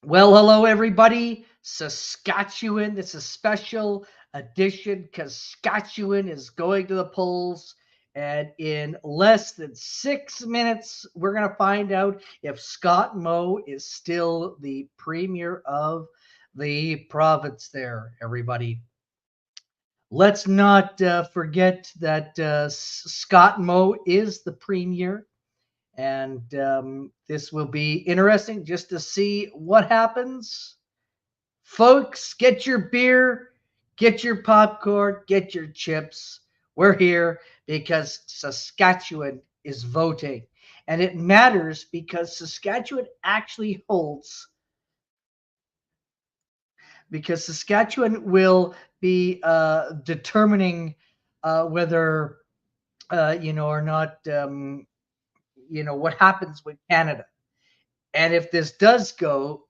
Well, hello everybody. Saskatchewan. This is a special edition because Saskatchewan is going to the polls. And in less than 6 minutes, we're going to find out if Scott Moe is still the premier of the province there, everybody. Let's not forget that Scott Moe is the premier. And this will be interesting just to see what happens. Folks, get your beer, get your popcorn, get your chips. We're here because Saskatchewan is voting. And it matters because Saskatchewan will be determining whether, or not, what happens with Canada. And if this does go,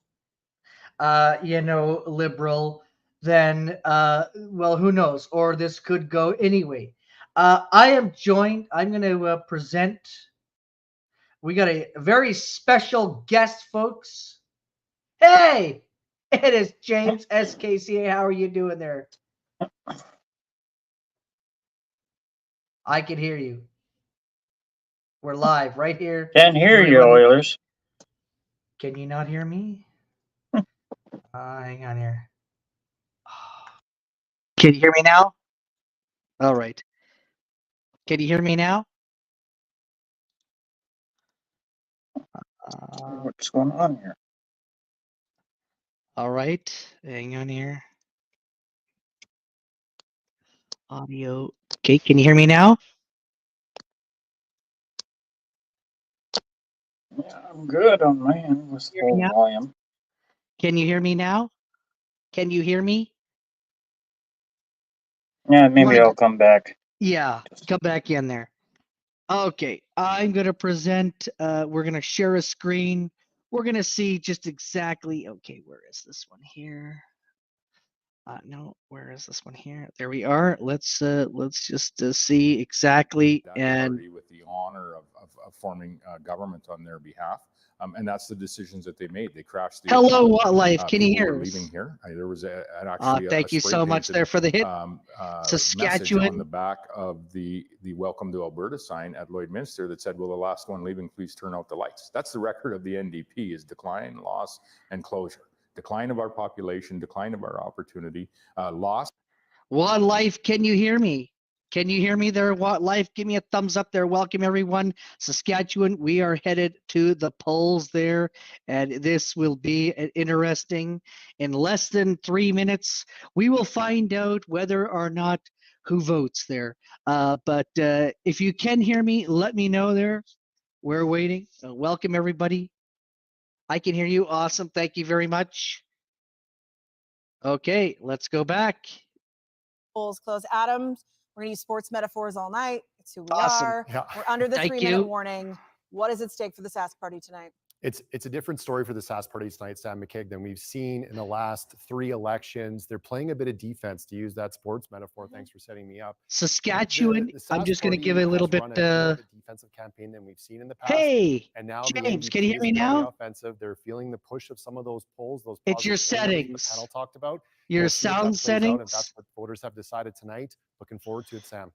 liberal, then, well, who knows? Or this could go anyway. I'm going to present, we got a very special guest, folks. Hey, it is James SKCA. How are you doing there? I can hear you. We're live right here. Can't hear you, Oilers. Can you not hear me? Hang on here. Can you hear me now? All right. Can you hear me now? What's going on here? All right. Hang on here. Audio. Okay. Can you hear me now? Yeah, I'm good on my end with full volume. Can you hear me now? Can you hear me? Yeah, maybe I'll come back. Yeah, come back in there. Okay, I'm going to present, we're going to share a screen. We're going to see just exactly, okay, where is this one here? No, where is this one here? There we are. Let's just see exactly. And with the honor of forming government on their behalf. And that's the decisions that they made. They crashed the hello, economy. What Life? Can you hear us? Leaving here. There was thank you so much there for the hit. Saskatchewan on the back of the Welcome to Alberta sign at Lloydminster that said, "Will the last one leaving please turn out the lights?" That's the record of the NDP: is decline, loss, and closure. Decline of our population, decline of our opportunity, loss. What Life? Can you hear me? Can you hear me there, What Life? Give me a thumbs up there. Welcome, everyone. Saskatchewan, we are headed to the polls there, and this will be interesting. In less than 3 minutes, we will find out whether or not who votes there. But if you can hear me, let me know there. We're waiting. Welcome, everybody. I can hear you. Awesome. Thank you very much. Okay, let's go back. Polls close. Adams, we're going to use sports metaphors all night. It's who we are. Yeah. We're under the 3-minute warning. What is at stake for the Sask Party tonight? It's a different story for the Sask Party tonight, Sam McKeag, than we've seen in the last 3 elections. They're playing a bit of defense, to use that sports metaphor. Thanks for setting me up. Saskatchewan, I'm just going to give a little bit defensive campaign than we've seen in the past. Hey, and now James, can you hear me now? Offensive. They're feeling the push of some of those polls. It's your settings. The panel talked about. Your sound settings. If that's what voters have decided tonight. Looking forward to it, Sam.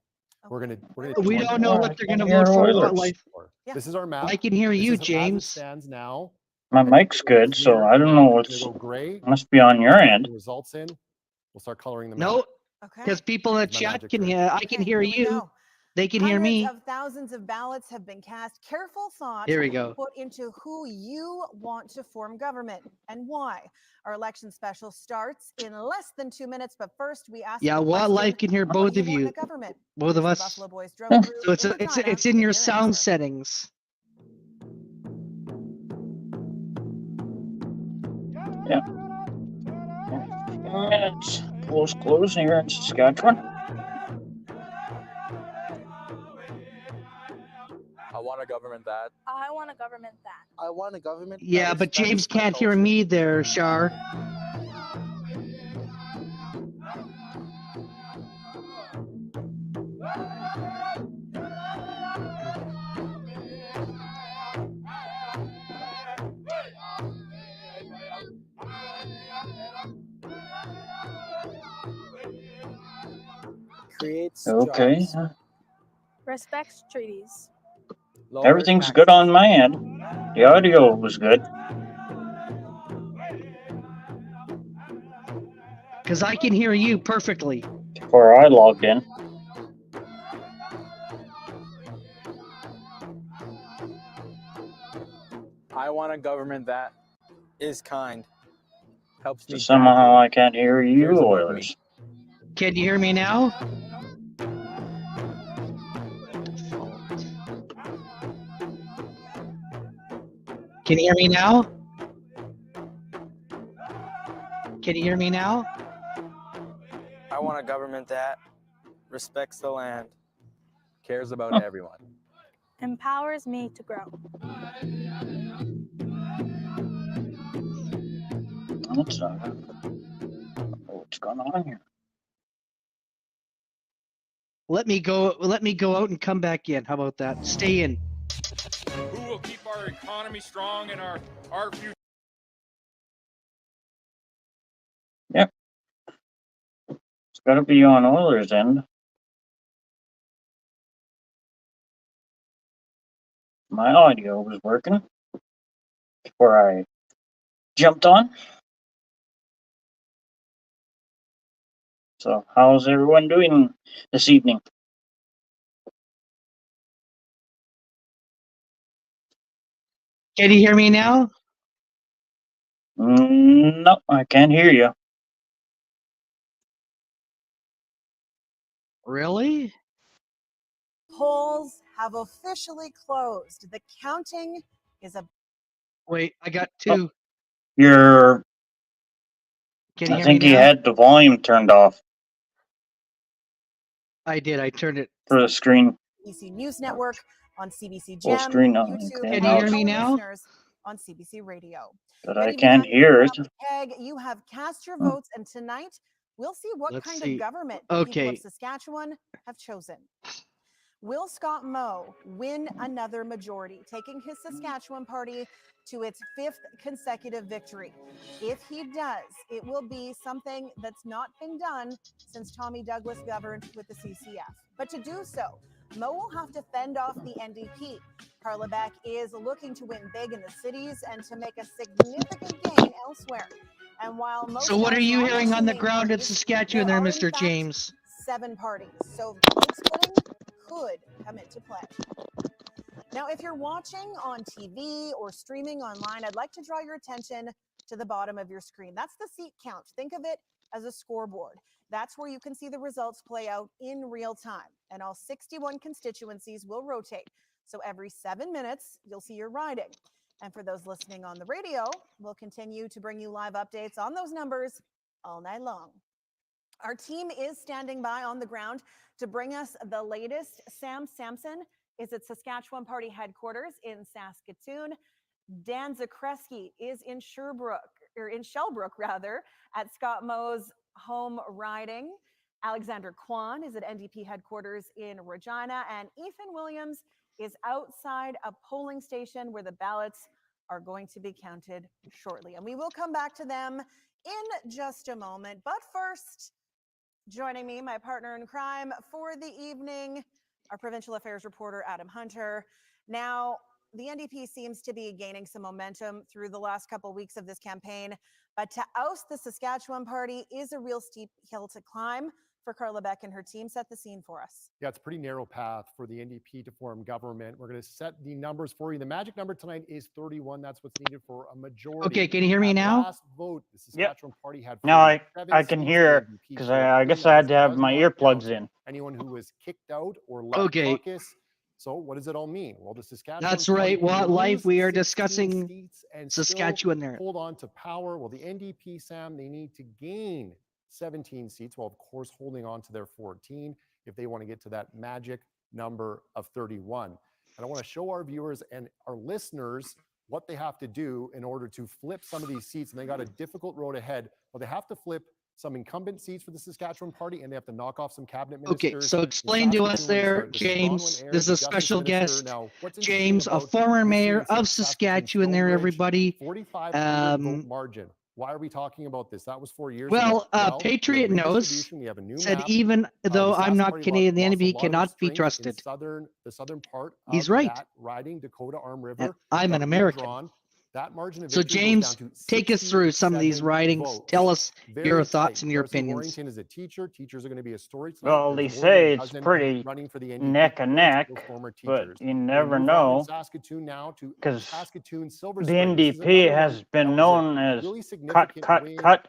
Okay. We don't know what they're going to vote for. Yeah. This is our map. I can hear you, James. Stands now. My mic's good, so I don't know what's must be on your end. Results in. We'll start coloring them. No, because people in the chat can hear. I can hear you. They can hear me. Hundreds of thousands of ballots have been cast. Careful thought here we go. Put into who you want to form government and why. Our election special starts in less than 2 minutes, but first we ask. Yeah, What Life can hear both of you. Both of us. So it's in your sound settings. Yeah. 15 minutes. Polls close here in Saskatchewan. I want a government that. I want a government that. I want a government. Yeah, but James can't hear me there, Shar. Creates Okay. jobs. Respects treaties. Lowers Everything's good taxes. on my end. The audio was good. Because I can hear you perfectly. Before I logged in. I want a government that is kind. Helps me So somehow I graduate. can't hear you, Cares about me. Oilers. Can you hear me now? Can you hear me now? Can you hear me now? I want a government that respects the land. Cares about everyone. Empowers me to grow. What's going on here? Let me go out and come back in. How about that? Stay in. Who will keep our economy strong and our future? Yep. It's got to be on Oilers' end. My audio was working before I jumped on. So, how's everyone doing this evening? Can you hear me now? No, I can't hear you. Really? Polls have officially closed. The counting is a Wait, I got two. You're. Can you I hear me think you now? had the volume turned off I did. I turned it. for the screen. CBC News Network on CBC Full Gem, screen. YouTube, Okay, Can and you all hear me our now? listeners on CBC Radio. but Many I of you can't guys hear it. at the keg, you have cast your Hmm. votes, and tonight we'll see what Let's kind see. of government the people Okay. of Saskatchewan have chosen. Will Scott Moe win another majority, taking his Saskatchewan party to its 5th consecutive victory? If he does, it will be something that's not been done since Tommy Douglas governed with the CCF. But to do so, Moe will have to fend off the NDP. Carla Beck is looking to win big in the cities and to make a significant gain elsewhere. And while most So what are you hearing on the ground in parties, Saskatchewan there, are in Mr. fact James? 7 parties. So vote splitting could come into play. Now, if you're watching on TV or streaming online, I'd like to draw your attention to the bottom of your screen. That's the seat count. Think of it as a scoreboard. That's where you can see the results play out in real time. And all 61 constituencies will rotate. So every 7 minutes, you'll see your riding. And for those listening on the radio, we'll continue to bring you live updates on those numbers all night long. Our team is standing by on the ground to bring us the latest. Sam Sampson is at Saskatchewan Party headquarters in Saskatoon. Dan Zakreski is in Shellbrook at Scott Moe's home riding. Alexander Kwan is at NDP headquarters in Regina, and Ethan Williams is outside a polling station where the ballots are going to be counted shortly. And we will come back to them in just a moment. But first, joining me, my partner in crime for the evening, our provincial affairs reporter, Adam Hunter. Now, the NDP seems to be gaining some momentum through the last couple of weeks of this campaign, but to oust the Saskatchewan Party is a real steep hill to climb for Carla Beck and her team. Set the scene for us. Yeah, it's a pretty narrow path for the NDP to form government. We're going to set the numbers for you. The magic number tonight is 31. That's what's needed for a majority. Okay, can you hear me At now? last vote, the Saskatchewan Party had Now I 47 can seats hear in it the NDP, because so I pretty guess I had nice. to have Does my not earplugs count in. anyone who was kicked out or left Okay. caucus. So what does it all mean? Well, the Saskatchewan That's Party right. can What life lose we are 16 discussing seats and still Saskatchewan there. hold on to power. Well, the NDP, Sam, they need to gain 17 seats, while of course holding on to their 14 if they want to get to that magic number of 31. And I want to show our viewers and our listeners what they have to do in order to flip some of these seats. And they got a difficult road ahead. Well, they have to flip some incumbent seats for the Saskatchewan Party, and they have to knock off some cabinet ministers. Okay, so explain to us there, James. This is a special guest. Now, James, a former mayor of Saskatchewan there, everybody. 4,500 vote margin. Why are we talking about this? That was 4 years Well, ago. Well, Patriot with knows. redistribution, we have a new Said map. even though The I'm Sask not Party Canadian, the lost a NDP lot of its cannot be strength trusted. in the southern part He's of right. that riding, Dakota Arm And River. I'm an got American. redrawn. That margin of So victory goes James, down to take us through some of these 67 ridings. votes. Tell us Very your thoughts tight. and your Darcy opinions. Warrington is a teacher. Teachers are going to be a story tonight. Well, There's they more than a say it's dozen pretty running for the NDP neck and boards, neck, those former but teachers. you We're gonna never move on in know, Saskatoon now to 'cause Saskatoon Silver the Spring. This is NDP another has one been that was known a as really cut, significant cut, win, cut,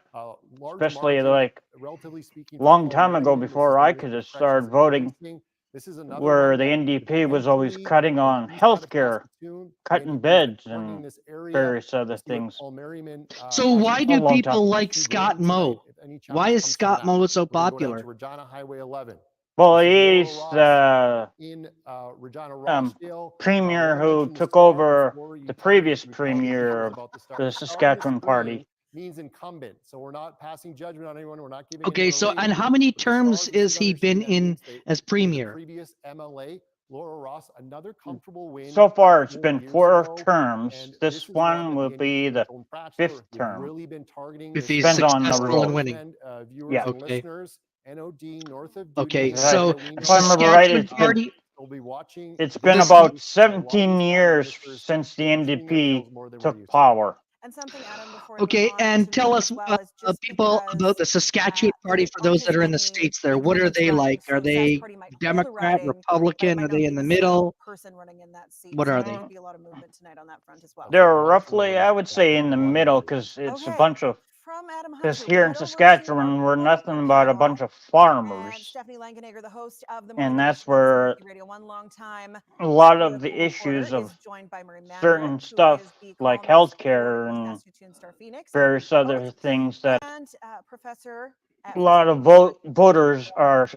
large especially margin, like relatively speaking, for long Paul time ago Merriman. This is before I no could have impressions started of voting, anything. This is another where one the that NDP was always potentially cutting the on east side of healthcare, Saskatoon, the cutting NDP is beds targeting and this area. various other We'll see what things. Paul Merriman So has why to do A long people time. like through Scott voting tonight, Moe? if any Why challenge is comes from Scott that. Moe so We're gonna go down popular? to Regina Highway 11. Well, This is Laura he's Ross the in Regina Rochdale. premier Laura who mentioned the took star over before. You the tell me previous if you tell me premier more of about the star. the The star on the Saskatchewan screen Party. means incumbent. So we're not passing judgment on anyone. We're not giving Okay, anyone a so and rating. how many But the stars terms you see is on he their screen, been that in means they as were the premier? previous MLA. Laura Ross, another comfortable win. So far, it's 4 been years 4 ago, terms. and This this is one that will the be NDP the Joan Bratchler, 5th they've term. really been targeting If this he's Depends on the successful in road. winning. viewers Yeah. and Okay. listeners, NOD, north of Okay, Dune, so we If know I remember right, Saskatchewan it's been Party. we'll be watching. it's been This- about A lot of 17 these years ministers since the pinching their NDP nails more than we're took used to. power. And something, Adam, before we move Okay, on and to tell vote us as well, is just people because about the Saskatchewan Party there for those aren't that as are in the many States there. What are incumbents they running, like? so Are the Sask they Party might hold a Democrat, riding, but it Republican? might Are not they be in the same middle? person running in that seat. What So are there they? could be a lot of movement tonight on that front as well. They're roughly, I would say, in the middle, because it's a Okay, bunch of, from Adam because Hunter, we here in head over to Saskatchewan, our we're nothing political but a panel. bunch of And farmers. Stephanie Langenegger, the host of the And morning that's edition on where CBC Radio 1, long-time a lot of political the issues reporter, of is joined by Marie Mandrick, certain who stuff is the like columnist for healthcare the and Saskatoon Star Phoenix, various other both, things that and professor at a lot of voters are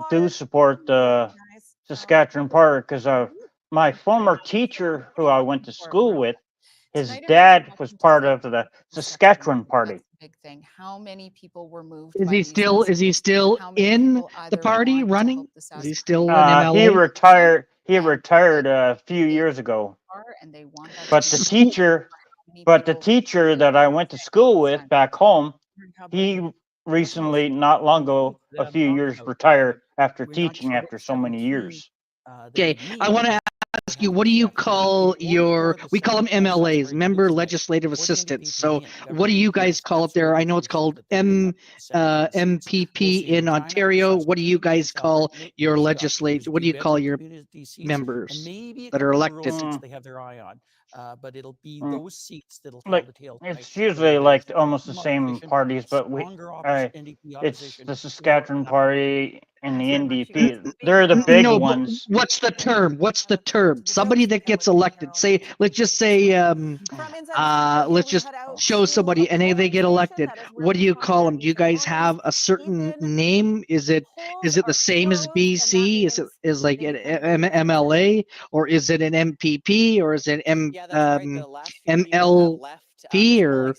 do support the Saskatchewan Party, because my former teacher who I went to school with, his dad was part of the Saskatchewan Party. Big thing. How many people were moved? Is by he these still? Is he messages? still How many in people the either party want to running? help the Is he Sask still an He MLA? retired. He retired a few years ago. and they want that But to the be teacher, but the teacher that I went to school with back home, he recently, not long ago, a few years retired after teaching after so many years. Okay, I want to ask you, what do you call your? We call them MLAs, member legislative assistants. So, what do you guys call it there? I know it's called MPP in Ontario. What do you guys call your legislature? What do you call your members that are elected? They have their eye on, but it'll be Mm. those seats that'll tell Like, the tale. it's usually like almost the same parties, but it's the Saskatchewan Party and the NDP. They're the big No, but ones. what's the term? What's the term? Somebody that gets elected. Say, let's just say, let's just show somebody and they get elected. What do you call them? Do you guys have a certain name? Is it the same as BC? Is like an MLA, or is it an MPP, or is it MLP, or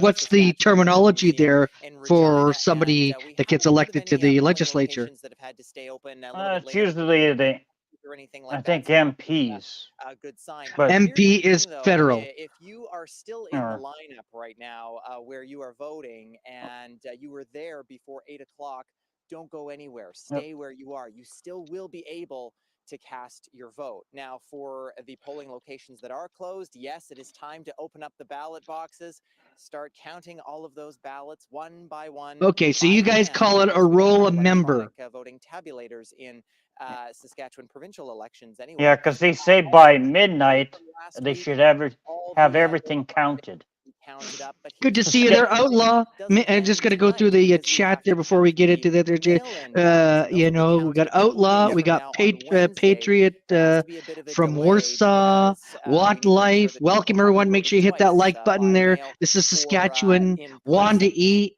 what's the terminology there for somebody that gets elected to the legislature? It's usually I think MPs. Good sign. But MP is federal. If you are still in the lineup right now where you are voting and you were there before 8 o'clock, don't go anywhere. Stay where you are. You still will be able to cast your vote. Now, for the polling locations that are closed, yes, it is time to open up the ballot boxes, start counting all of those ballots one by one. Okay, so you guys call it a roll a member. Voting tabulators in Saskatchewan provincial elections anyway. Yeah, because they say by midnight they should have everything counted. Good to see you there, Outlaw. I'm just going to go through the chat there before we get into that. You know, we got Outlaw, we got Patriot from Warsaw, Watt Life. Welcome, everyone. Make sure you hit that like button there. This is Saskatchewan. Wanda E.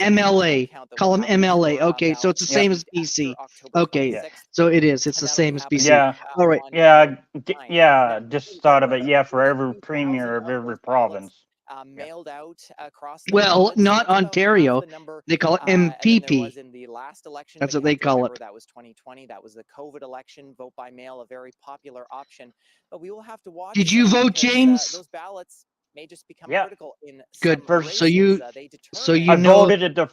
MLA. Call him MLA. Okay, so it's the same as BC. Okay, so it is. It's the same as BC. Yeah. All right. Yeah. Just thought of it. Yeah, for every premier of every province. Mailed out across well, not Ontario. They call it MPP. In the last election, that's what they call it. That was 2020. That was the COVID election. Vote by mail, a very popular option. But we will have to watch. Did you vote, James? Those ballots may just become Yeah. critical in Good. some So races. you, They so determine you I know, voted at the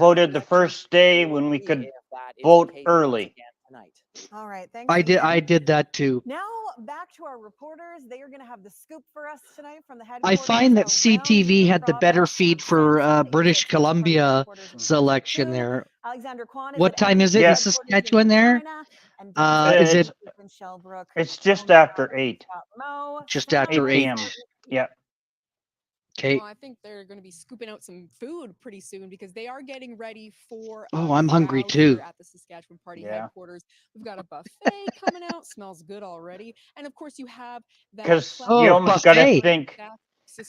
voted the first day we'll when we see could if that is the vote case once early. again tonight. All right. Thanks. I did. Ian. I did that too. Now back to our reporters. They are going to have the scoop for us tonight from the I headquarters. find that around CTV the had the better province. feed Sam for Sampson is British at First Party Columbia headquarters in selection Saskatoon. there. Alexander Kwan is What at time is it NDP in Yeah. headquarters Saskatchewan there? Regina, and Dan Is it It's in Shelbrook. it's just after 8 just Sam, after 8 8? p.m. Yeah. Okay. Well, I think they're going to be scooping out some food pretty soon because they are getting ready for Oh, a I'm hungry crowd too. here at the Saskatchewan Party Yeah. headquarters. We've got a buffet coming out, smells good already, and of course you have that Because you Oh, almost got to buffet. think.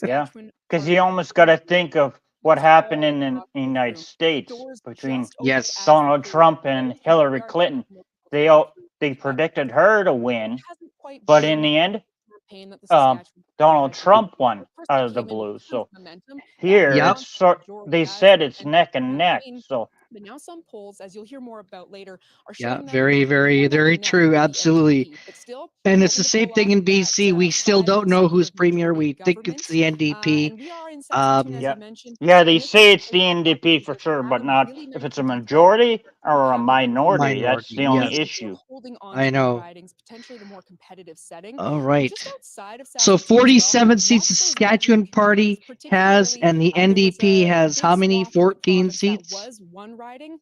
Yeah. Saskatchewan Because Party you almost got to headquarters. think of what Who's happened all in the across this United room. States Doors between just opened Yes. as Donald we Trump were and announcing. Hillary We are Clinton. getting more people coming They through. predicted her to It win, hasn't quite but in been the end, campaign that the Saskatchewan Party Donald headquarters Trump won first out of the came in blue. with tons So of momentum. That here Yep. it's sort. majority They has said it's and neck and neck. campaign. So But now some polls, as you'll hear more about later, are Yeah. showing them Very, very, more very neck and neck true. with the Absolutely. NDP. But still, And we're it's the hoping to same pull thing off in BC. that We still 5 don't know who's consecutive premier. majority We think it's government. the NDP. And we are in Saskatoon, as Yeah. you mentioned. yeah, they And this say is it's the NDP for sure, but Adam not really if nice it's a details majority who or a have their minority. That's Minority. the Yes. only issue. holding on I to know. the ridings, potentially the more competitive setting. All But right. just outside of So Saskatoon as well, 47 seats watch the those Saskatchewan bedroom communities, Party has, particularly and the there was NDP a has big how many? swath of the 14 province that seats? was one riding,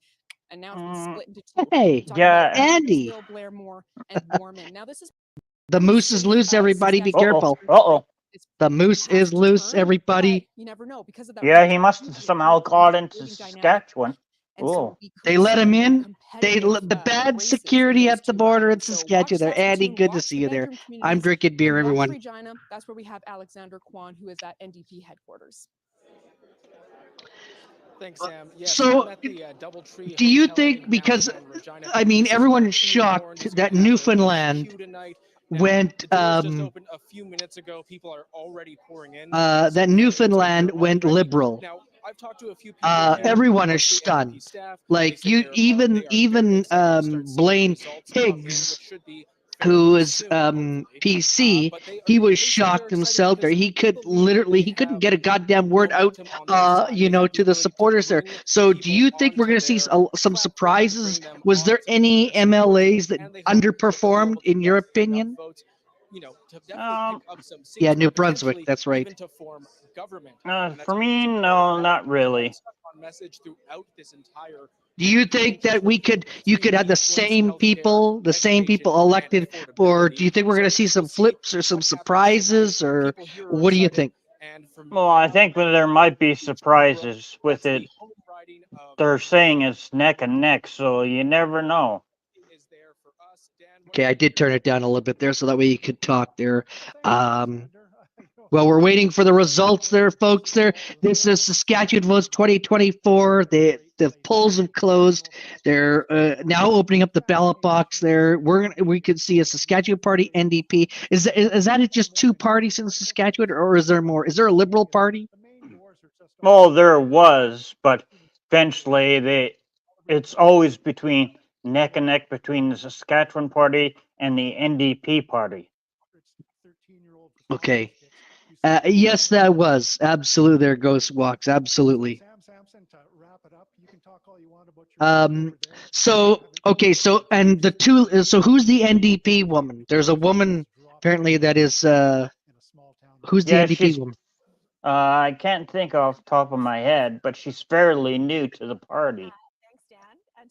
and now it's been Mm, split into two. Hey, Talking about yeah. Andy. Bakersville, Blairmore, and Warman. Now this is The pretty moose is safe loose, everybody. Be Saskatchewan Uh-oh. careful. territory. Uh-oh. It's The moose has is to loose, turn, but everybody. you never know because of that Yeah, he riding must have community, somehow it got changes the into voting dynamic. Saskatchewan. And so Oh. we could They let see him more in. competitive The bad races in security those at the two border in ridings. So watch Saskatchewan there. Andy, Saskatoon, good to watch see the you there. bedroom I'm communities, drinking beer, and watch everyone. Regina. That's where we have Alexander Kwan, who is at NDP headquarters. Thanks, Sam. Yes, So, I'm at the DoubleTree do you Hotel think, in because, downtown Regina. I mean, This is where everyone's Team Orange shocked is going that to have their Newfoundland HQ tonight. Now, went, the doors just opened a few minutes ago. People are already pouring in. that Some candidates are Newfoundland here went already. liberal. Now, I've talked to a few people here, Everyone is mostly stunned. NDP staff. Like They say you, they are even very excited to start seeing the Blaine results come in, Higgs, which should be who fairly is soon, hopefully. PC, But he was they say they're shocked excited himself there. because He they could believe that literally they he couldn't have get a goddamn word out, momentum on their side. They have the to the ability to supporters there. bring So do people you think we're onto going to see their some platform, surprises? bring them Was there onto any their support, MLAs that and they hope that they'll be underperformed able to in your get enough opinion? votes, to definitely pick up some Yeah, seats, New but Brunswick, potentially that's right. even to form government. And that's For why me, it's important no, that not they stay really. stuck on message throughout this entire Do you campaign think to that you could streamline have the influence, same healthcare, people education, and elected, or do affordability. you think we're going to So see we'll some see flips or some what happens tonight. surprises, or People here are what do you excited, think? and for Well, I think that there might be surprises with that's it. the home riding of They're saying it's neck and neck, so you never know. is there for us. Dan, Okay, I did turn it down a little bit there so that way you could talk there. Well, we're waiting for the results there, folks. This is Saskatchewan Votes 2024. The polls have closed. They're now opening up the ballot box there. We could see a Saskatchewan Party NDP. Is that it? Just two parties in Saskatchewan, or is there more? Is there a Liberal Party? Oh, there was, but eventually it's always between neck and neck between the Saskatchewan Party and the NDP Party. Okay. Yes, that was absolutely. There goes Walks. Absolutely. So okay. So and the two. So who's the NDP woman? There's a woman apparently that is. Who's the Yeah, NDP woman? I can't think off the top of my head, but she's fairly new to the party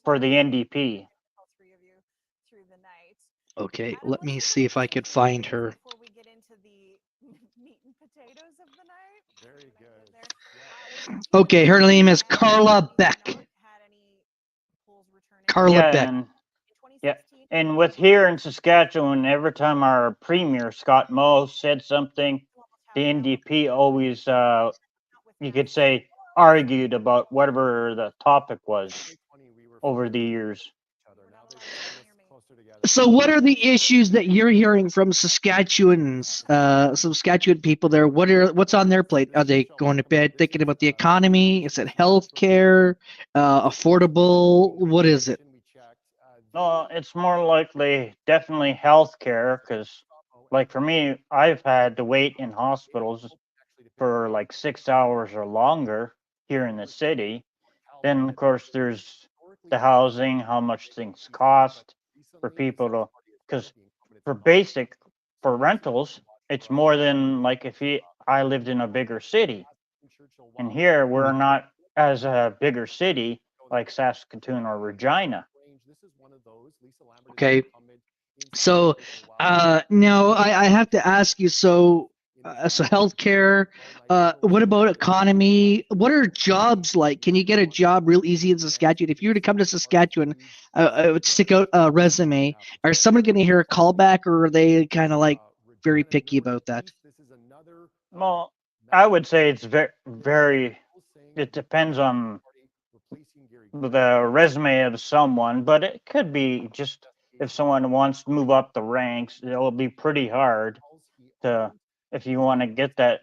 for the NDP. Okay, let me see if I could find her. Before we get into the meat and potatoes of the night. Very good. Okay, her name is Carla Beck. Carla Yeah, Beck. and with here in Saskatchewan, every time our premier Scott Moe said something, the NDP always, you could say, argued about whatever the topic was over the years. So what are the issues that you're hearing from Saskatchewan people there? What's on their plate? Are they going to bed thinking about the economy? Is it healthcare, affordable? What is it? No, it's more likely definitely healthcare because, like for me, I've had to wait in hospitals for like 6 hours or longer here in the city. Then, of course, there's the housing, how much things cost for people to, because for rentals, it's more than like I lived in a bigger city. And here we're not as a bigger city like Saskatoon or Regina. Okay. So now I have to ask you. So healthcare. What about economy? What are jobs like? Can you get a job real easy in Saskatchewan? If you were to come to Saskatchewan, I would stick out a resume. Are someone going to hear a callback, or are they kind of like very picky about that? Well, I would say it's very. It depends on the resume of someone, but it could be just if someone wants to move up the ranks, it'll be pretty hard to if you want to get that.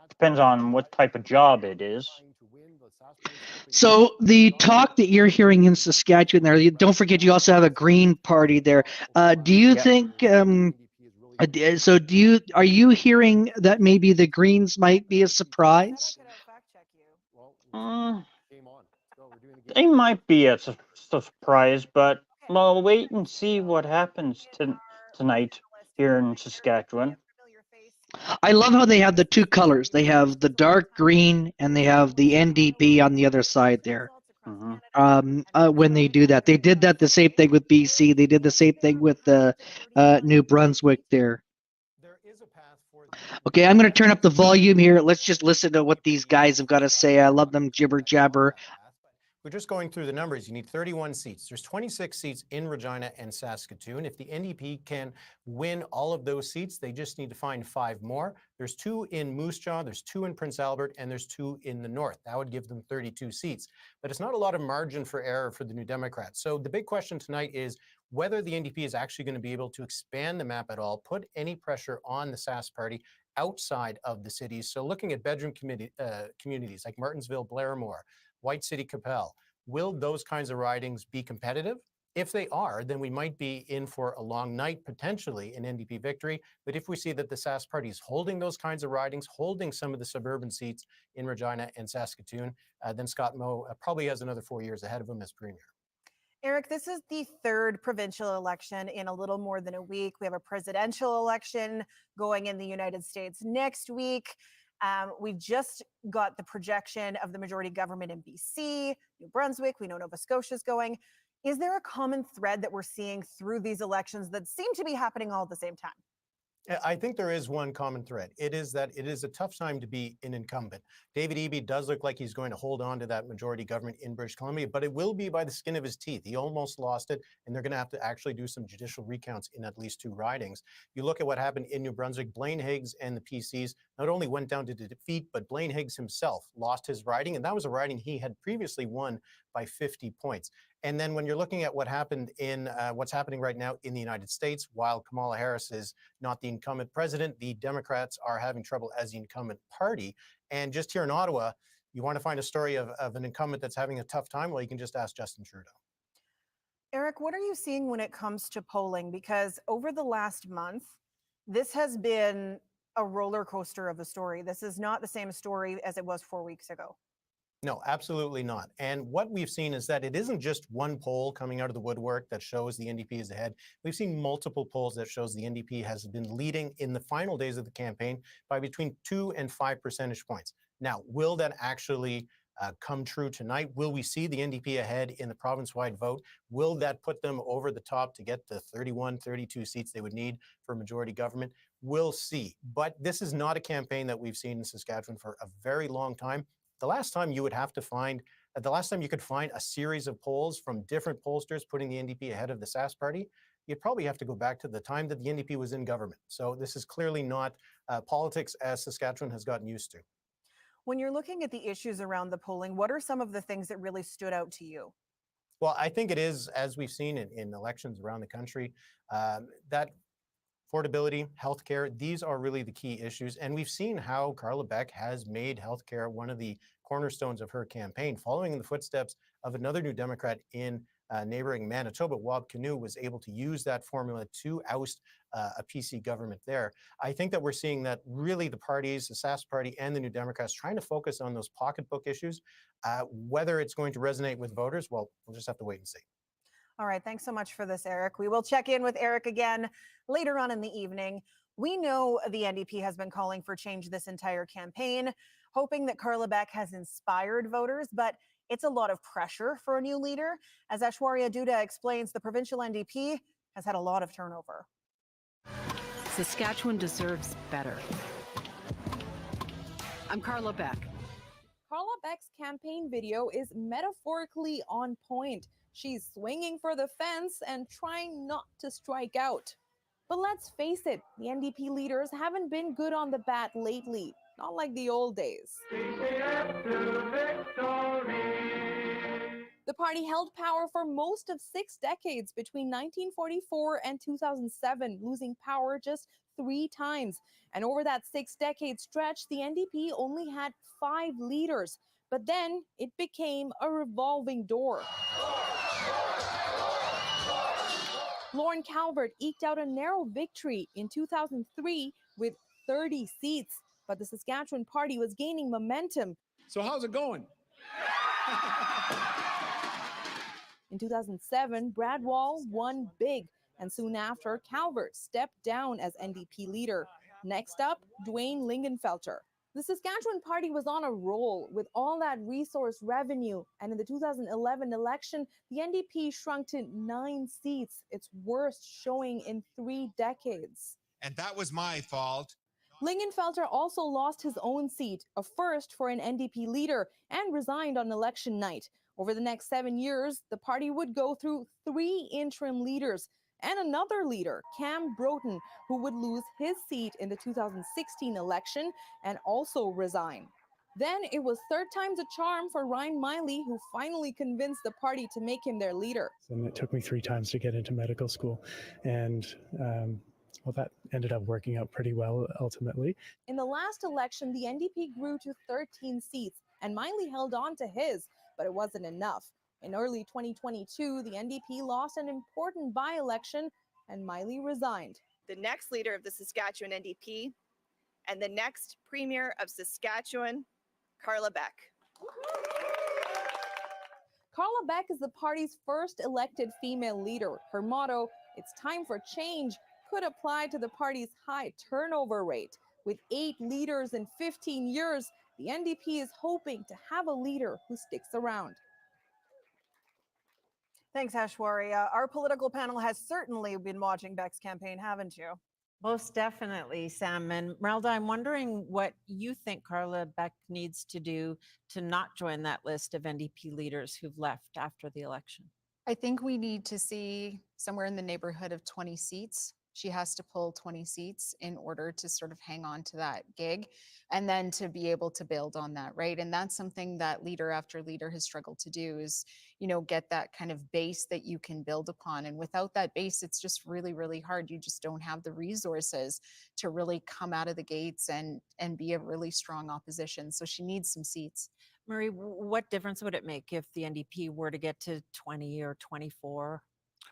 Depends on what type of job it is. So the talk that you're hearing in Saskatchewan there, don't forget you also have a Green Party there. Do you think so are you hearing that maybe the Greens might be a surprise? They might be a surprise, but we'll wait and see what happens tonight here in Saskatchewan. I love how they have the two colors. They have the dark green and they have the NDP on the other side there. When they do that, they did that the same thing with BC. They did the same thing with the New Brunswick there. Okay, I'm going to turn up the volume here. Let's just listen to what these guys have got to say. I love them jibber jabber. We're just going through the numbers. You need 31 seats. There's 26 seats in Regina and Saskatoon. If the NDP can win all of those seats, they just need to find 5 more. There's 2 in Moose Jaw, there's 2 in Prince Albert, and there's 2 in the north. That would give them 32 seats. But it's not a lot of margin for error for the New Democrats. So the big question tonight is whether the NDP is actually going to be able to expand the map at all, put any pressure on the Sask party outside of the cities. So looking at bedroom communities like Martinsville, Blairmore, White City, Capel, will those kinds of ridings be competitive? If they are, then we might be in for a long night, potentially an NDP victory. But if we see that the Sask party is holding those kinds of ridings, holding some of the suburban seats in Regina and Saskatoon, then Scott Moe probably has another 4 years ahead of him as premier. Eric, this is the 3rd provincial election in a little more than a week. We have a presidential election going in the United States next week. We've just got the projection of the majority government in BC, New Brunswick. We know Nova Scotia is going. Is there a common thread that we're seeing through these elections that seem to be happening all at the same time? I think there is one common thread. It is that it is a tough time to be an incumbent. David Eby does look like he's going to hold on to that majority government in British Columbia, but it will be by the skin of his teeth. He almost lost it, and they're going to have to actually do some judicial recounts in at least 2 ridings. You look at what happened in New Brunswick, Blaine Higgs and the PCs not only went down to defeat, but Blaine Higgs himself lost his riding, and that was a riding he had previously won by 50 points. And then when you're looking at what happened in what's happening right now in the United States, while Kamala Harris is not the incumbent president, the Democrats are having trouble as the incumbent party. And just here in Ottawa, you want to find a story of an incumbent that's having a tough time? Well, you can just ask Justin Trudeau. Eric, what are you seeing when it comes to polling? Because over the last month, this has been a roller coaster of a story. This is not the same story as it was 4 weeks ago. No, absolutely not. And what we've seen is that it isn't just one poll coming out of the woodwork that shows the NDP is ahead. We've seen multiple polls that shows the NDP has been leading in the final days of the campaign by between 2 and 5 percentage points. Now, will that actually come true tonight? Will we see the NDP ahead in the province-wide vote? Will that put them over the top to get the 31, 32 seats they would need for majority government? We'll see. But this is not a campaign that we've seen in Saskatchewan for a very long time. The last time you could find a series of polls from different pollsters putting the NDP ahead of the Sask party, you'd probably have to go back to the time that the NDP was in government. So this is clearly not politics as Saskatchewan has gotten used to. When you're looking at the issues around the polling, what are some of the things that really stood out to you? Well, I think it is, as we've seen in elections around the country, that affordability, healthcare, these are really the key issues. And we've seen how Carla Beck has made healthcare one of the cornerstones of her campaign, following in the footsteps of another New Democrat in neighboring Manitoba, Wab Kinew, was able to use that formula to oust a PC government there. I think that we're seeing that really the parties, the Sask Party and the New Democrats, trying to focus on those pocketbook issues. Whether it's going to resonate with voters, well, we'll just have to wait and see. All right, thanks so much for this, Eric. We will check in with Eric again later on in the evening. We know the NDP has been calling for change this entire campaign, hoping that Carla Beck has inspired voters, but it's a lot of pressure for a new leader. As Aishwarya Duda explains, the provincial NDP has had a lot of turnover. Saskatchewan deserves better. I'm Carla Beck. Carla Beck's campaign video is metaphorically on point. She's swinging for the fence and trying not to strike out. But let's face it, the NDP leaders haven't been good on the bat lately, not like the old days. The party held power for most of 6 decades between 1944 and 2007, losing power just 3 times. And over that 6-decade stretch, the NDP only had 5 leaders. But then it became a revolving door. Lorne Calvert eked out a narrow victory in 2003 with 30 seats, but the Saskatchewan party was gaining momentum. So how's it going? In 2007, Brad Wall won big, and soon after, Calvert stepped down as NDP leader. Next up, Dwayne Lingenfelter. The Saskatchewan party was on a roll with all that resource revenue, and in the 2011 election, the NDP shrunk to 9 seats, its worst showing in 3 decades. And that was my fault. Lingenfelter also lost his own seat, a first for an NDP leader, and resigned on election night. Over the next 7 years, the party would go through 3 interim leaders and another leader, Cam Broughton, who would lose his seat in the 2016 election and also resign. Then it was 3rd time's a charm for Ryan Miley, who finally convinced the party to make him their leader. And it took me 3 times to get into medical school. And well, that ended up working out pretty well ultimately. In the last election, the NDP grew to 13 seats, and Miley held on to his, but it wasn't enough. In early 2022, the NDP lost an important by-election, and Miley resigned. The next leader of the Saskatchewan NDP and the next Premier of Saskatchewan, Carla Beck. Carla Beck is the party's first elected female leader. Her motto, "It's time for change," could apply to the party's high turnover rate. With 8 leaders in 15 years, the NDP is hoping to have a leader who sticks around. Thanks, Aishwarya. Our political panel has certainly been watching Beck's campaign, haven't you? Most definitely, Sam. And Merelda, I'm wondering what you think Carla Beck needs to do to not join that list of NDP leaders who've left after the election. I think we need to see somewhere in the neighborhood of 20 seats. She has to pull 20 seats in order to sort of hang on to that gig and then to be able to build on that, right? And that's something that leader after leader has struggled to do is, you know, get that kind of base that you can build upon. And without that base, it's just really, really hard. You just don't have the resources to really come out of the gates and be a really strong opposition. So she needs some seats. Marie, what difference would it make if the NDP were to get to 20 or 24?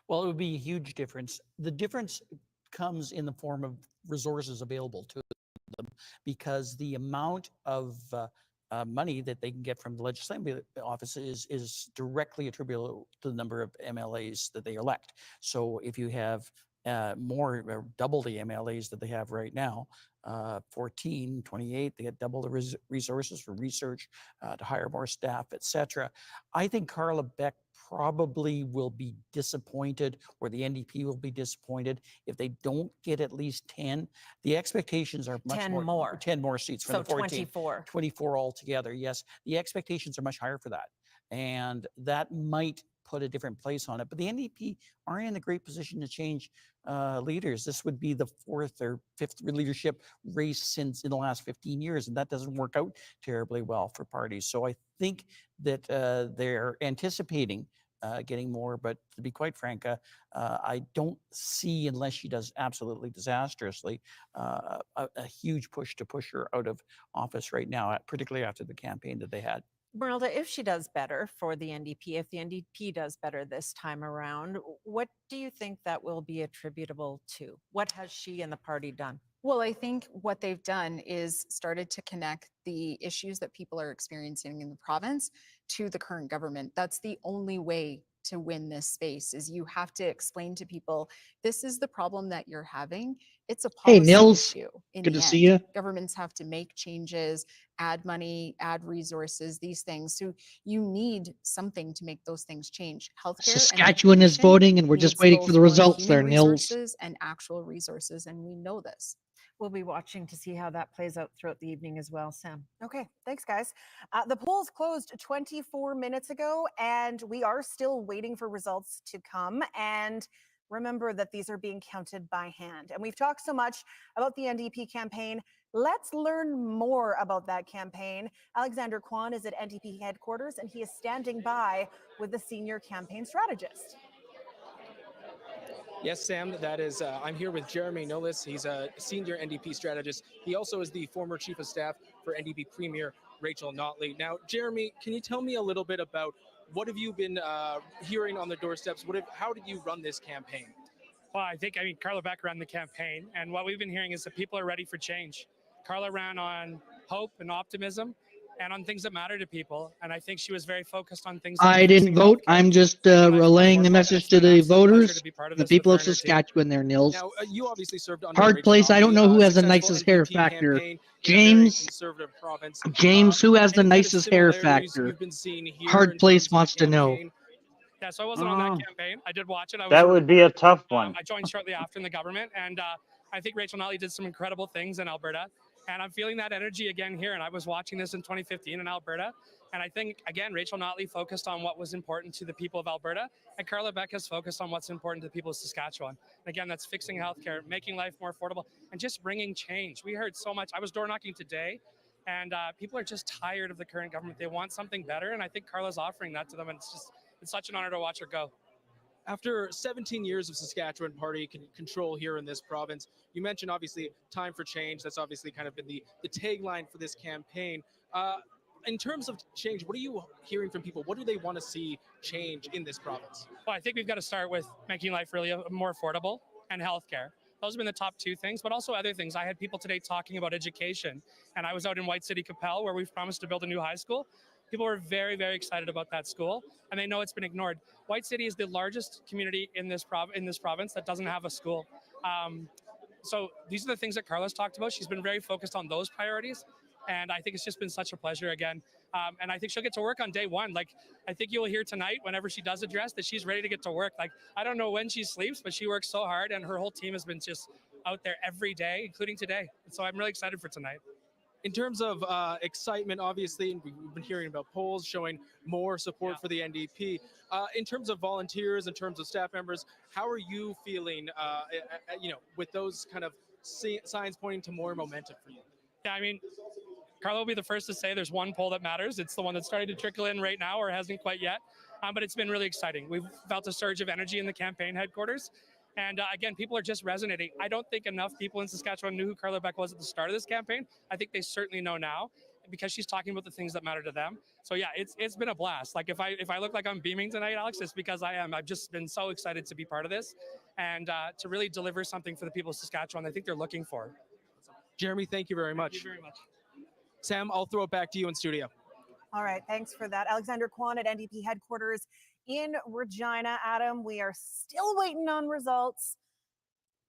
Well, it would be a huge difference. The difference comes in the form of resources available to them, because the amount of money that they can get from the legislative office is directly attributable to the number of MLAs that they elect. So if you have more, or double the MLAs that they have right now, 14, 28, they get double the resources for research, to hire more staff, etc. I think Carla Beck probably will be disappointed, or the NDP will be disappointed if they don't get at least 10. The expectations are much 10 more. more. 10 more seats from So the 14. 24. 24 altogether, yes. The expectations are much higher for that. And that might put a different place on it. But the NDP are in a great position to change leaders. This would be the 4th or 5th leadership race since in the last 15 years, and that doesn't work out terribly well for parties. So I think that they're anticipating getting more, but to be quite frank, I don't see, unless she does absolutely disastrously, a huge push to push her out of office right now, particularly after the campaign that they had. Merelda, if she does better for the NDP, if the NDP does better this time around, what do you think that will be attributable to? What has she and the party done? Well, I think what they've done is started to connect the issues that people are experiencing in the province to the current government. That's the only way to win this space is you have to explain to people this is the problem that you're having. It's a Hey, policy Nils, issue in good the to end. see you. Governments have to make changes, add money, add resources, these things. So you need something to make those things change. Healthcare Saskatchewan and is education voting, and we're just needs waiting for both the more results human there, Nils. resources and actual resources, and we know this. We'll be watching to see how that plays out throughout the evening as well, Sam. Okay, thanks, guys. The polls closed 24 minutes ago, and we are still waiting for results to come. And remember that these are being counted by hand. And we've talked so much about the NDP campaign. Let's learn more about that campaign. Alexander Kwan is at NDP headquarters, and he is standing by with the senior campaign strategist. Yes, Sam, that is, I'm here with Jeremy Nolis. He's a senior NDP strategist. He also is the former chief of staff for NDP Premier Rachel Notley. Now, Jeremy, can you tell me a little bit about what have you been hearing on the doorsteps? How did you run this campaign? Well, I mean, Carla Beck ran the campaign, and what we've been hearing is that people are ready for change. Carla ran on hope and optimism and on things that matter to people, and I think she was very focused on things like I didn't fixing vote. healthcare, I'm just making life more relaying the affordable, and message it's to been an the absolute pleasure voters, to be part of the this with people her of and her team. Saskatchewan there, Nils. Now, you obviously served under Hard Rachel place. I don't Notley, know who has the successful nicest hair NDP factor. campaign in a very James, conservative province. James, who has the Any kind of nicest hair similarities factor? you've been seeing here Hard in place terms of the wants to know. campaign? Yeah, so I wasn't on that campaign. I did watch it. I was That would be a tough one. I joined shortly after in the government, and I think Rachel Notley did some incredible things in Alberta, and I'm feeling that energy again here. And I was watching this in 2015 in Alberta, and I think, again, Rachel Notley focused on what was important to the people of Alberta, and Carla Beck has focused on what's important to the people of Saskatchewan. And again, that's fixing healthcare, making life more affordable, and just bringing change. We heard so much. I was door knocking today, and people are just tired of the current government. They want something better, and I think Carla's offering that to them, and it's such an honor to watch her go. After 17 years of Saskatchewan party control here in this province, you mentioned obviously time for change. That's obviously kind of been the tagline for this campaign. In terms of change, what are you hearing from people? What do they want to see change in this province? Well, I think we've got to start with making life really more affordable and healthcare. Those have been the top two things, but also other things. I had people today talking about education, and I was out in White City, Capel, where we've promised to build a new high school. People were very, very excited about that school, and they know it's been ignored. White City is the largest community in this province that doesn't have a school. So these are the things that Carla's talked about. She's been very focused on those priorities, and I think it's just been such a pleasure again. And I think she'll get to work on day one. Like, I think you will hear tonight, whenever she does address, that she's ready to get to work. Like, I don't know when she sleeps, but she works so hard, and her whole team has been just out there every day, including today. And so I'm really excited for tonight. In terms of excitement, obviously, we've been hearing about polls showing more support for the NDP. In terms of volunteers, in terms of staff members, how are you feeling, with those kind of signs pointing to more momentum for you? Yeah, I mean, Carla will be the first to say there's one poll that matters. It's the one that's starting to trickle in right now, or hasn't quite yet. But it's been really exciting. We've felt a surge of energy in the campaign headquarters. And again, people are just resonating. I don't think enough people in Saskatchewan knew who Carla Beck was at the start of this campaign. I think they certainly know now because she's talking about the things that matter to them. So yeah, it's been a blast. Like if I look like I'm beaming tonight, Alex, it's because I am. I've just been so excited to be part of this and to really deliver something for the people of Saskatchewan I think they're looking for. Jeremy, thank you very much. Thank you very much. Sam, I'll throw it back to you in studio. All right, thanks for that. Alexander Kwan at NDP headquarters in Regina. Adam, we are still waiting on results.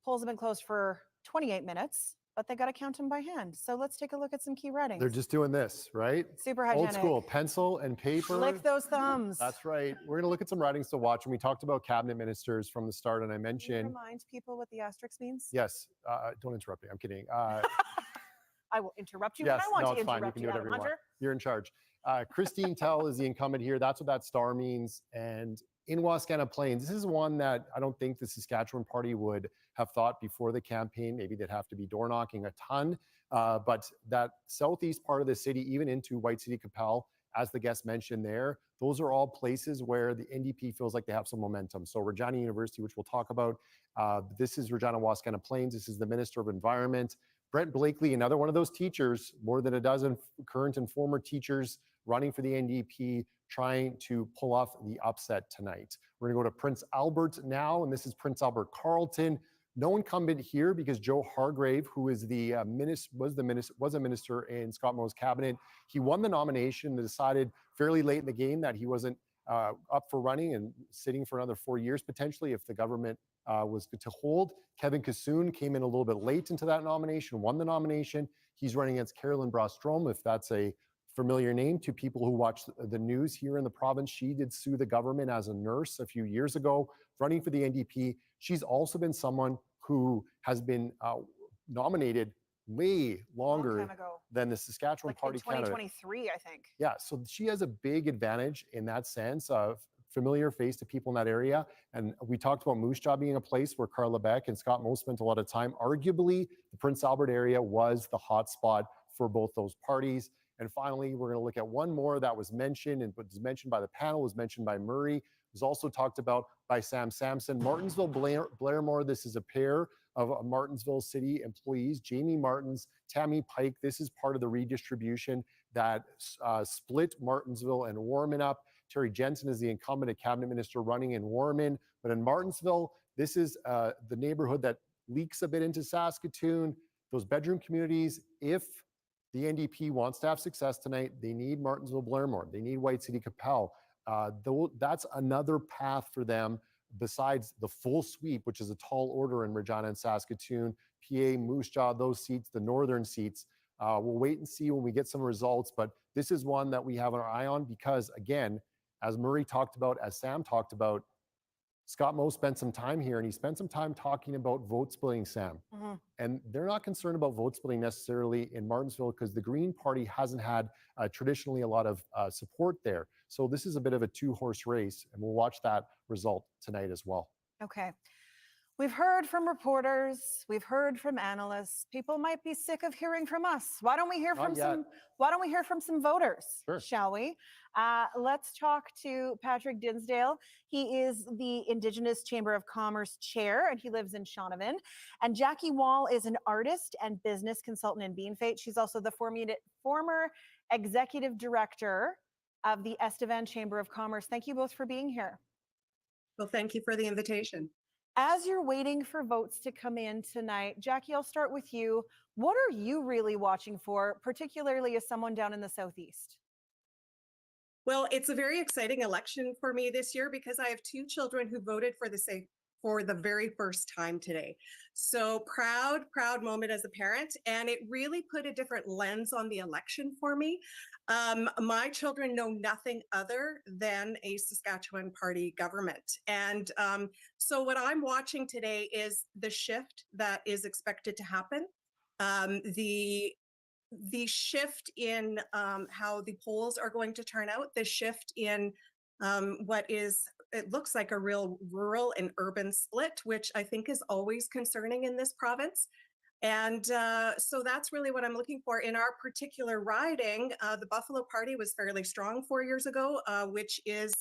Polls have been closed for 28 minutes, but they got to count them by hand. So let's take a look at some key writings. They're just doing this, right? Super hygienic. Old school, pencil and paper. Lick those thumbs. That's right. We're going to look at some writings to watch. And we talked about cabinet ministers from the start, and I mentioned. Can you remind people what the asterisk means? Yes. Don't interrupt me. I'm kidding. I will interrupt you yes, when I want no, to it's fine. interrupt You can do whatever you want. Hunter. You're in charge. Christine Tell is the incumbent here. That's what that star means. And in Wascana Plains, this is one that I don't think the Saskatchewan party would have thought before the campaign. Maybe they'd have to be door knocking a ton. But that southeast part of the city, even into White City, Capel, as the guest mentioned there, those are all places where the NDP feels like they have some momentum. So Regina University, which we'll talk about, this is Regina Wascana Plains. This is the Minister of Environment. Brent Blakely, another one of those teachers, more than a dozen current and former teachers running for the NDP, trying to pull off the upset tonight. We're going to go to Prince Albert now, and this is Prince Albert Carleton. No incumbent here because Joe Hargrave, who is the was a minister in Scott Moe's cabinet, he won the nomination and decided fairly late in the game that he wasn't up for running and sitting for another 4 years potentially if the government was to hold. Kevin Kassoon came in a little bit late into that nomination, won the nomination. He's running against Carolyn Brostrom, if that's a familiar name to people who watch the news here in the province. She did sue the government as a nurse a few years ago, running for the NDP. She's also been someone who has been nominated way longer than the Saskatchewan Like Party in candidate. 2023, I think. Yeah, so she has a big advantage in that sense of familiar face to people in that area. And we talked about Moose Jaw being a place where Carla Beck and Scott Moe spent a lot of time. Arguably, the Prince Albert area was the hot spot for both those parties. And finally, we're going to look at one more that was mentioned and was mentioned by the panel, was mentioned by Murray, was also talked about by Sam Sampson. Martinsville Blairmore, this is a pair of Martinsville City employees, Jamie Martins, Tammy Pike. This is part of the redistribution that split Martinsville and Warman up. Terry Jensen is the incumbent, a cabinet minister running in Warman. But in Martinsville, this is the neighborhood that leaks a bit into Saskatoon. Those bedroom communities, if the NDP wants to have success tonight, they need Martinsville Blairmore. They need White City Capel. That's another path for them besides the full sweep, which is a tall order in Regina and Saskatoon, PA, Moose Jaw, those seats, the northern seats. We'll wait and see when we get some results, but this is one that we have our eye on because, again, as Murray talked about, as Sam talked about, Scott Moe spent some time here and he spent some time talking about vote splitting, Sam. And they're not concerned about vote splitting necessarily in Martinsville because the Green Party hasn't had traditionally a lot of support there. So this is a bit of a two-horse race and we'll watch that result tonight as well. Okay. We've heard from reporters, we've heard from analysts. People might be sick of hearing from us. Why don't we hear from some voters, shall we? Let's talk to Patrick Dinsdale. He is the Indigenous Chamber of Commerce chair and he lives in Shaunavon. And Jackie Wall is an artist and business consultant in Beanfate. She's also the former executive director of the Estevan Chamber of Commerce. Thank you both for being here. Well, thank you for the invitation. As you're waiting for votes to come in tonight, Jackie, I'll start with you. What are you really watching for, particularly as someone down in the Southeast? Well, it's a very exciting election for me this year because I have two children who voted for the very first time today. So proud moment as a parent. And it really put a different lens on the election for me. My children know nothing other than a Saskatchewan Party government. And so what I'm watching today is the shift that is expected to happen. The shift in how the polls are going to turn out, the shift in it looks like a real rural and urban split, which I think is always concerning in this province. And so that's really what I'm looking for. In our particular riding, the Buffalo Party was fairly strong 4 years ago, which is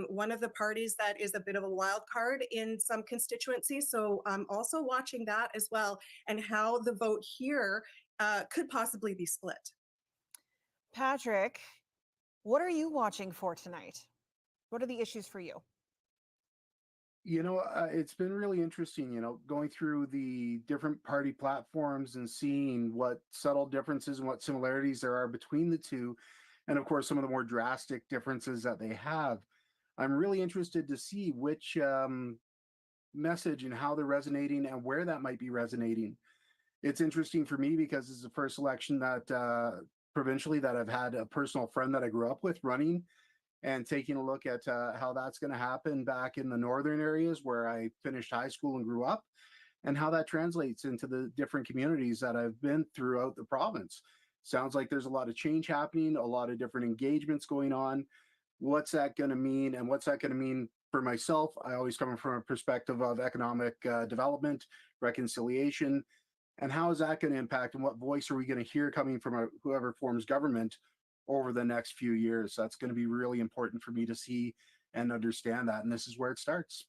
one of the parties that is a bit of a wild card in some constituencies. So I'm also watching that as well and how the vote here could possibly be split. Patrick, what are you watching for tonight? What are the issues for you? You know, it's been really interesting, going through the different party platforms and seeing what subtle differences and what similarities there are between the two. And of course, some of the more drastic differences that they have. I'm really interested to see which message and how they're resonating and where that might be resonating. It's interesting for me because it's the first election that provincially that I've had a personal friend that I grew up with running. And taking a look at how that's going to happen back in the northern areas where I finished high school and grew up, and how that translates into the different communities that I've been throughout the province. Sounds like there's a lot of change happening, a lot of different engagements going on. What's that going to mean? And what's that going to mean for myself? I always come from a perspective of economic development, reconciliation, and how is that going to impact, and what voice are we going to hear coming from whoever forms government over the next few years? That's going to be really important for me to see and understand that. And this is where it starts.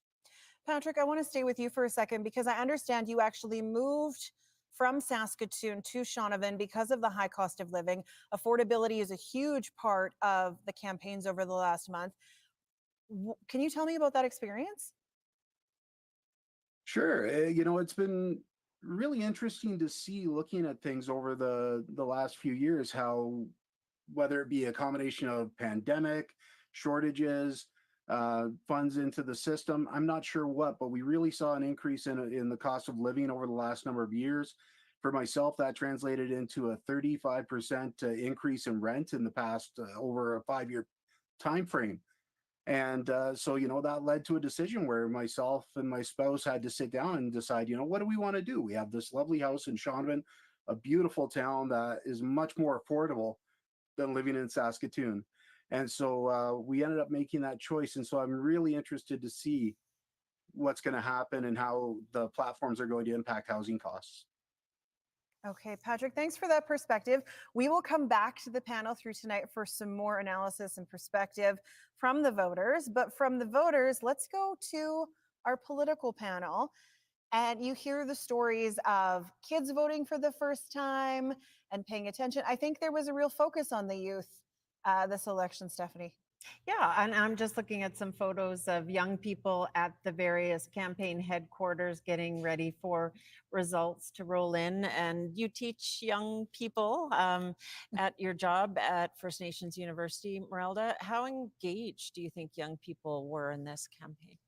Patrick, I want to stay with you for a second because I understand you actually moved from Saskatoon to Shaunavon because of the high cost of living. Affordability is a huge part of the campaigns over the last month. Can you tell me about that experience? Sure. It's been really interesting to see looking at things over the last few years, how whether it be a combination of pandemic, shortages, funds into the system, I'm not sure what, but we really saw an increase in the cost of living over the last number of years. For myself, that translated into a 35% increase in rent in the past over a 5 year time frame. And so, that led to a decision where myself and my spouse had to sit down and decide, what do we want to do? We have this lovely house in Shaunavon, a beautiful town that is much more affordable than living in Saskatoon. And so we ended up making that choice. And so I'm really interested to see what's going to happen and how the platforms are going to impact housing costs. Okay, Patrick, thanks for that perspective. We will come back to the panel through tonight for some more analysis and perspective from the voters. But from the voters, let's go to our political panel. And you hear the stories of kids voting for the first time and paying attention. I think there was a real focus on the youth this election, Stephanie. Yeah, and I'm just looking at some photos of young people at the various campaign headquarters getting ready for results to roll in. And you teach young people at your job at First Nations University, Merelda. How engaged do you think young people were in this campaign?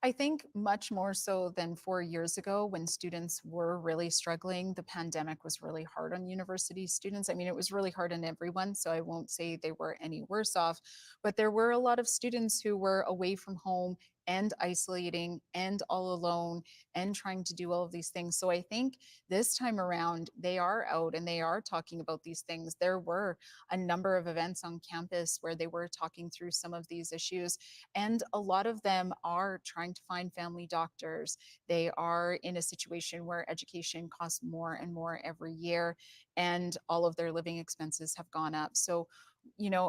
I think much more so than 4 years ago when students were really struggling. The pandemic was really hard on university students. I mean, it was really hard on everyone, so I won't say they were any worse off, but there were a lot of students who were away from home and isolating and all alone and trying to do all of these things. So I think this time around, they are out and they are talking about these things. There were a number of events on campus where they were talking through some of these issues. And a lot of them are trying to find family doctors. They are in a situation where education costs more and more every year, and all of their living expenses have gone up. So,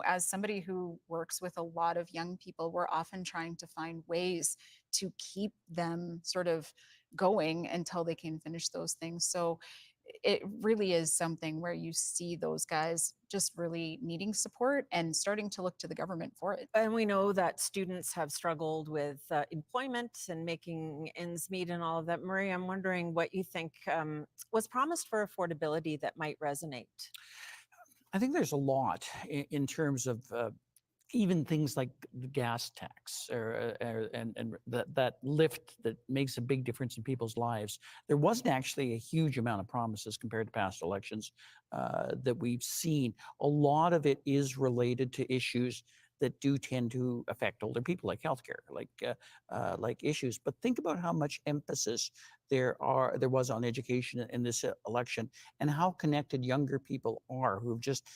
as somebody who works with a lot of young people, we're often trying to find ways to keep them sort of going until they can finish those things. So, it really is something where you see those guys just really needing support and starting to look to the government for it. And we know that students have struggled with employment and making ends meet and all of that. Murray, I'm wondering what you think was promised for affordability that might resonate. I think there's a lot in terms of even things like the gas tax and that lift that makes a big difference in people's lives. There wasn't actually a huge amount of promises compared to past elections that we've seen. A lot of it is related to issues that do tend to affect older people, like healthcare, like issues. But think about how much emphasis there was on education in this election, and how connected younger people are who have just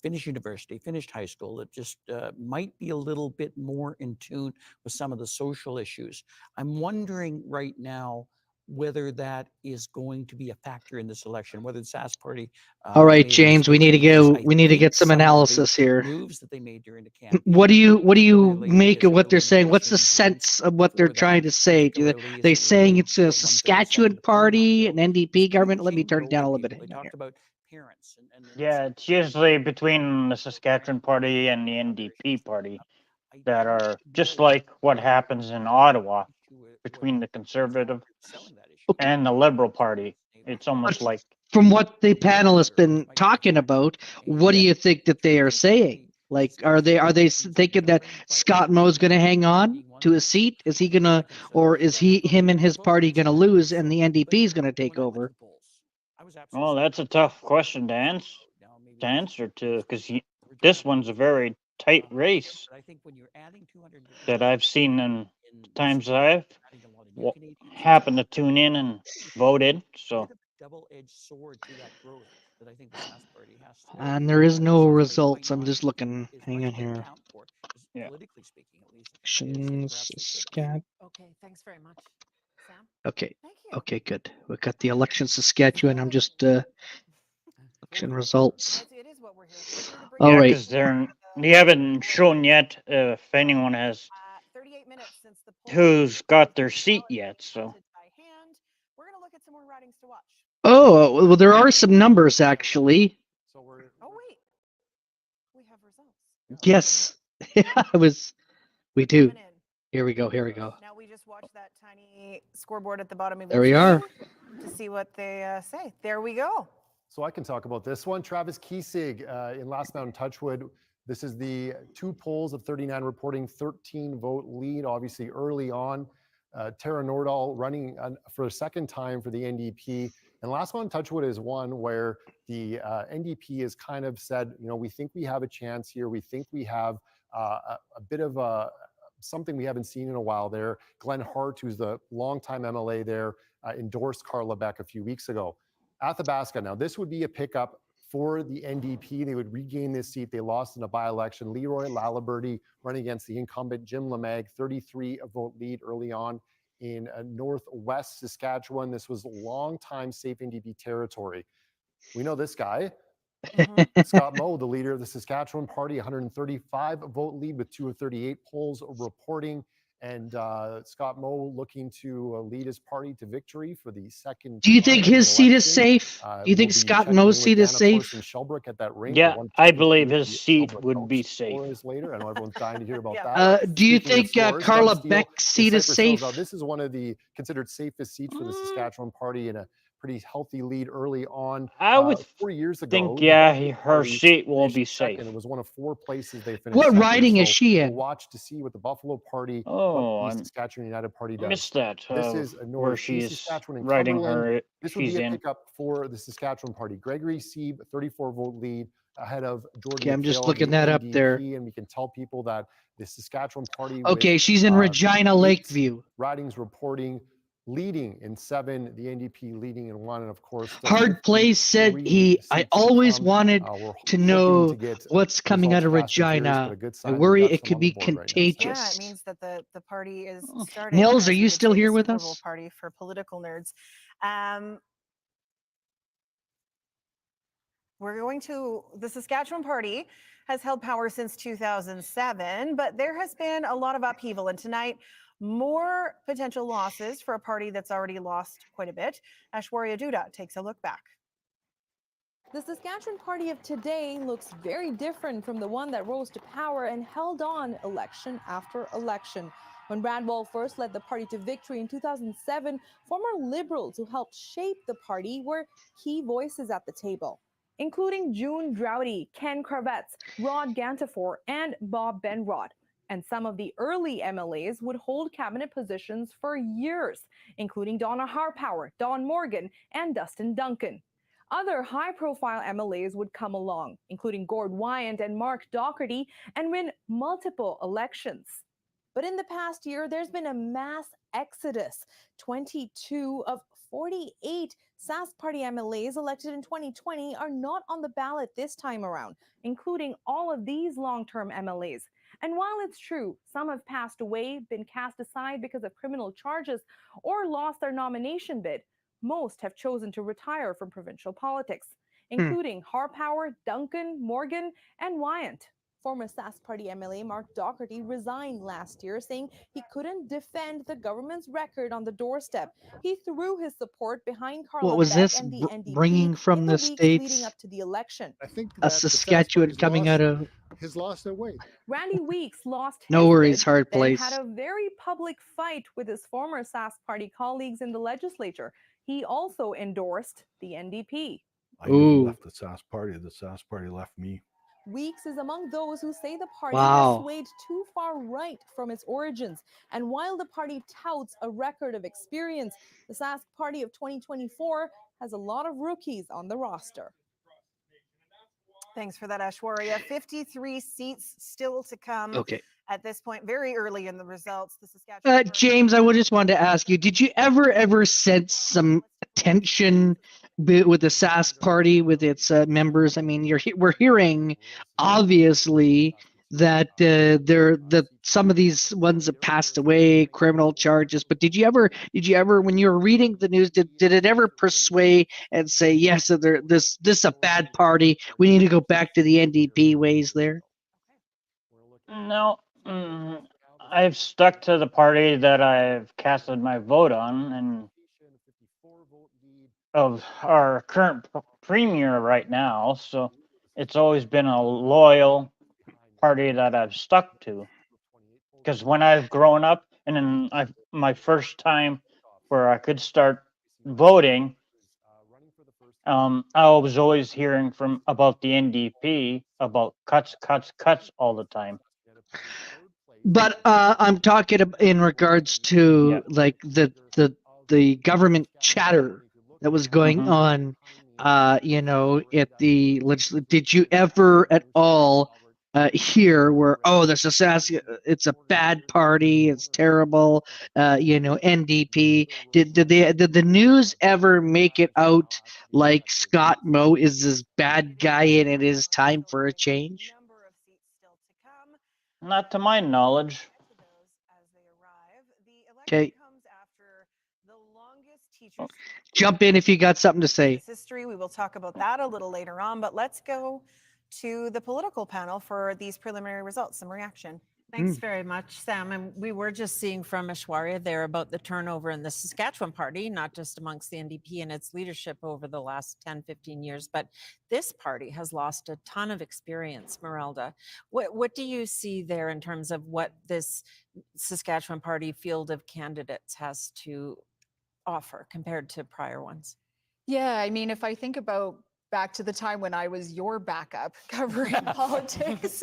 finished university, finished high school, that just might be a little bit more in tune with some of the social issues. I'm wondering right now whether that is going to be a factor in this election, whether the Sask Party All right, made a James, we mistake need to in this. go. I We need to think get some some of the analysis here. moves that they made during the campaign. What do you related make to of what they're building saying? What's the legislative influence sense of what they're for trying that, to say? particularly as They it saying relates it's to a the 137, Saskatchewan the Clean Hot party, Bill? an NDP government? Let me Discouraging turn it down a older little bit people. They again here. talked about parents and Yeah, it's usually between the Saskatchewan Party and the NDP Party that are just like what happens in Ottawa between the Conservative and the Liberal Party. It's almost like From what the panel has been talking about, what do you think that they are saying? Like, are they thinking that Scott Moe's going to hang on to his seat? Is he gonna, or is him and his party going to lose, and the NDP is going to take over? well, that's a tough question to answer to, because this one's a very tight race that I've seen in times I've happened to tune in and voted. So double-edged sword to that growth that I think the Sask Party has to. And there is no results. I'm just looking. Hang on here. Yeah. Politically speaking, at least. Elections, Saskatchewan. Okay, thanks very much, Sam. Okay. Okay, good. We got the election Saskatchewan. I'm just election results. All yeah, right. because they haven't shown yet if anyone has who's got their seat yet. So We're going to look at some more ridings to watch. Oh, well, there are some numbers actually. So we're. Oh wait, we have results. Yes. Yeah, it was. We do. Coming in. Here we go. Here we go. Now we just watch that tiny scoreboard at the bottom of There your we are. screen to see what they say. There we go. So I can talk about this one. Travis Kiesig in Last Mountain Touchwood. This is the 2 polls of 39 reporting 13 vote lead, obviously early on. Tara Nordahl running for a second time for the NDP. And Last Mountain Touchwood is one where the NDP has kind of said, you know, we think we have a chance here. We think we have a bit of something we haven't seen in a while there. Glenn Hart, who's the longtime MLA there, endorsed Carla Beck a few weeks ago. Athabasca, now this would be a pickup for the NDP. They would regain this seat. They lost in a by-election. Leroy Laliberty running against the incumbent Jim Lemag, 33 vote lead early on in northwest Saskatchewan. This was long-time safe NDP territory. We know this guy. Scott Moe, the leader of the Saskatchewan Party, 135 vote lead with 2 of 38 polls reporting. And Scott Moe looking to lead his party to victory for the second. Do you think his seat is safe? Do you think Scott Moe's seat is safe? At that rink, Yeah, I believe his seat would be safe. Later, I know everyone's dying to hear about that. Do you Speaking of think scores, Carla Doug Steele Beck's seat in is Cypress Hills. safe? Now, this is one of the considered safest seats for the Saskatchewan Party in a pretty healthy lead early on. I would 4 years ago, think, the yeah, Beck her Party seat will finished be second. safe. It was one of 4 places they finished. What second. riding is So she in? We'll watch to see what the Buffalo Party, Oh, what the I Saskatchewan United Party does. missed that. This is Where she Northeast is Saskatchewan and riding Cumberland. her. This would She's be a in. pickup for the Saskatchewan Party. Gregory Sieb, 34 vote lead ahead of Jordan Okay, I'm just McPhail, looking the that up NDP, there. and we can tell people that the Saskatchewan Party Okay, with she's in Regina 8 Lakeview. ridings reporting, leading in 7, the NDP leading in 1, and of course, still Hard Place said I always wanted we're to hoping know to get what's coming out of results fast and furious, but Regina. a good I sign that we worry got it some could on the be board right now. Yeah, contagious. it means that the party is starting. Nils, as are we you would still say, the here with Super Bowl us? party for political nerds. We're going to, the Saskatchewan Party has held power since 2007, but there has been a lot of upheaval. And tonight, more potential losses for a party that's already lost quite a bit. Aishwarya Dutta takes a look back. The Saskatchewan Party of today looks very different from the one that rose to power and held on election after election. When Brad Wall first led the party to victory in 2007, former Liberals who helped shape the party were key voices at the table, including June Droughty, Ken Kravets, Rod Gantifor, and Bob Benrod. And some of the early MLAs would hold cabinet positions for years, including Donna Harpower, Don Morgan, and Dustin Duncan. Other high-profile MLAs would come along, including Gord Wyant and Mark Docherty, and win multiple elections. But in the past year, there's been a mass exodus. 22 of 48 Sask Party MLAs elected in 2020 are not on the ballot this time around, including all of these long-term MLAs. And while it's true, some have passed away, been cast aside because of criminal charges, or lost their nomination bid, most have chosen to retire from provincial politics, including Harpower, Duncan, Morgan, and Wyant. Former Sask Party MLA Mark Docherty resigned last year, saying he couldn't defend the government's record on the doorstep. He threw his support behind Carla What was Beck this and the NDP bringing from in the the weeks leading States? up to the election. I think A that the Sask Saskatchewan Party's coming out of. has lost their way. Randy Weeks lost his No worries, bid, Hard then Place. had a very public fight with his former Sask Party colleagues in the legislature. He also endorsed the NDP. I never left the Sask Party. The Sask Party left me. Weeks is among those who say the party Wow. has swayed too far right from its origins. And while the party touts a record of experience, the Sask Party of 2024 has a lot of rookies on the roster. Thanks for that, Aishwarya. 53 seats still to come. Okay. At this point, very early in the results. The Saskatchewan James, I just wanted to ask you: did you ever sense some tension with the Sask Party with its members? I mean, we're hearing obviously that some of these ones have passed away, criminal charges. But did you ever, when you were reading the news, did it ever persuade and say, yes, this is a bad party, we need to go back to the NDP ways there? No, I've stuck to the party that I've casted my vote on, and of our current premier right now. So it's always been a loyal party that I've stuck to. Because when I've grown up, and then my first time where I could start voting, I was always hearing from about the NDP about cuts, cuts, cuts all the time. But I'm talking in regards to like the government chatter that was going on, you know, at the did you ever at all hear where, oh, the Saskatchewan, it's a bad party, it's terrible, you know, NDP? Did the news ever make it out like Scott Moe is this bad guy and it is time for a change? Not to my knowledge. Okay. Jump in if you got something to say. History. We will talk about that a little later on, but let's go to the political panel for these preliminary results. Some reaction. Thanks very much, Sam. And we were just seeing from Ashwarya there about the turnover in the Saskatchewan party, not just amongst the NDP and its leadership over the last 10, 15 years, but this party has lost a ton of experience, Merelda. What do you see there in terms of what this Saskatchewan party field of candidates has to offer compared to prior ones? Yeah, I mean, if I think about back to the time when I was your backup covering politics,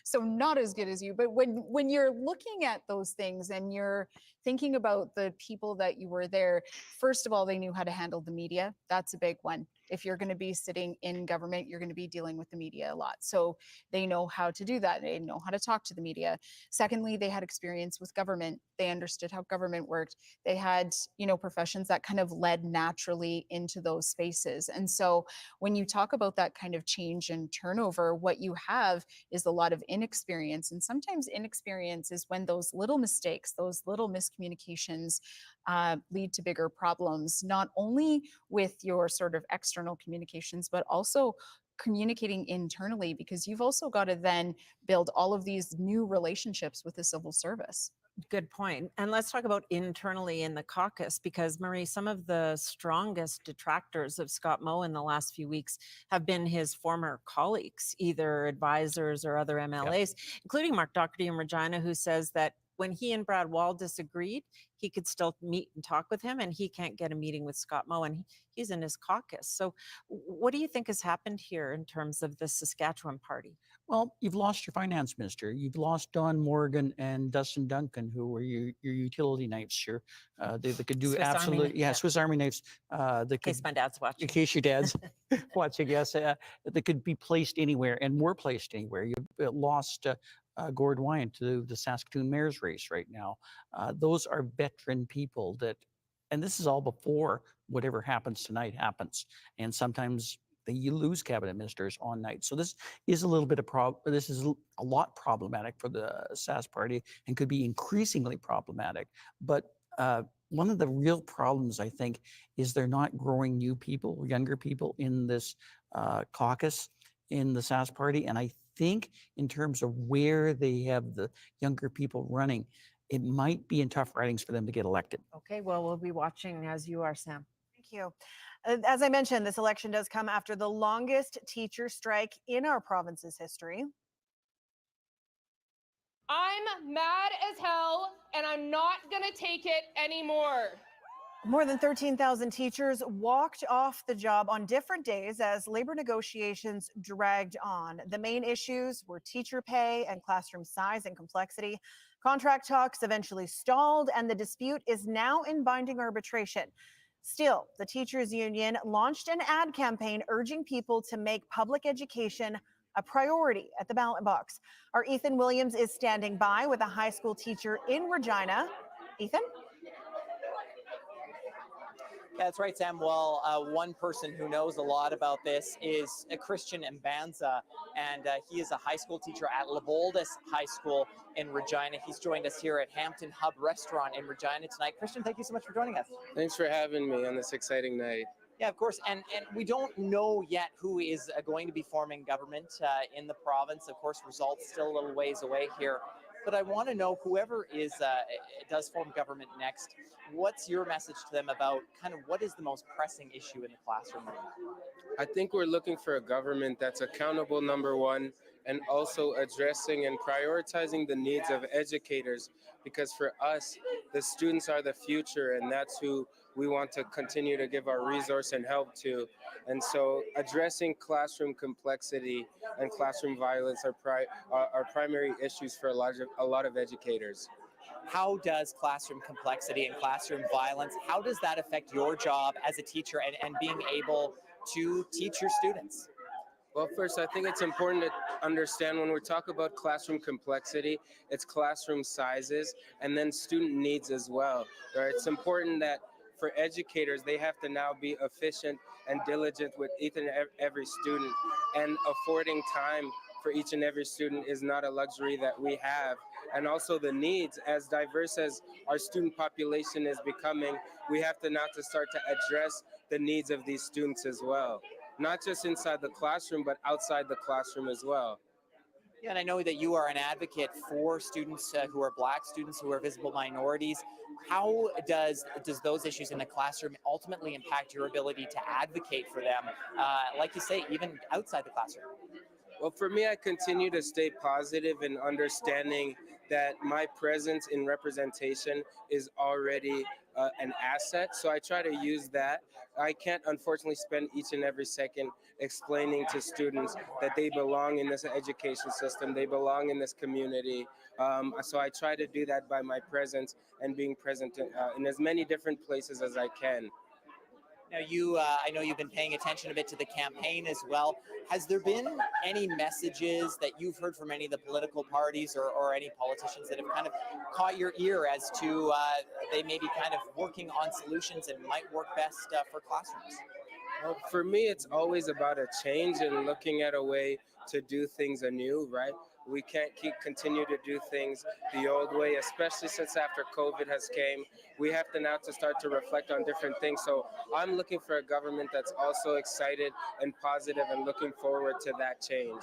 so not as good as you, but when you're looking at those things and you're thinking about the people that you were there, first of all, they knew how to handle the media. That's a big one. If you're going to be sitting in government, you're going to be dealing with the media a lot. So they know how to do that. They know how to talk to the media. Secondly, they had experience with government. They understood how government worked. They had, you know, professions that kind of led naturally into those spaces. And so when you talk about that kind of change and turnover, what you have is a lot of inexperience. And sometimes inexperience is when those little mistakes, those little miscommunications lead to bigger problems, not only with your sort of external communications, but also communicating internally, because you've also got to then build all of these new relationships with the civil service. Good point. And let's talk about internally in the caucus, because Marie, some of the strongest detractors of Scott Moe in the last few weeks have been his former colleagues, either advisors or other MLAs, including Mark Doherty in Regina, who says that when he and Brad Wall disagreed, he could still meet and talk with him, and he can't get a meeting with Scott Moe, and he's in his caucus. So what do you think has happened here in terms of the Saskatchewan party? Well, you've lost your finance minister. You've lost Don Morgan and Dustin Duncan, who were your utility knights. Sure, they could do Swiss absolutely, Army, yeah, Swiss Army knives. In case my dad's watching. In case your dad's watching, yes, they could be placed anywhere and were placed anywhere. You've lost Gord Wyant to the Saskatoon mayor's race right now. Those are veteran people that, and this is all before whatever happens tonight happens. And sometimes you lose cabinet ministers on night. So this is a little bit of this is a lot problematic for the Sask party and could be increasingly problematic. But one of the real problems, I think, is they're not growing new people, younger people in this caucus in the Sask party. And I think in terms of where they have the younger people running, it might be in tough ridings for them to get elected. Okay, well, we'll be watching as you are, Sam. Thank you. As I mentioned, this election does come after the longest teacher strike in our province's history. I'm mad as hell, and I'm not gonna take it anymore. More than 13,000 teachers walked off the job on different days as labor negotiations dragged on. The main issues were teacher pay and classroom size and complexity. Contract talks eventually stalled, and the dispute is now in binding arbitration. Still, the teachers union launched an ad campaign urging people to make public education a priority at the ballot box. Our Ethan Williams is standing by with a high school teacher in Regina. Ethan? Yeah, that's right, Sam. Well, one person who knows a lot about this is Christian Mbanza, and he is a high school teacher at Levoldis High School in Regina. He's joined us here at Hampton Hub Restaurant in Regina tonight. Christian, thank you so much for joining us. Thanks for having me on this exciting night. Yeah, of course. And we don't know yet who is going to be forming government in the province. Of course, results still a little ways away here. But I want to know, whoever does form government next, what's your message to them about kind of what is the most pressing issue in the classroom right now? I think we're looking for a government that's accountable, number one, and also addressing and prioritizing the needs of educators, because for us, the students are the future, and that's who we want to continue to give our resource and help to. And so addressing classroom complexity and classroom violence are primary issues for a lot of educators. How does classroom complexity and classroom violence, how does that affect your job as a teacher and being able to teach your students? Well, first, I think it's important to understand when we talk about classroom complexity, it's classroom sizes and then student needs as well. Right? It's important that for educators, they have to now be efficient and diligent with each and every student, and affording time for each and every student is not a luxury that we have. And also the needs, as diverse as our student population is becoming, we have to now to start to address the needs of these students as well. Not just inside the classroom, but outside the classroom as well. Yeah, and I know that you are an advocate for students who are Black, students who are visible minorities. How does those issues in the classroom ultimately impact your ability to advocate for them, like you say, even outside the classroom? Well, for me, I continue to stay positive in understanding that my presence in representation is already an asset. So I try to use that. I can't unfortunately spend each and every second explaining to students that they belong in this education system, they belong in this community. So I try to do that by my presence and being present in as many different places as I can. Now, I know you've been paying attention a bit to the campaign as well. Has there been any messages that you've heard from any of the political parties or any politicians that have kind of caught your ear as to they may be kind of working on solutions and might work best for classrooms? Well, for me, it's always about a change and looking at a way to do things anew, right? We can't continue to do things the old way, especially since after COVID has came. We have to now to start to reflect on different things. So I'm looking for a government that's also excited and positive and looking forward to that change.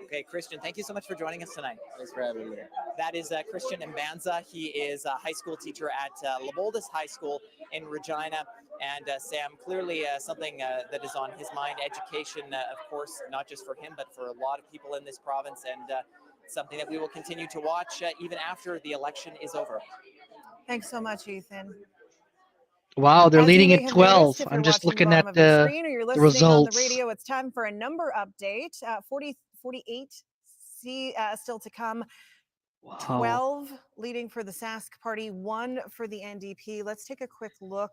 Okay, Christian, thank you so much for joining us tonight. Thanks for having me. That is Christian Mbanza. He is a high school teacher at Leboldus High School in Regina. And Sam, clearly something that is on his mind, education, of course, not just for him, but for a lot of people in this province, and something that we will continue to watch even after the election is over. Thanks so much, Ethan. Wow, they're As you leading may at have 12. noticed, if I'm you're just watching looking bottom at of your the screen or you're listening on the results. radio, it's time for a number update. 48 still to come. Wow. 12 leading for the Sask Party, 1 for the NDP. Let's take a quick look,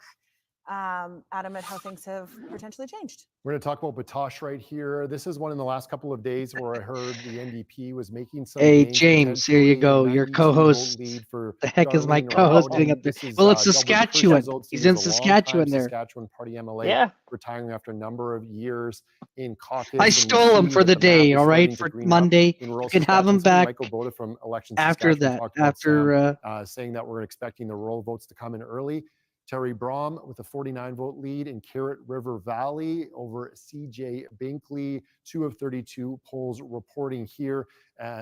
Adam, at how things have potentially changed. We're going to talk about Batosh right here. This is one in the last couple of days where I heard the NDP was making some Hey, gains, James, here you potentially a go. Your 92 co-host. vote lead for The heck is my Darlene co-host Rowden. doing up there? This is Well, it's doubled Saskatchewan. Chris results. He's He in was a Saskatchewan longtime there. Saskatchewan Party MLA, Yeah. retiring after a number of years in caucus. I And we stole him see for that the map day, is all right, starting to for green up Monday. in rural You can have Saskatchewan. him This is back Michael Boda from Election after Saskatchewan that, talking about after Sam, saying that we're expecting the rural votes to come in early. Terry Brom with a 49 vote lead in Carrot River Valley over CJ Binkley. 2 of 32 polls reporting here.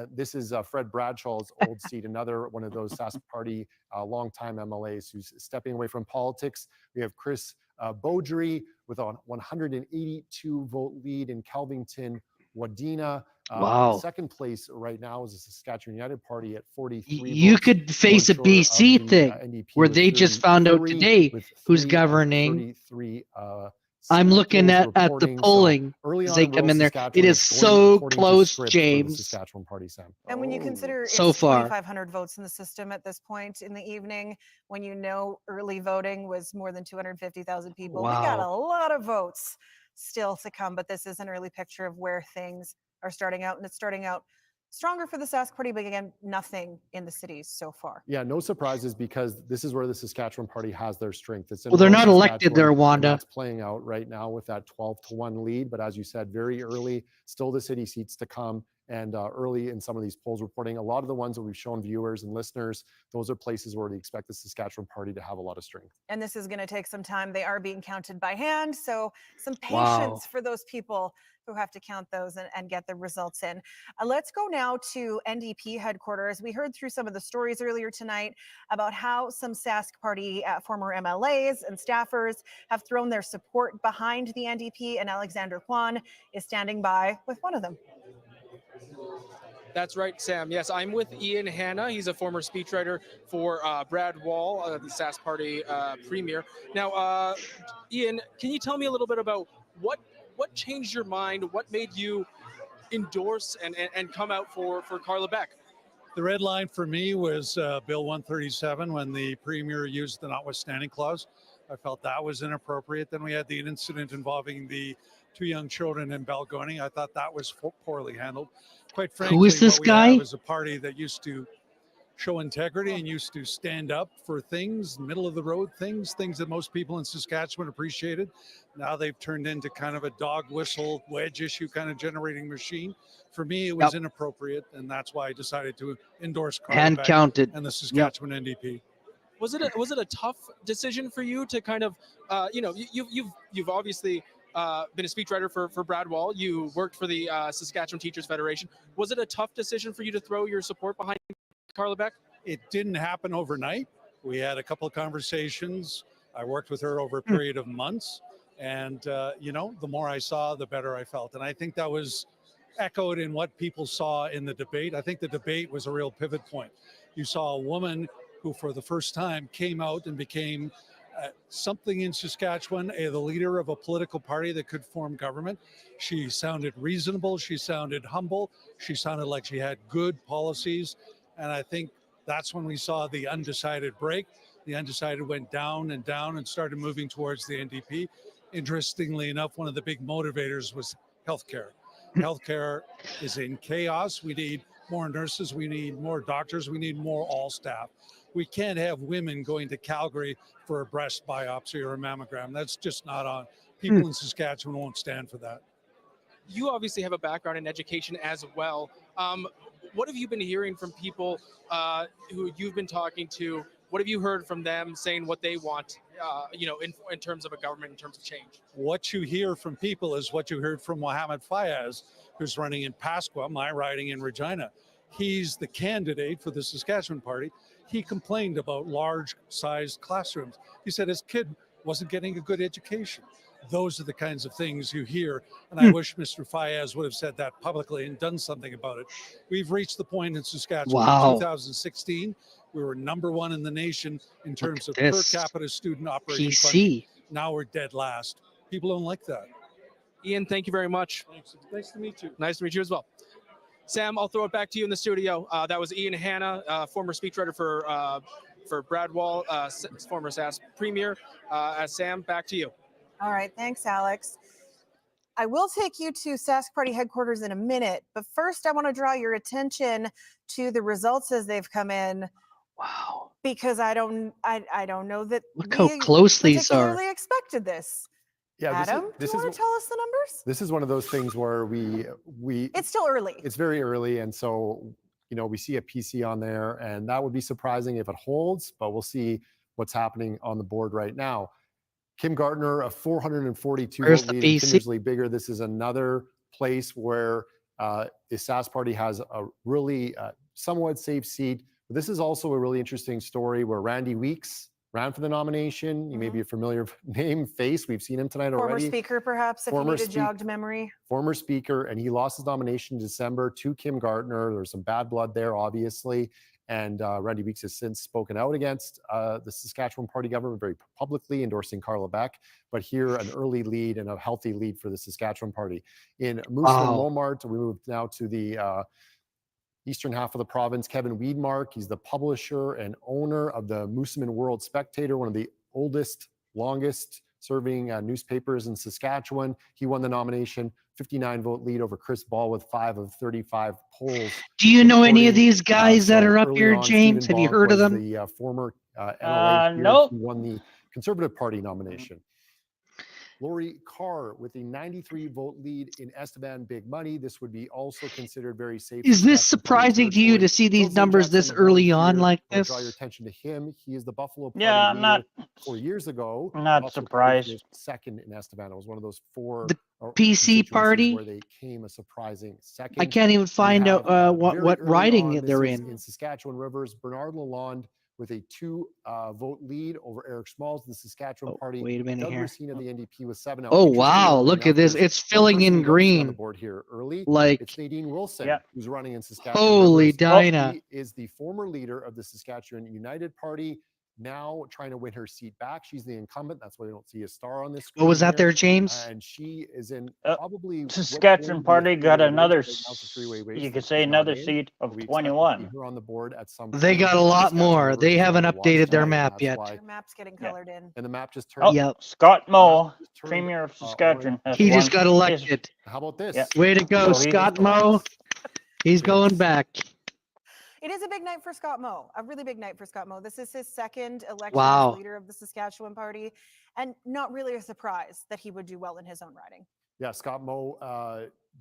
This is Fred Bradshaw's old seat, another one of those Sask Party longtime MLAs who's stepping away from politics. We have Chris Beaudry with a 182 vote lead in Kelvington, Wadena. Wow. Second place right now is the Saskatchewan United Party at 43 you votes. could face a BC thing NDP where with they just found out 33, today with who's 3 of governing. 33 I'm looking polls at the reporting. So polling early as on they in rural come in there. It Saskatchewan, is it's going so according to close, script for the James. Saskatchewan Party, Sam. And when you consider So it's far. 2,500 votes in the system at this point in the evening, when you know early voting was more than 250,000 people, we got a Wow. lot of votes still to come. But this is an early picture of where things are starting out, and it's starting out stronger for the Sask Party, but again, nothing in the cities so far. Yeah, no surprises because this is where the Saskatchewan Party has their strength. It's in Well, they're rural not elected there, Saskatchewan, and Wanda. that's playing out right now with that 12-1 lead. But as you said, very early, still the city seats to come. and early in some of these polls reporting. A lot of the ones that we've shown viewers and listeners, those are places where we expect the Saskatchewan party to have a lot of strength. And this is going to take some time. They are being counted by hand. So some Wow. patience for those people who have to count those and get the results in. Let's go now to NDP headquarters. We heard through some of the stories earlier tonight about how some Sask party former MLAs and staffers have thrown their support behind the NDP, and Alexander Kwan is standing by with one of them. That's right, Sam. Yes, I'm with Ian Hanna. He's a former speechwriter for Brad Wall, the Sask Party premier. Now, Ian, can you tell me a little bit about what changed your mind? What made you endorse and come out for Carla Beck? The red line for me was Bill 137 when the premier used the notwithstanding clause. I felt that was inappropriate. Then we had the incident involving the 2 young children in Balgonie. I thought that was poorly handled. Quite frankly, Who is this what we guy? have is a party that used to show integrity and used to stand up for things, middle of the road things that most people in Saskatchewan appreciated. Now they've turned into kind of a dog whistle wedge issue kind of generating machine. For me, it was inappropriate, and that's why I decided to endorse Carla Hand Beck counted. and the Saskatchewan NDP. Was it a tough decision for you to kind of, you've obviously been a speechwriter for Brad Wall. You worked for the Saskatchewan Teachers Federation. Was it a tough decision for you to throw your support behind Carla Beck? It didn't happen overnight. We had a couple of conversations. I worked with her over a period of months. And, the more I saw, the better I felt. And I think that was echoed in what people saw in the debate. I think the debate was a real pivot point. You saw a woman who, for the first time, came out and became something in Saskatchewan, the leader of a political party that could form government. She sounded reasonable. She sounded humble. She sounded like she had good policies. And I think that's when we saw the undecided break. The undecided went down and started moving towards the NDP. Interestingly enough, one of the big motivators was healthcare. Healthcare is in chaos. We need more nurses. We need more doctors. We need more all staff. We can't have women going to Calgary for a breast biopsy or a mammogram. That's just not on. People in Saskatchewan won't stand for that. You obviously have a background in education as well. What have you been hearing from people who you've been talking to? What have you heard from them saying what they want, in terms of a government, in terms of change? What you hear from people is what you heard from Mohammed Fayez, who's running in Pasqua, my riding in Regina. He's the candidate for the Saskatchewan party. He complained about large-sized classrooms. He said his kid wasn't getting a good education. Those are the kinds of things you hear, and I wish Mr. Fayez would have said that publicly and done something about it. We've reached the point in Saskatchewan Wow. in 2016, we were #1 in the nation in terms of per this. capita student operating PC. funding. Now we're dead last. People don't like that. Ian, thank you very much. Thanks. Nice to meet you. Nice to meet you as well. Sam, I'll throw it back to you in the studio. That was Ian Hanna, former speechwriter for Brad Wall, former Sask premier. Sam, back to you. All right. Thanks, Alex. I will take you to Sask Party headquarters in a minute, but first I want to draw your attention to the results as they've come in. Wow. Because I don't know that Look how close these are. particularly expected this. Yeah, Adam, do you want to tell us the numbers? This is one of those things where we It's still early. It's very early, and so we see a PC on there, and that would be surprising if it holds, but we'll see what's happening on the board right now. Kim Gardner, a 442 Where's vote the lead in PC? Kindersley Bigger. This is another place where the Sask Party has a really somewhat safe seat. But this is also a really interesting story where Randy Weeks ran for the nomination. You may be a familiar name, face. We've seen him tonight Former already. speaker, perhaps, if you need a jogged memory. Former speaker, and he lost his nomination in December to Kim Gardner. There's some bad blood there, obviously. And Randy Weeks has since spoken out against the Saskatchewan party government very publicly, endorsing Carla Beck. But here, an early lead and a healthy lead for the Saskatchewan party. In Moosomin-Momart, we move now to the eastern half of the province. Kevin Weedmark, he's the publisher and owner of the Moosomin World Spectator, one of the oldest, longest serving newspapers in Saskatchewan. He won the nomination, 59 vote lead over Chris Ball with 5 of 35 polls. Do you know any of these guys that are up here, James? Have you heard of them? The former NLA nope. who won the Conservative Party nomination. Lori Carr with a 93 vote lead in Estevan Big Money. This would be also considered very safe. Is this Saskatchewan Party surprising to you to territory. see these Those numbers Jets this on the board early on here. like I want to draw your this? attention to him. He is the Buffalo Party Yeah, leader 4 years ago. not Buffalo Party surprised. finished second in Estevan. It was one of those four The PC constituencies party? where they came a surprising second. I can't even We find out have, what very early riding on, they're this is in. in Saskatchewan Rivers, Bernard Lalonde with a 2 vote lead over Eric Smalls, the Saskatchewan Party. Wait a minute Doug here. Racine of the NDP with 7. Now, Oh wow! interestingly Look at enough, this. there's It's one filling person in you don't see on the green. board here early. Like, It's Nadine Wilson, Yeah. who's running in Saskatchewan holy Rivers. Dinah. She is the former leader of the Saskatchewan United Party, now trying to win her seat back. She's the incumbent. That's why we don't see a star on this screen. What was that here. there, James? And she is in probably what's Saskatchewan going to be a Party got three-way another, race. Right now it's a three-way race you that could say she's not another in. seat of We expect to see 21. her on the board at some They point. got a lot Saskatchewan more. Rivers They is haven't on the watch updated their tonight, and map that's yet. why- Your map's getting colored in. And the map just Oh, turned. Yep. Scott the map Moe, just turned, Premier of orange. Saskatchewan, has He won just got his- elected. How about this? Yeah. Way to go, So he- Scott Moe. He's going James. back. It is a big night for Scott Moe, a really big night for Scott Moe. This is his second election Wow. as leader of the Saskatchewan Party, and not really a surprise that he would do well in his own riding. Yeah, Scott Moe,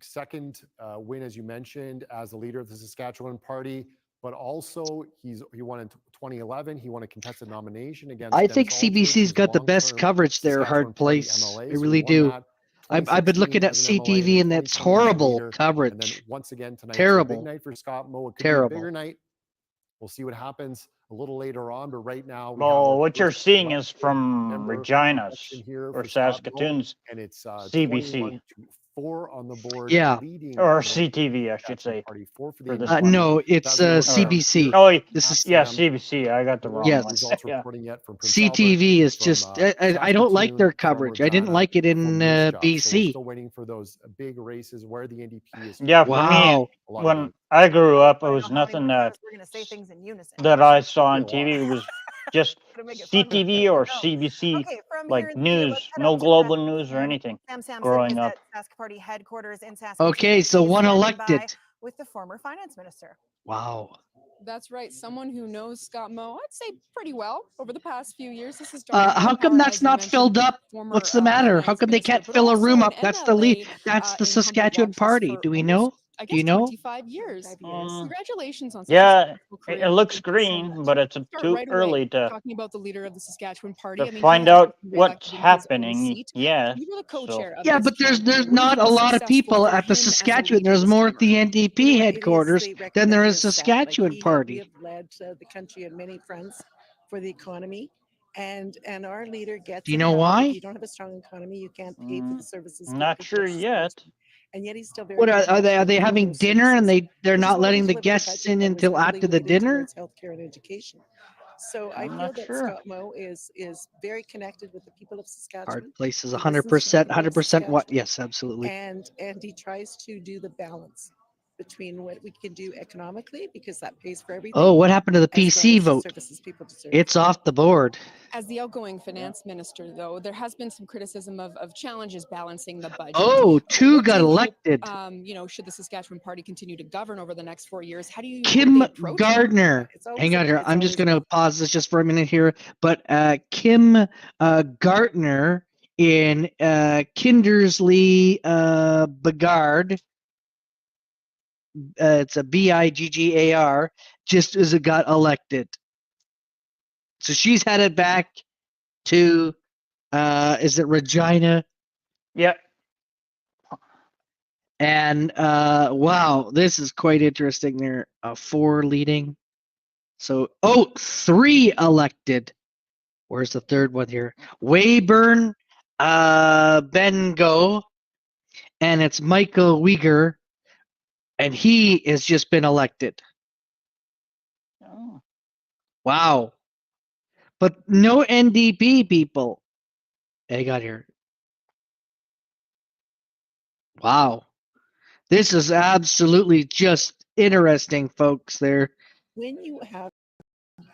second win, as you mentioned, as the leader of the Saskatchewan Party, but also he won in 2011. He won a contested nomination against. I Dennis think Alter, CBC's who's got the best long-term coverage there, Saskatchewan hard Party place. MLA, I so he really won do. that I've been looking 2016 at as an MLA, CTV and then it's 2021 horrible leader, and then coverage. once again tonight, so Terrible. big night for Scott Moe. It could be a Terrible. bigger night. We'll see what happens a little later on, but right now we have Well, our what you're first seeing is elected from member Regina's election here or for Scott Moe, Saskatoon's and it's CBC 21-4 on the board, Yeah. leading or the CTV, I should Saskatchewan say. Party, 4 for for the this NDP. one. No, it's That's the winner. CBC. Oh, This is yeah, Sam. CBC. I got the wrong Yes. one. Results Yeah. reporting yet from Prince Albert, CTV is from, just. I don't like their Saskatoon, from coverage. I didn't Regina, like it from in Moose Jaw. So we're BC. still waiting for those big races where the NDP is. Yeah, for Wow. me, A lot of when games. I grew up, it I don't was know how many nothing more that times we're going to say things in unison. that I saw Could on be a lot. TV. It was just Gotta make it fun with CTV it. or No. CBC, Okay, from like here in the let's news, head no up to global news or Saskatoon. anything. Sam Samson growing is up. at Sask Party headquarters in Saskatoon. Okay, and so he's one standing elected. by with the former finance minister. Wow. That's right. Someone who knows Scott Moe, I'd say pretty well over the past few years. This is How come that's not filled up? What's the matter? How come they can't fill a room up? That's the lead. That's the Saskatchewan Party. Do we know? Do you know? 25 years. Congratulations on such a Yeah, successful it career. looks Thank you so green, much. but it's Start too right away early to talking about the leader of the Saskatchewan Party. I mean, he find has out been what's re-elected in his own happening seat. yet. You were the So co-chair of Yeah, this but there's campaign. What not a has been lot of successful people for at the him as a Saskatchewan. leader There's this more time at the around? NDP headquarters than there is Saskatchewan We Party. have led the country on many fronts for the economy, and our leader gets Do you it know how why? if you don't have a strong economy, you can't pay for the services. Not people sure purchase yet. most. And yet he's still very What are they? Are compassionate they about having those dinner and services, they're which is not why we letting the delivered a guests budget in that was until heavily after the weighted dinner? towards healthcare and education. So I I'm feel not that sure. Scott Moe is very connected with the people of Hard Saskatchewan. place is He listens to 100%. the people of 100% what? Saskatchewan, Yes, absolutely. and he tries to do the balance between what we can do economically, because that pays for everything. Oh, what happened to the as well PC as the vote? services people deserve. It's off the board. As the outgoing finance minister, though, there has been some criticism of challenges balancing the budget. Oh, two What do got you hope, elected. should the Saskatchewan Party continue to govern over the next 4 years? How do you hope Kim they approach it? Gardner. Hang on here. I'm just going to pause this just for a minute here. But Kim Gardner in Kindersley Bigard, it's a Biggar, just as it got elected. So she's headed back to, is it Regina? Yep. And wow, this is quite interesting. There are 4 leading. So 3 elected. Where's the third one here? Weyburn Bengo, and it's Michael Uyghur, and he has just been elected. Oh. Wow. But no NDP people. I got here. Wow. This is absolutely just interesting, folks, there. When you have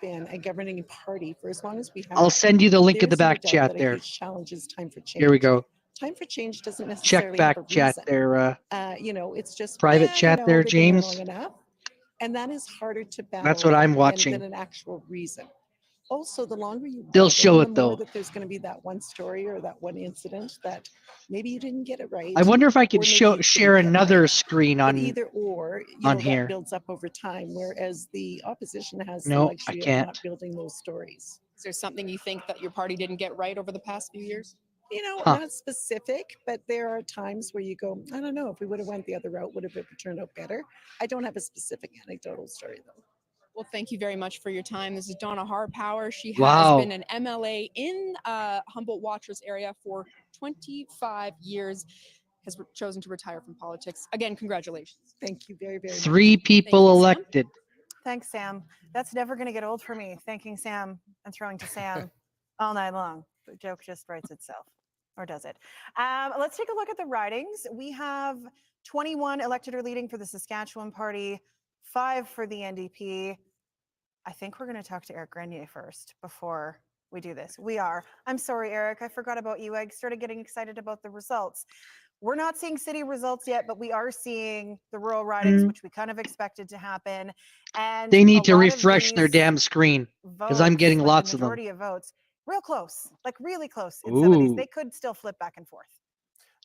been a governing party for as long as we have, I'll send you the link in the there's no back doubt chat that a there. huge challenge is time for change. Here we go. Time for change doesn't Check necessarily back have a chat reason. there. It's just Private chat there, they've been there long James. enough, and that is harder to battle That's what I'm than watching. an actual reason. also the longer you They'll wait, show the it, more though. that there's going to be that one story or that one incident that maybe you didn't get it right. I wonder if I could or maybe you share didn't get another right. screen But on either or, on that here. builds up over time, whereas the opposition has the No, I luxury of can't. not building those stories. Is there something you think that your party didn't get right over the past few years? Huh. Not specific, but there are times where you go, I don't know, if we would have went the other route, would have it turned out better? I don't have a specific anecdotal story, though. Well, thank you very much for your time. This is Donna Harpower. She has Wow. been an MLA in Humboldt-Watrous area for 25 years, has chosen to retire from politics. Again, congratulations. Thank you very, very much. 3 people elected. Thanks, Sam. That's never going to get old for me, thanking Sam and throwing to Sam all night long. The joke just writes itself. Or does it? Let's take a look at the ridings. We have 21 elected or leading for the Saskatchewan Party, 5 for the NDP. I think we're going to talk to Eric Grenier first before we do this. We are. I'm sorry, Eric. I forgot about you. I started getting excited about the results. We're not seeing city results yet, but we are seeing the rural ridings, which we kind of expected to happen. And They need a to lot of refresh their these damn screen because I'm votes, getting like lots the of them. majority of votes, real close, like really close in some of these. Ooh. They could still flip back and forth.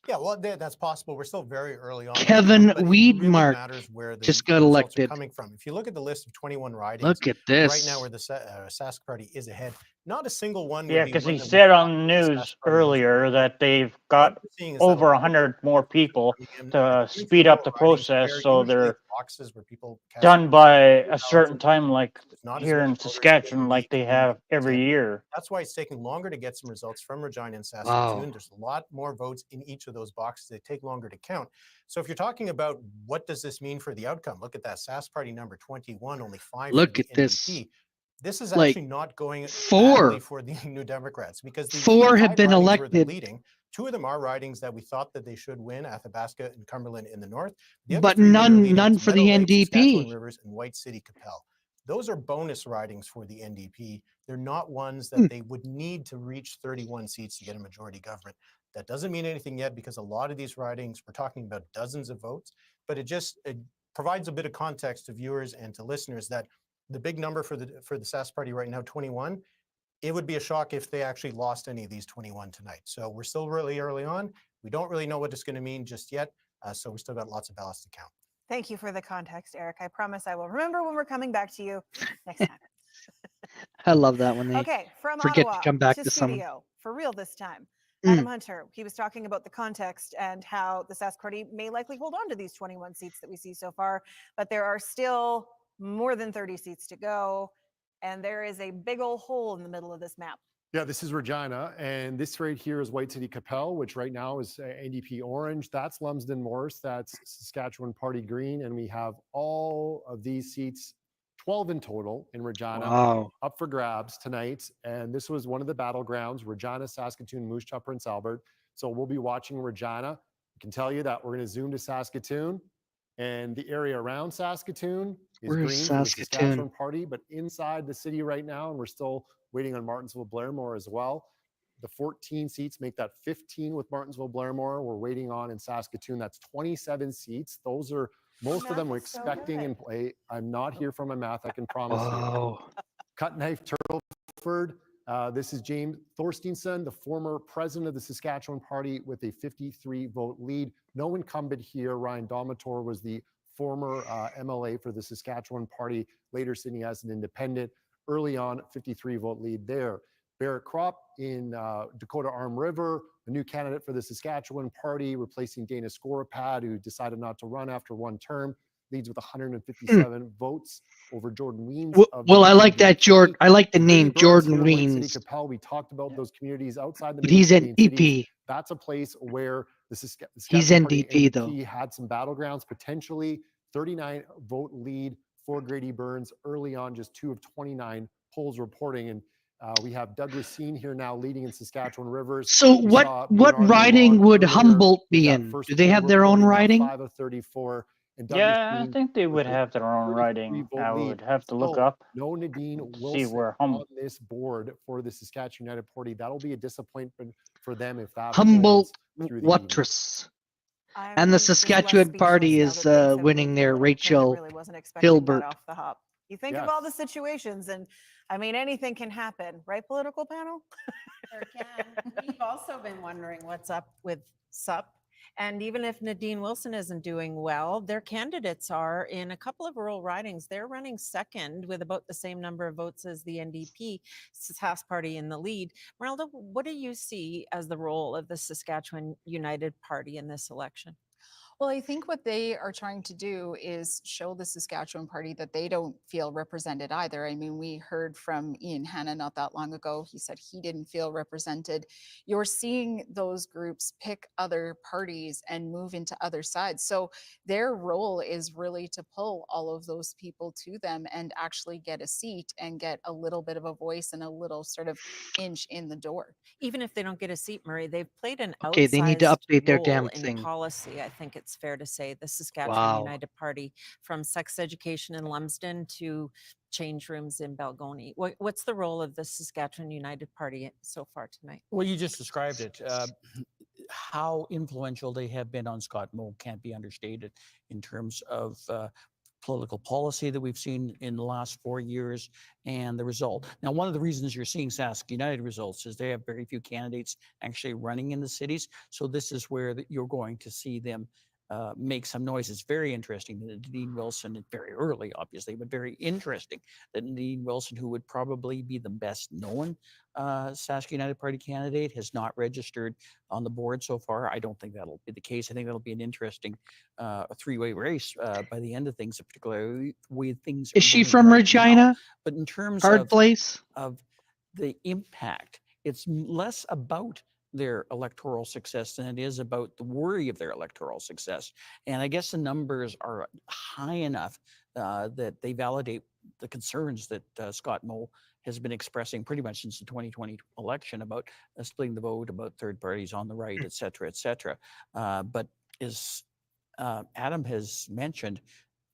Yeah, well, that's possible. We're still very early on. Kevin but it really Weedmark matters where the just got results elected. are coming from. If you look at the list of 21 ridings, Look at right now this. where the Sask Party is ahead, not a single one would Yeah, be because one he that we said thought on the the Sask news Party was earlier that they've got we're seeing is that a over lot 100 more people in to huge speed up the rural ridings process, where so usually they're boxes where people cast done by a ballots certain and time, like there's not as here many in voters Saskatchewan, getting like they community have every in. year. That's why it's taking longer to get some results from Regina and Saskatoon. Wow. There's a lot more votes in each of those boxes. They take longer to count. So if you're talking about what does this mean for the outcome, look at that Sask Party number 21, only 5 Look for at the this. NDP. This is Like actually not going 4. badly for the New Democrats because the 4 have 5 been ridings where they're elected, leading, 2 of them are ridings that we thought that they should win, Athabasca and Cumberland in the north. The other but 3 where they're leading none is for Meadow the Lake, Saskatchewan NDP. Rivers, and White City Capel. Those are bonus ridings for the NDP. They're not ones that they would need to reach 31 seats to get a majority government. That doesn't mean anything yet because a lot of these ridings, we're talking about dozens of votes, but it provides a bit of context to viewers and to listeners that the big number for the Sask Party right now, 21, it would be a shock if they actually lost any of these 21 tonight. So we're still really early on. We don't really know what it's going to mean just yet. So we still got lots of ballots to count. Thank you for the context, Eric. I promise I will remember when we're coming back to you next time. I love that when they Okay, from forget Ottawa to come back to to someone. studio, for real this time. Mm. Adam Hunter, he was talking about the context and how the Sask Party may likely hold on to these 21 seats that we see so far, but there are still more than 30 seats to go, and there is a big old hole in the middle of this map. Yeah, this is Regina, and this right here is White City Capel, which right now is NDP orange. That's Lumsden Morse, that's Saskatchewan Party green, and we have all of these seats, 12 in total in Regina, Wow. up for grabs tonight. And this was one of the battlegrounds, Regina, Saskatoon, Moose Jaw, Prince Albert. So we'll be watching Regina. I can tell you that we're going to zoom to Saskatoon, and the area around Saskatoon is Where's green for the Saskatoon? Saskatchewan Party, but inside the city right now, and we're still waiting on Martinsville Blairmore as well. The 14 seats make that 15 with Martinsville Blairmore. We're waiting on in Saskatoon. That's 27 seats. Those are most of them we're expecting in play. I'm not here for my math, I can promise you. Wow. Cut Knife Turtleford. This is James Thorsteinson, the former president of the Saskatchewan Party with a 53 vote lead. No incumbent here. Ryan Domator was the former MLA for the Saskatchewan Party, later sitting as an independent. Early on, 53 vote lead there. Barrett Kropp in Dakota Arm River, a new candidate for the Saskatchewan Party, replacing Dana Scorapad, who decided not to run after one term, leads with 157 votes over Jordan Weens. Well, I like that Jordan. I like the name Burns Jordan here in White City Weens, Capel. We talked about those communities outside the but main he's main cities. NDP. That's a place where the He's Saskatchewan Party NDP though. NDP had some battlegrounds, potentially 39 vote lead for Grady Burns early on, just 2 of 29 polls reporting. And we have Doug Racine here now leading in Saskatchewan Rivers. So We what saw what Bernard riding Lalonde would earlier Humboldt with be that in? first Do they poll have their own reporting, riding? 5 of 34. And Doug Yeah, I Racine think they with would a have their own 33 writing. vote I lead. would have to look So, up no Nadine to see Wilson where on this board for the Saskatchewan United Party. That'll be a disappointment for them if that Humboldt holds through the evening. Watrous. And the Saskatchewan Party is winning their I Rachel really wasn't expecting that Hilbert. off the hop. You think Yes. of all the situations, and I mean, anything can happen, right, political panel? Sure can. We've also been wondering what's up with SUP. And even if Nadine Wilson isn't doing well, their candidates are in a couple of rural ridings. They're running second with about the same number of votes as the NDP, Sask Party in the lead. Merelda, what do you see as the role of the Saskatchewan United Party in this election? Well, I think what they are trying to do is show the Saskatchewan Party that they don't feel represented either. I mean, we heard from Ian Hanna not that long ago. He said he didn't feel represented. You're seeing those groups pick other parties and move into other sides. So their role is really to pull all of those people to them and actually get a seat and get a little bit of a voice and a little sort of inch in the door. Even if they don't get a seat, Murray, they've played an Okay, they need to outsized update their role damn in thing. policy, I think it's fair to say. The Saskatchewan Wow. United Party, from sex education in Lumsden to change rooms in Balgony. What's the role of the Saskatchewan United Party so far tonight? Well, you just described it. How influential they have been on Scott Moe can't be understated in terms of political policy that we've seen in the last 4 years and the result. Now, one of the reasons you're seeing Sask United results is they have very few candidates actually running in the cities. So this is where you're going to see them make some noise. It's very interesting that Nadine Wilson, very early, obviously, but very interesting that Nadine Wilson, who would probably be the best known Sask United Party candidate, has not registered on the board so far. I don't think that'll be the case. I think that'll be an interesting three-way race by the end of things, particularly with things. Is she from Regina? Now. But in terms Hard place of the impact, it's less about their electoral success than it is about the worry of their electoral success. And I guess the numbers are high enough that they validate the concerns that Scott Moe has been expressing pretty much since the 2020 election about splitting the vote, about third parties on the right, et cetera, et cetera. But as Adam has mentioned,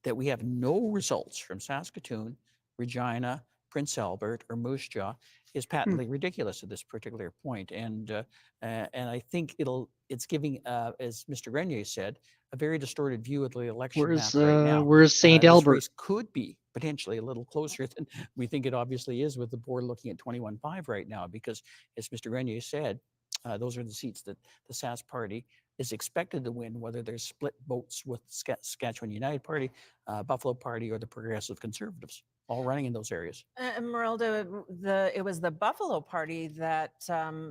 that we have no results from Saskatoon, Regina, Prince Albert, or Moose Jaw is patently ridiculous at this particular point. And I think it's giving, as Mr. Grenier said, a very distorted view of the election map right now. Where's St. This Albert? race could be potentially a little closer than we think it obviously is, with the board looking at 21.5 right now, because as Mr. Grenier said, those are the seats that the Sask Party is expected to win, whether there's split votes with Saskatchewan United Party, Buffalo Party, or the Progressive Conservatives, all running in those areas. Merelda, it was the Buffalo Party that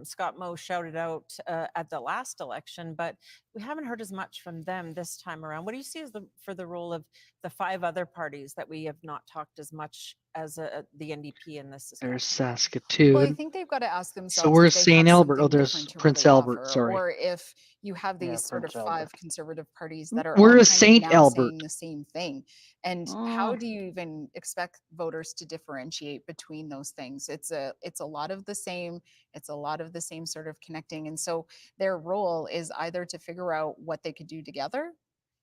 Scott Moe shouted out at the last election, but we haven't heard as much from them this time around. What do you see as for the role of the 5 other parties that we have not talked as much as the NDP in this? There's Saskatoon. Well, I think they've got to ask themselves. So where's if they St. have Albert? Oh, something there's different to Prince really Albert. offer, Sorry. or if you have these sort of Prince 5 Albert. conservative parties that are Where all is kind St. of now Albert? saying the same thing. And how do you even expect voters to differentiate between those things? It's a lot of the same. It's a lot of the same sort of connecting. And so their role is either to figure out what they could do together,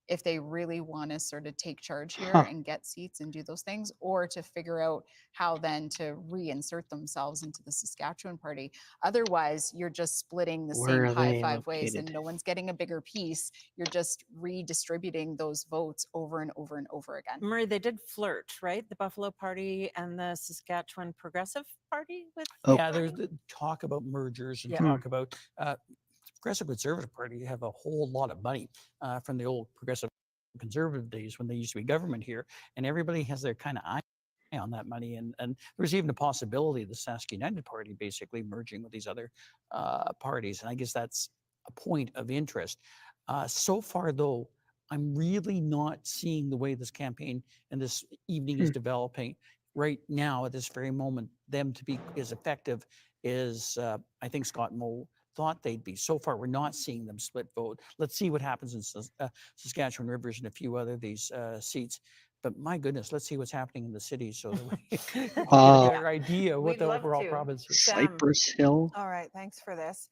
if they really want to sort of take charge here and get seats and do those things, or to figure out how then to reinsert themselves into the Saskatchewan Party. Otherwise, you're just splitting the Where same are pie they 5 ways, and located? no one's getting a bigger piece. You're just redistributing those votes over and over and over again. Murray, they did flirt, right? The Buffalo Party and the Saskatchewan Progressive Party with. Yeah, there's the talk about mergers and Yeah. talk about Progressive Conservative Party have a whole lot of money from the old Progressive Conservative days when they used to be government here, and everybody has their kind of eye on that money. And there's even a possibility of the Sask United Party basically merging with these other parties. And I guess that's a point of interest. So far, though, I'm really not seeing the way this campaign and this evening is developing right now at this very moment, them to be as effective as I think Scott Moe thought they'd be. So far, we're not seeing them split vote. Let's see what happens in Saskatchewan Rivers and a few other these seats. But my goodness, let's see what's happening in the cities so that we get a better idea of what the overall province is. Cypress Hill. All right, thanks for this.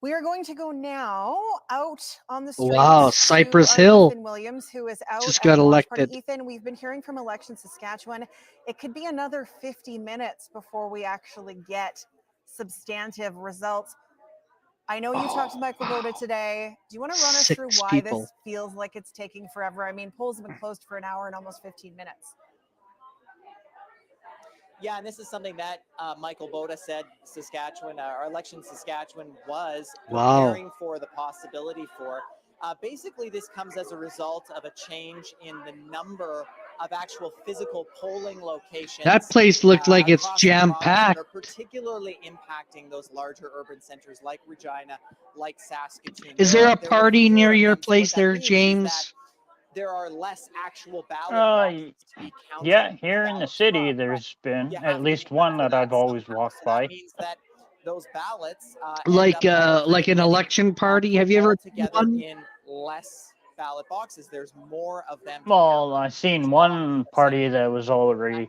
We are going to go now out on the streets. Wow, Cypress Hill. Ethan Williams, who is out Just at got the watch party. elected. Ethan, we've been hearing from Election Saskatchewan. It could be another 50 minutes before we actually get substantive results. I know you talked to Michael Boda today. Do you want to run us through 6 why people. this feels like it's taking forever? I mean, polls have been closed for an hour and almost 15 minutes. Yeah, and this is something that Michael Boda said Saskatchewan, our election in Saskatchewan was Wow. preparing for the possibility for. Basically, this comes as a result of a change in the number of actual physical polling locations. That place looked like it's across the province that jam-packed. are particularly impacting those larger urban centers like Regina, like Saskatoon. Is there a There were party near fewer of your them, so what place that there, means is that James? there are less actual ballot Uh, boxes to be counted. yeah, here in the city, there's been at least one that I've always walked by. Means that those ballots Like an election party? Have you ever done together one? in less ballot boxes. There's more of them. Well, I seen one party that was already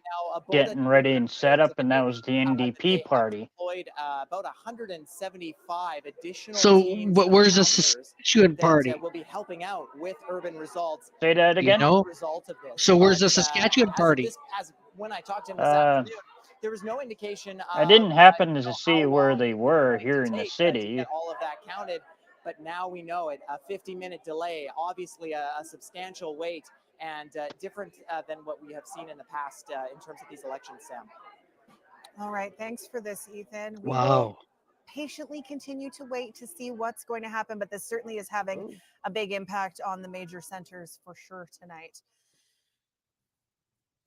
getting ready and set up, and that was the NDP party. Deployed about 175 additional So teams where's the of counters Saskatchewan that party? will be helping out with urban results. Say that You again. know? Result of this. So where's the But, Saskatchewan party? as when I talked to him this Uh, afternoon, there was no indication I of didn't happen to see where they were here in the to city. get all of that counted, but now we know it. A 50-minute delay, obviously a substantial wait, and different than what we have seen in the past in terms of these elections, Sam. All right, thanks for this, Ethan. We will Wow. patiently continue to wait to see what's going to happen, but this certainly is having a big impact on the major centers for sure tonight.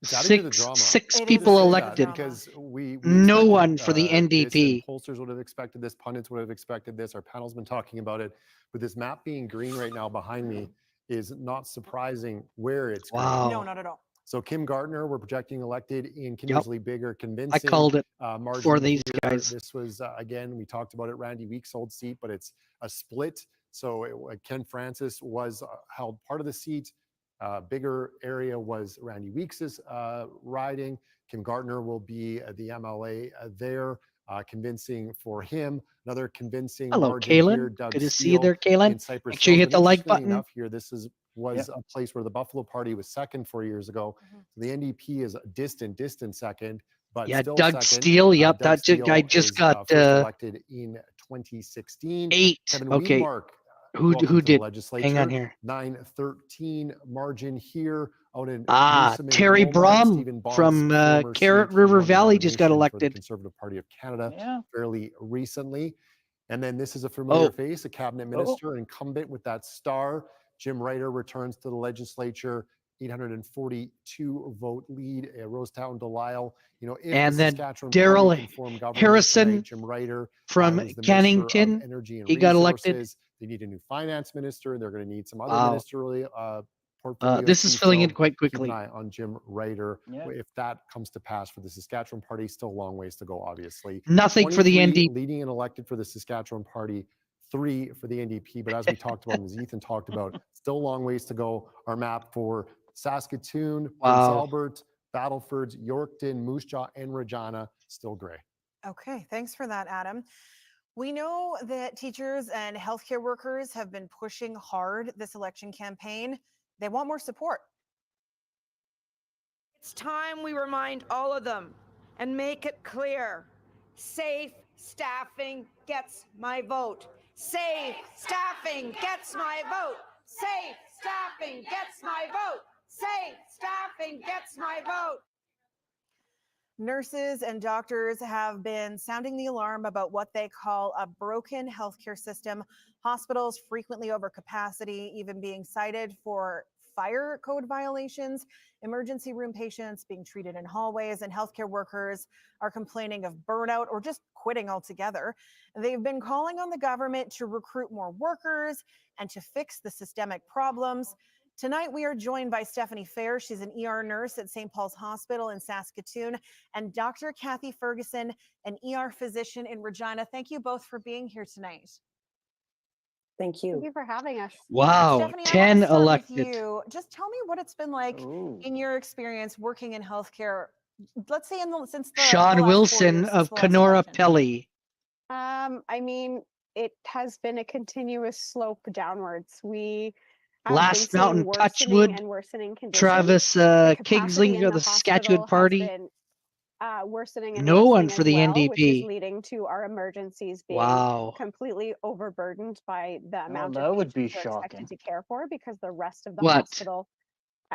It's adding to the drama. Six It is people adding to the elected. drama. Because we No expected, one for the this, and NDP. pollsters would have expected this, pundits would have expected this, our panel's been talking about it. With this map being green right now behind me is not surprising where it's green. Wow. No, not at all. So Kim Gardner, we're projecting elected in Kindersley Bigger, convincing. I called it margin for these here. guys. This was, again, we talked about it, Randy Weeks' old seat, but it's a split. So Ken Francis was held part of the seat. Bigger area was Randy Weeks's riding. Kim Gardner will be the MLA there, convincing for him. Another convincing Hello, margin here. Kaylin. Doug Good to see you Steele there, Kaylin. in Cypress Make sure you Hills. hit But the like interestingly button. enough, here this was a place where the Buffalo Party was second 4 years ago. So the NDP is a distant second, but Yeah, still Doug second. Steele. Yep, Doug that guy Steele just is, got first elected in 2016. 8. Kevin Okay. Wiedemark, Who welcome to the did? legislature. Hang on here. 913 margin here out in Newsom and Terry Beaumont. Brom Stephen Bond's from former Carrot seat. He River won the Valley just got nomination for the elected. Conservative Party of Canada Yeah. fairly recently. And then this is a familiar Oh. face, a cabinet minister, incumbent with that star. Jim Ryder returns to the legislature, 842 vote lead, Rosetown Delisle. You know, if And the then Saskatchewan Daryl Party can form government Harrison tonight, Jim Ryder, from who's the Minister of Cannington, Energy and he got elected. Resources. They need a new finance minister. They're going to need some other Wow. ministerial portfolios. This is to be filling in filled. quite Keep an quickly. eye on Jim Ryder. Yeah. If that comes to pass for the Saskatchewan Party, still a long ways to go, obviously. Nothing for the 23 NDP. leading and elected for the Saskatchewan Party, 3 for the NDP. But as we talked about, and as Ethan talked about, still a long ways to go. Our map for Saskatoon, Prince Wow. Albert, Battlefords, Yorkton, Moose Jaw, and Regina, still gray. Okay, thanks for that, Adam. We know that teachers and healthcare workers have been pushing hard this election campaign. They want more support. It's time we remind all of them and make it clear. Safe staffing gets my vote. Safe staffing gets my vote. Safe staffing gets my vote. Safe staffing gets my vote. Nurses and doctors have been sounding the alarm about what they call a broken healthcare system. Hospitals frequently over capacity, even being cited for fire code violations, emergency room patients being treated in hallways, and healthcare workers are complaining of burnout or just quitting altogether. They've been calling on the government to recruit more workers and to fix the systemic problems. Tonight, we are joined by Stephanie Fair. She's an ER nurse at St. Paul's Hospital in Saskatoon, and Dr. Kathy Ferguson, an ER physician in Regina. Thank you both for being here tonight. Thank you. Thank you for having us. Wow, Stephanie, I 10 want to start elected. with you. Just tell me what it's been like in your experience working in healthcare. Let's say since the Sean last 4 Wilson years, of since the last Kenora election. Pelly. I mean, it has been a continuous slope downwards. We have been Last seeing Mountain worsening Touchwood. and worsening conditions. Travis The capacity Kingsling in of the Saskatchewan hospital has Party. been worsening and No one worsening for as the well, which is NDP. leading to our emergencies being Wow. completely overburdened by the amount of that would be patients we're expected shocking. to care for, because the rest of the What? hospital,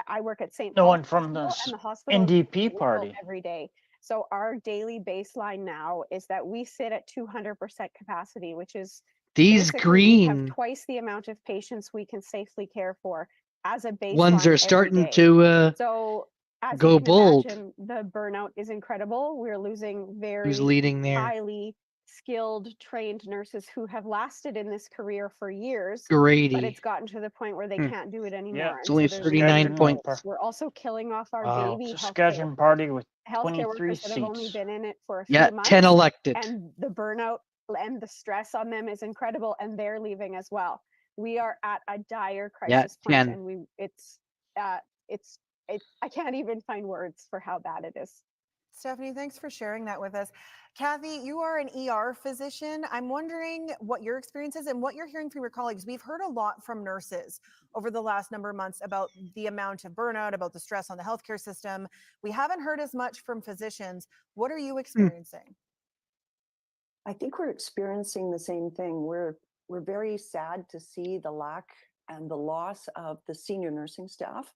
I work at St. No Paul's one from the Hospital, and the hospital is NDP full party. every day. So our daily baseline now is that we sit at 200% capacity, which is These basically we have green twice the amount of patients we can safely care for as a baseline ones are every starting day. to So as you go can bold. imagine, the burnout is incredible. We're losing Who's very leading there? highly skilled, trained nurses who have lasted in this career for years, Grady. but it's gotten to the point where they Hmm. can't do it anymore. Yeah, And It's only so there's 39 losing point. roles. We're also killing off our Wow. baby Saskatchewan party with healthcare 23 workers that have only seats. been in it for a Yeah, few months. 10 elected. And the burnout and the stress on them is incredible, and they're leaving as well. We are at a dire Yeah, crisis point, 10. and I can't even find words for how bad it is. Stephanie, thanks for sharing that with us. Kathy, you are an ER physician. I'm wondering what your experience is and what you're hearing from your colleagues. We've heard a lot from nurses over the last number of months about the amount of burnout, about the stress on the healthcare system. We haven't heard as much from physicians. What are you experiencing? I think we're experiencing the same thing. We're very sad to see the lack and the loss of the senior nursing staff.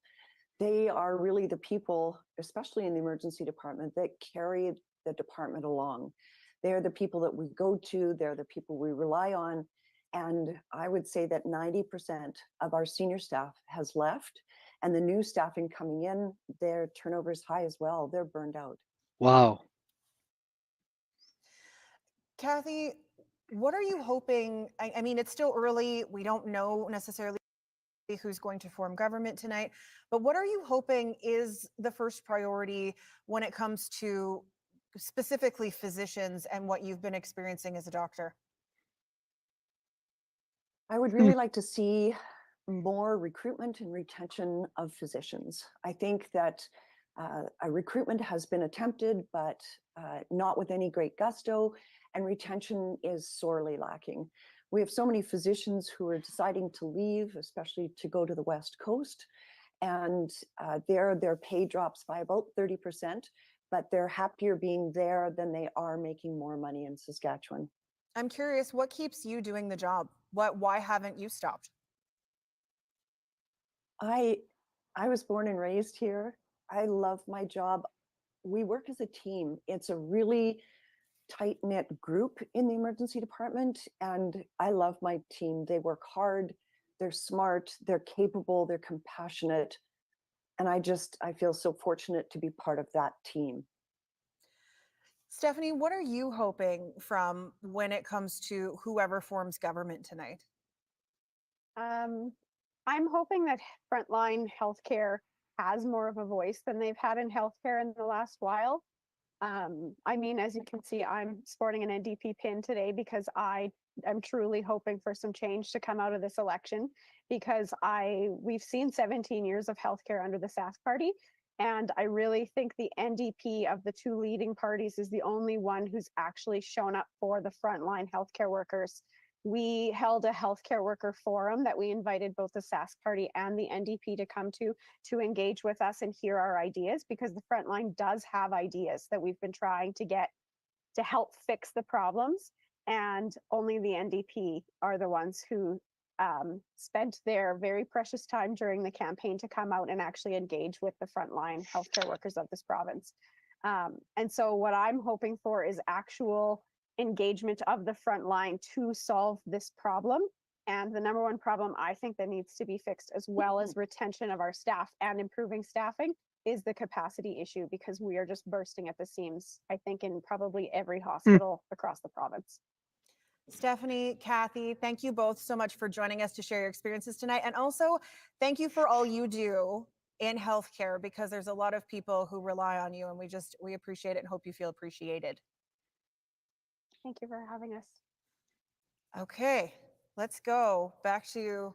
They are really the people, especially in the emergency department, that carry the department along. They're the people that we go to, they're the people we rely on. And I would say that 90% of our senior staff has left, and the new staffing coming in, their turnover is high as well. They're burned out. Wow. Kathy, what are you hoping? I mean, it's still early. We don't know necessarily who's going to form government tonight, but what are you hoping is the first priority when it comes to specifically physicians and what you've been experiencing as a doctor? I would really like to see more recruitment and retention of physicians. I think that a recruitment has been attempted, but not with any great gusto, and retention is sorely lacking. We have so many physicians who are deciding to leave, especially to go to the West Coast, and their pay drops by about 30%, but they're happier being there than they are making more money in Saskatchewan. I'm curious, what keeps you doing the job? Why haven't you stopped? I was born and raised here. I love my job. We work as a team. It's a really tight-knit group in the emergency department, and I love my team. They work hard, they're smart, they're capable, they're compassionate, and I feel so fortunate to be part of that team. Stephanie, what are you hoping from when it comes to whoever forms government tonight? I'm hoping that frontline healthcare has more of a voice than they've had in healthcare in the last while. I mean, as you can see, I'm sporting an NDP pin today because I am truly hoping for some change to come out of this election, because we've seen 17 years of healthcare under the Sask party. And I really think the NDP of the two leading parties is the only one who's actually shown up for the frontline healthcare workers. We held a healthcare worker forum that we invited both the Sask party and the NDP to come to engage with us and hear our ideas, because the frontline does have ideas that we've been trying to get to help fix the problems. And only the NDP are the ones who spent their very precious time during the campaign to come out and actually engage with the frontline healthcare workers of this province. And so what I'm hoping for is actual engagement of the front line to solve this problem. And the number one problem I think that needs to be fixed, as well as retention of our staff and improving staffing, is the capacity issue, because we are just bursting at the seams, I think, in probably every hospital across the province. Stephanie, Kathy, thank you both so much for joining us to share your experiences tonight. And also, thank you for all you do in healthcare, because there's a lot of people who rely on you, and we appreciate it and hope you feel appreciated. Thank you for having us. Okay, let's go back to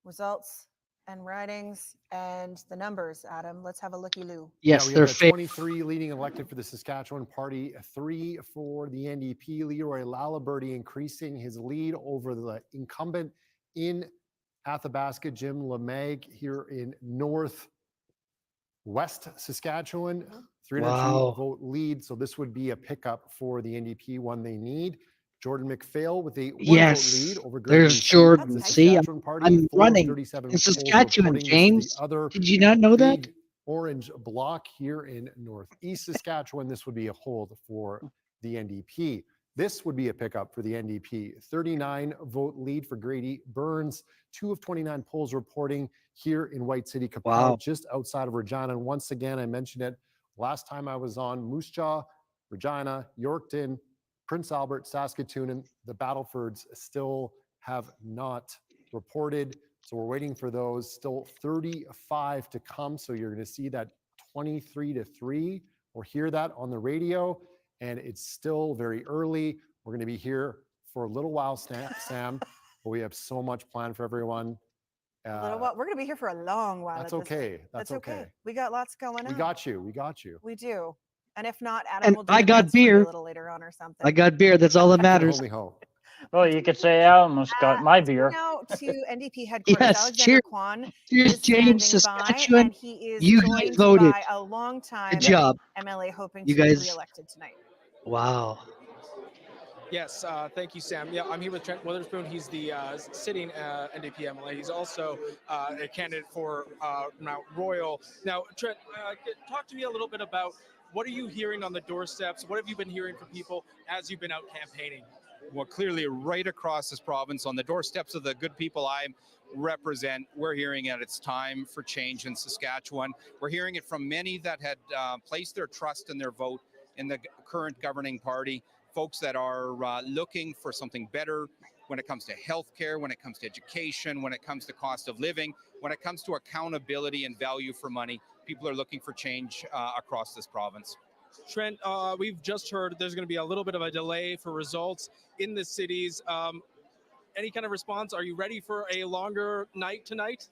results and ridings and the numbers. Adam, let's have a looky-loo. Yes, we they're have 23 leading elected for the Saskatchewan party, 3 for the NDP. Leroy Lalaberty increasing his lead over the incumbent in Athabasca, Jim LeMag, here in northwest Saskatchewan. 302 vote lead, so this would be a pickup for the NDP, one they need. Jordan McPhail with a 1 vote lead over Greg there's Lucey. Jordan. The See, Saskatchewan party, I'm 4 of running 37 in polls Saskatchewan, reporting this. James. The other Did you not know that? big orange block here in Northeast Saskatchewan. This would be a hold for the NDP. This would be a pickup for the NDP. 39 vote lead for Grady Burns. 2 of 29 polls reporting here in White City, Capel, just outside of Regina. And once again, I mentioned it last time I was on, Moose Jaw, Regina, Yorkton, Prince Albert, Saskatoon, and the Battlefords still have not reported. So we're waiting for those. Still 35 to come. So you're going to see that 23-3 or hear that on the radio. And it's still very early. We're going to be here for a little while, Sam, but we have so much planned for everyone. A little while. We're going to be here for a long while. That's at this okay. point. That's okay. We got lots going on. We got you. We got you. We do. And if not, Adam And will do I the got dance for you beer. a little later on or something. I got beer. That's all that matters. Only hope. Well, you could say I almost got my beer. Now to NDP headquarters, Yes, Alexander cheers. Kwan Cheers, is James, standing by, Saskatchewan. and he is You guys joined voted. by a longtime Good job. MLA hoping You to be guys- reelected tonight. Wow. Yes, thank you, Sam. Yeah, I'm here with Trent Witherspoon. He's the sitting NDP MLA. He's also a candidate for Mount Royal. Now, Trent, talk to me a little bit about what are you hearing on the doorsteps? What have you been hearing from people as you've been out campaigning? Well, clearly right across this province, on the doorsteps of the good people I represent, we're hearing it. It's time for change in Saskatchewan. We're hearing it from many that had placed their trust and their vote in the current governing party, folks that are looking for something better when it comes to healthcare, when it comes to education, when it comes to cost of living, when it comes to accountability and value for money. People are looking for change across this province. Trent, we've just heard there's going to be a little bit of a delay for results in the cities. Any kind of response? Are you ready for a longer night tonight?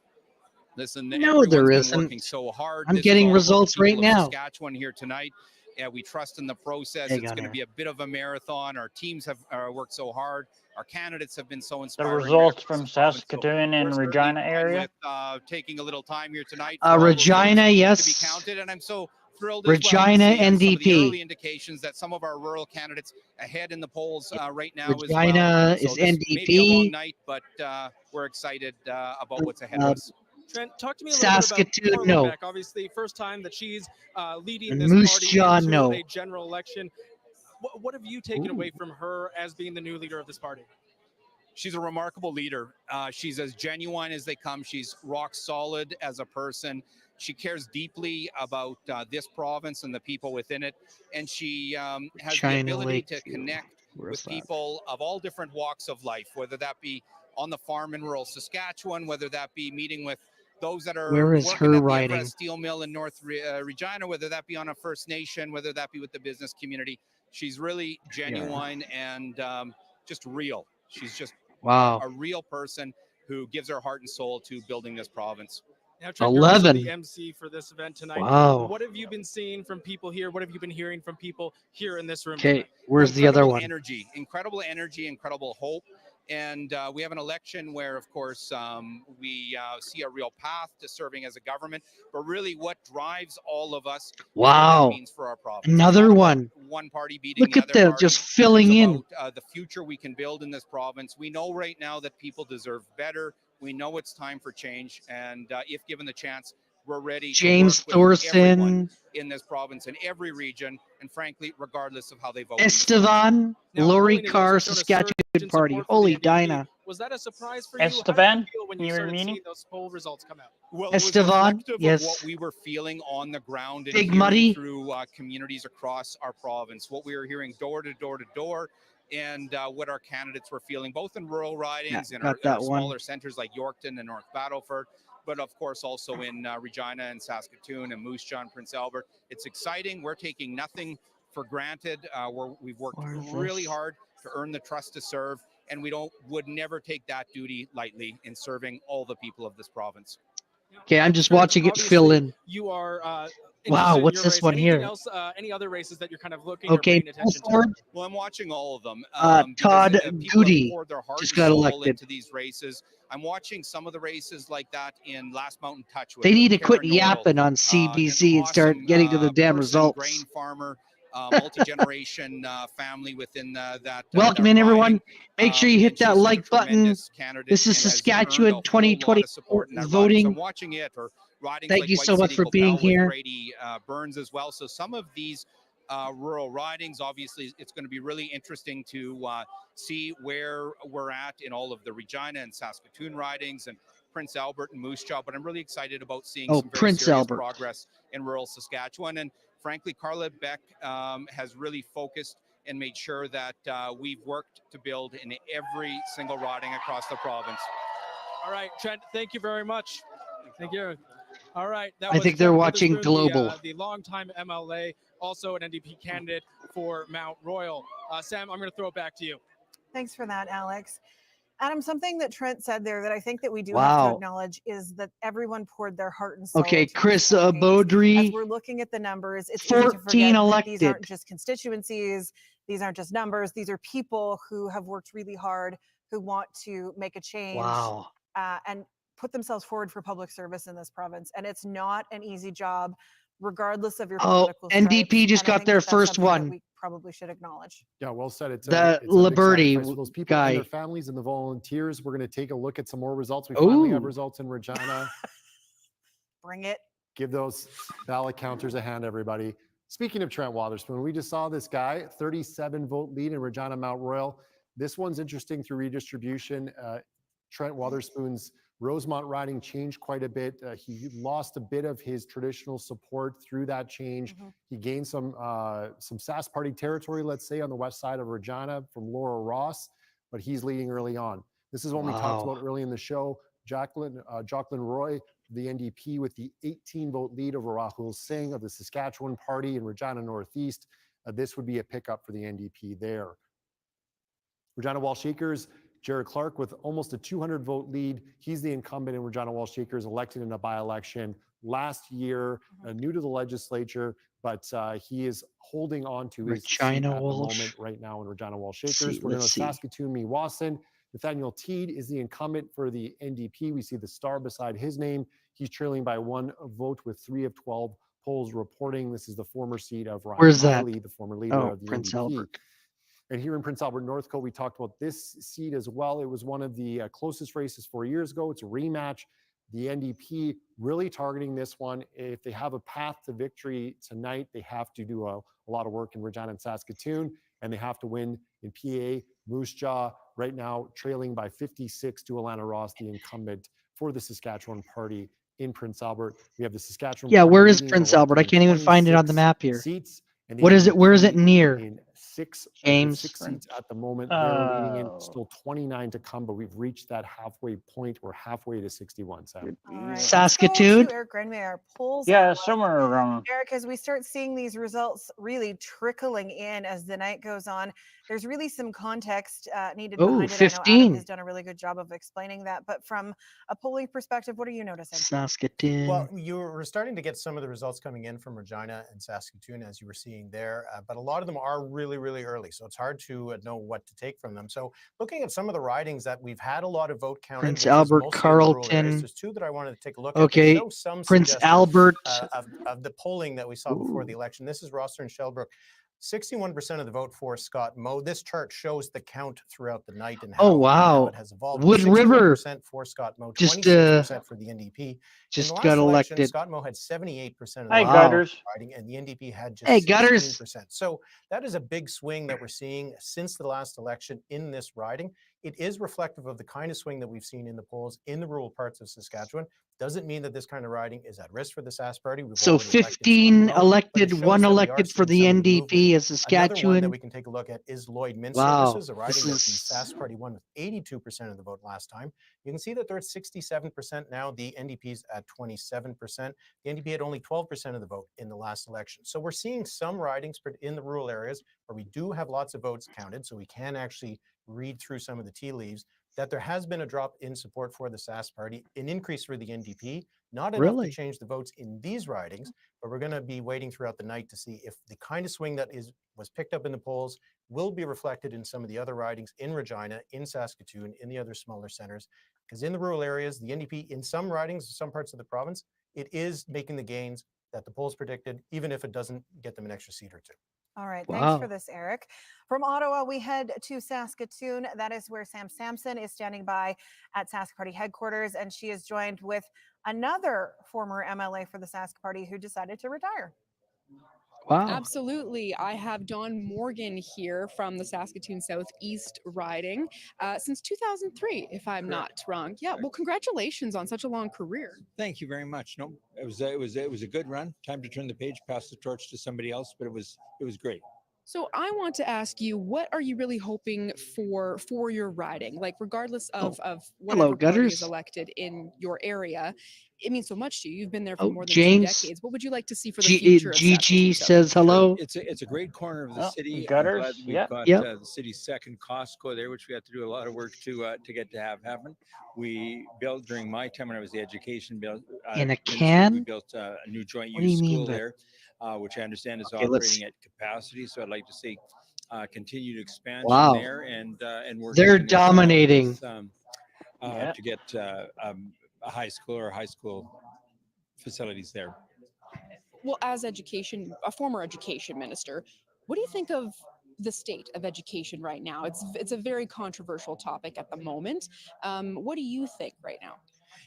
Listen, No, there everyone's been isn't. working so hard. I'm This is getting all about the results right people of now. Saskatchewan here tonight. We trust in the process. Hang It's on going to here. be a bit of a marathon. Our teams have worked so hard. Our candidates have been so The inspiring. results from Saskatoon and Regina area. With taking a little time here tonight. for all those Regina, votes yes. To be counted, and I'm so thrilled Regina as well to see some of the NDP. early indications that some of our rural candidates ahead in the polls right now as Regina well. is So this may be a long NDP. night, but we're excited about what's ahead of us. Trent, talk to me a little bit Saskatoon, about no. Cormac. Obviously, first time that she's leading And this Moose party Jaw, into no. a general election. What have you taken away from her as being the new leader of this party? She's a remarkable leader. She's as genuine as they come. She's rock solid as a person. She cares deeply about this province and the people within it. And she has the China ability to Lakeview. connect Where's with that? people of all different walks of life, whether that be on the farm in rural Saskatchewan, whether that be meeting with those that are Where is working her at the writing? Everest Steel Mill in North Regina, whether that be on a First Nation, whether that be with the business community. She's really genuine and just real. She's just Wow. a real person who gives her heart and soul to building this province. Now, Trent, you're also 11. the MC for this event tonight. Wow. What have you been seeing from people here? What have you been hearing from people here in this room? Okay, tonight? where's the other Incredible one? incredible energy, incredible hope. And we have an election where, of course, we see a real path to serving as a government. But really what drives all of us is what Wow. that means for our province. Another It's not one. about one party beating Look the at other them party. just filling It's in. about, the future we can build in this province. We know right now that people deserve better. We know it's time for change. And if given the chance, we're ready James to work with everyone Thorson. in this province, in every region, and frankly, regardless of how they vote. Estevan, Now, Lori polling has Carr, also shown a surge Saskatchewan in Party. support for the Holy NDP. Dinah. Was that a surprise for you? How did Esteban, you feel when you you were started meaning? seeing those poll results come out? Well, it was Estevan, reflective yes. of what we were feeling on the ground and Big hearing Muddy. through communities across our province. What we were hearing door to door to door, and what our candidates were feeling, both in rural ridings and got our that one. smaller centers like Yorkton and North Battleford, but of course also in Regina and Saskatoon and Moose Jaw and Prince Albert. It's exciting. We're taking nothing for granted. We've worked Where is really this? hard to earn the trust to serve, and we would never take that duty lightly in serving all the people of this province. Okay, I'm just Trent, watching it fill obviously, in. You are Wow, interested in what's your this race. one Anything here? else, any other races that you're kind of looking Okay, or paying attention to? Milford, Well, I'm watching all of them. Todd because, people have Goody poured their heart just and got soul elected. into these races. I'm watching some of the races like that in Last Mountain Touch. They need to Kara quit Noyle, yapping on CBC and start awesome, getting to the damn person, results. grain farmer, multi-generation family within that. Welcome that in, everyone. riding. Make sure you hit And that she's like a button. tremendous candidate This is and has earned a Saskatchewan whole lot 2024 of support in that riding. So voting. I'm watching it, or ridings Thank like you White so much City for being Copel with here. Brady Burns as well. So some of these rural ridings, obviously, it's going to be really interesting to see where we're at in all of the Regina and Saskatoon ridings and Prince Albert and Moose Jaw. But I'm really excited about seeing Oh, some very Prince serious Albert. progress in rural Saskatchewan. And frankly, Carla Beck has really focused and made sure that we've worked to build in every single riding across the province. All right, Trent, thank you very much. Thank you. All right, that I was think they're Trent watching Witherspoon, Global. the longtime MLA, also an NDP candidate for Mount Royal. Sam, I'm going to throw it back to you. Thanks for that, Alex. Adam, something that Trent said there that I think that we do have Wow. to acknowledge is that everyone poured their heart and soul Okay, into these Chris campaigns. As Beaudry, we're looking at the numbers, it's easy to 14 forget that these aren't elected. just constituencies, these aren't just numbers, these are people who have worked really hard, who want to make a change Wow. and put themselves forward for public service in this province. And it's not an easy job, regardless of your Oh, political NDP stripes. just And I got think their that that's first something that one. we probably should acknowledge. Yeah, well said. It's The a big Liberty sacrifice for those people and guy. their families and the volunteers. We're going to take a look at some more results. We finally have Ooh. results in Regina. Bring it. Give those ballot counters a hand, everybody. Speaking of Trent Witherspoon, we just saw this guy, 37 vote lead in Regina Mount Royal. This one's interesting through redistribution. Trent Witherspoon's Rosemont riding changed quite a bit. He lost a bit of his traditional support through that change. He gained some Sask Party territory, let's say, on the west side of Regina from Laura Ross, but he's leading early on. This is one we talked about early in the show. Jacqueline Roy, the NDP, with the 18-vote lead over Rahul Singh of the Saskatchewan Party in Regina Northeast. This would be a pickup for the NDP there. Regina Walsh Acres, Jared Clark with almost a 200-vote lead. He's the incumbent in Regina Walsh Acres, elected in a by-election last year, new to the legislature, but he is holding on to his seat Regina at the Walsh. moment right now in Regina Walsh Let's Acres. see, We're going to let's see. Saskatoon, Meewasin. Nathaniel Teed is the incumbent for the NDP. We see the star beside his name. He's trailing by 1 vote with 3 of 12 polls reporting. This is the former seat of Ryan Where's that? Miley, the former leader Oh, of the Prince NDP. Albert. And here in Prince Albert Northcote, we talked about this seat as well. It was one of the closest races 4 years ago. It's a rematch. The NDP really targeting this one. If they have a path to victory tonight, they have to do a lot of work in Regina and Saskatoon, and they have to win in PA. Moose Jaw right now trailing by 56 to Alana Ross, the incumbent for the Saskatchewan Party in Prince Albert. We have the Saskatchewan Yeah, Party where is leading and Prince Albert? I elected in can't even find it on the 26 map here. seats, and the What is it? Where is it NDP near? in 6 of the James? 6 seats at the moment. They're leading in, still 29 to come, but we've reached that halfway point. We're halfway to 61, Sam. All right. Saskatoon? Let's go to Eric Granby, our polls. Yeah, somewhere around. Eric, as we start seeing these results really trickling in as the night goes on, there's really some context needed Oh, behind it. I know 15. Adam has done a really good job of explaining that, but from a polling perspective, what are you noticing? Saskatoon. Well, you were starting to get some of the results coming in from Regina and Saskatoon, as you were seeing there, but a lot of them are really, really early, so it's hard to know what to take from them. So looking at some of the ridings that we've had a lot of vote counting, Prince which is Albert, mostly in the rural areas, Carleton. there's 2 that I wanted to take a look at. They Okay, show some Prince suggestion, Albert. of the polling that we saw before the election. This is Roster and Shellbrook. 61% of the vote for Scott Moe. This chart shows the count throughout the night and how, Oh, wow. it has evolved. Wood River 61% for Scott Moe, just, 26% for the NDP. just in the last got election, elected. Scott Moe had 78% of the Hi, vote Gutters. riding, and the NDP had just Hey, Gutters. 16%. So that is a big swing that we're seeing since the last election in this riding. It is reflective of the kind of swing that we've seen in the polls in the rural parts of Saskatchewan. Doesn't mean that this kind of riding is at risk for the Sask Party. We've So already elected 15 Scott Moe, but it elected, shows 1 that we are elected for seeing the some movement. NDP as Another one that Saskatchewan. we can take a look at is Lloydminster. Wow, This is a riding this that the is- Sask Party won with 82% of the vote last time. You can see that they're at 67% now. The NDP's at 27%. The NDP had only 12% of the vote in the last election. So we're seeing some ridings in the rural areas where we do have lots of votes counted, so we can actually read through some of the tea leaves, that there has been a drop in support for the Sask Party, an increase for the NDP, not enough Really? to change the votes in these ridings, but we're going to be waiting throughout the night to see if the kind of swing that was picked up in the polls will be reflected in some of the other ridings in Regina, in Saskatoon, in the other smaller centers. Because in the rural areas, the NDP, in some ridings, some parts of the province, it is making the gains that the polls predicted, even if it doesn't get them an extra seat or 2. All right, Wow. thanks for this, Eric. From Ottawa, we head to Saskatoon. That is where Sam Sampson is standing by at Sask Party headquarters, and she is joined with another former MLA for the Sask Party who decided to retire. Wow. Absolutely. I have Don Morgan here from the Saskatoon Southeast riding since 2003, if I'm not wrong. Yeah. Well, congratulations on such a long career. Thank you very much. No, it was a good run. Time to turn the page, pass the torch to somebody else, but it was great. So I want to ask you, what are you really hoping for your riding? Like, regardless of Hello, whatever party is Gutters. elected in your area, it means so much to you. You've been there for Oh, more than James. 2 decades. What would you like to see for the future of Gigi Saskatoon says Southeast? hello. It's a great corner of the Oh, city. I'm Gutters, glad that we've yeah. got Yep. the city's second Costco there, which we had to do a lot of work to get to have happen. We built during my time when I was the education In a minister. We can? built a new joint What do you use mean school by- there, which I understand is Okay, let's- operating at capacity. So I'd like to see continued expansion Wow. there and working They're with, dominating. to get a high school or high school facilities there. Well, as a former education minister, what do you think of the state of education right now? It's a very controversial topic at the moment. What do you think right now?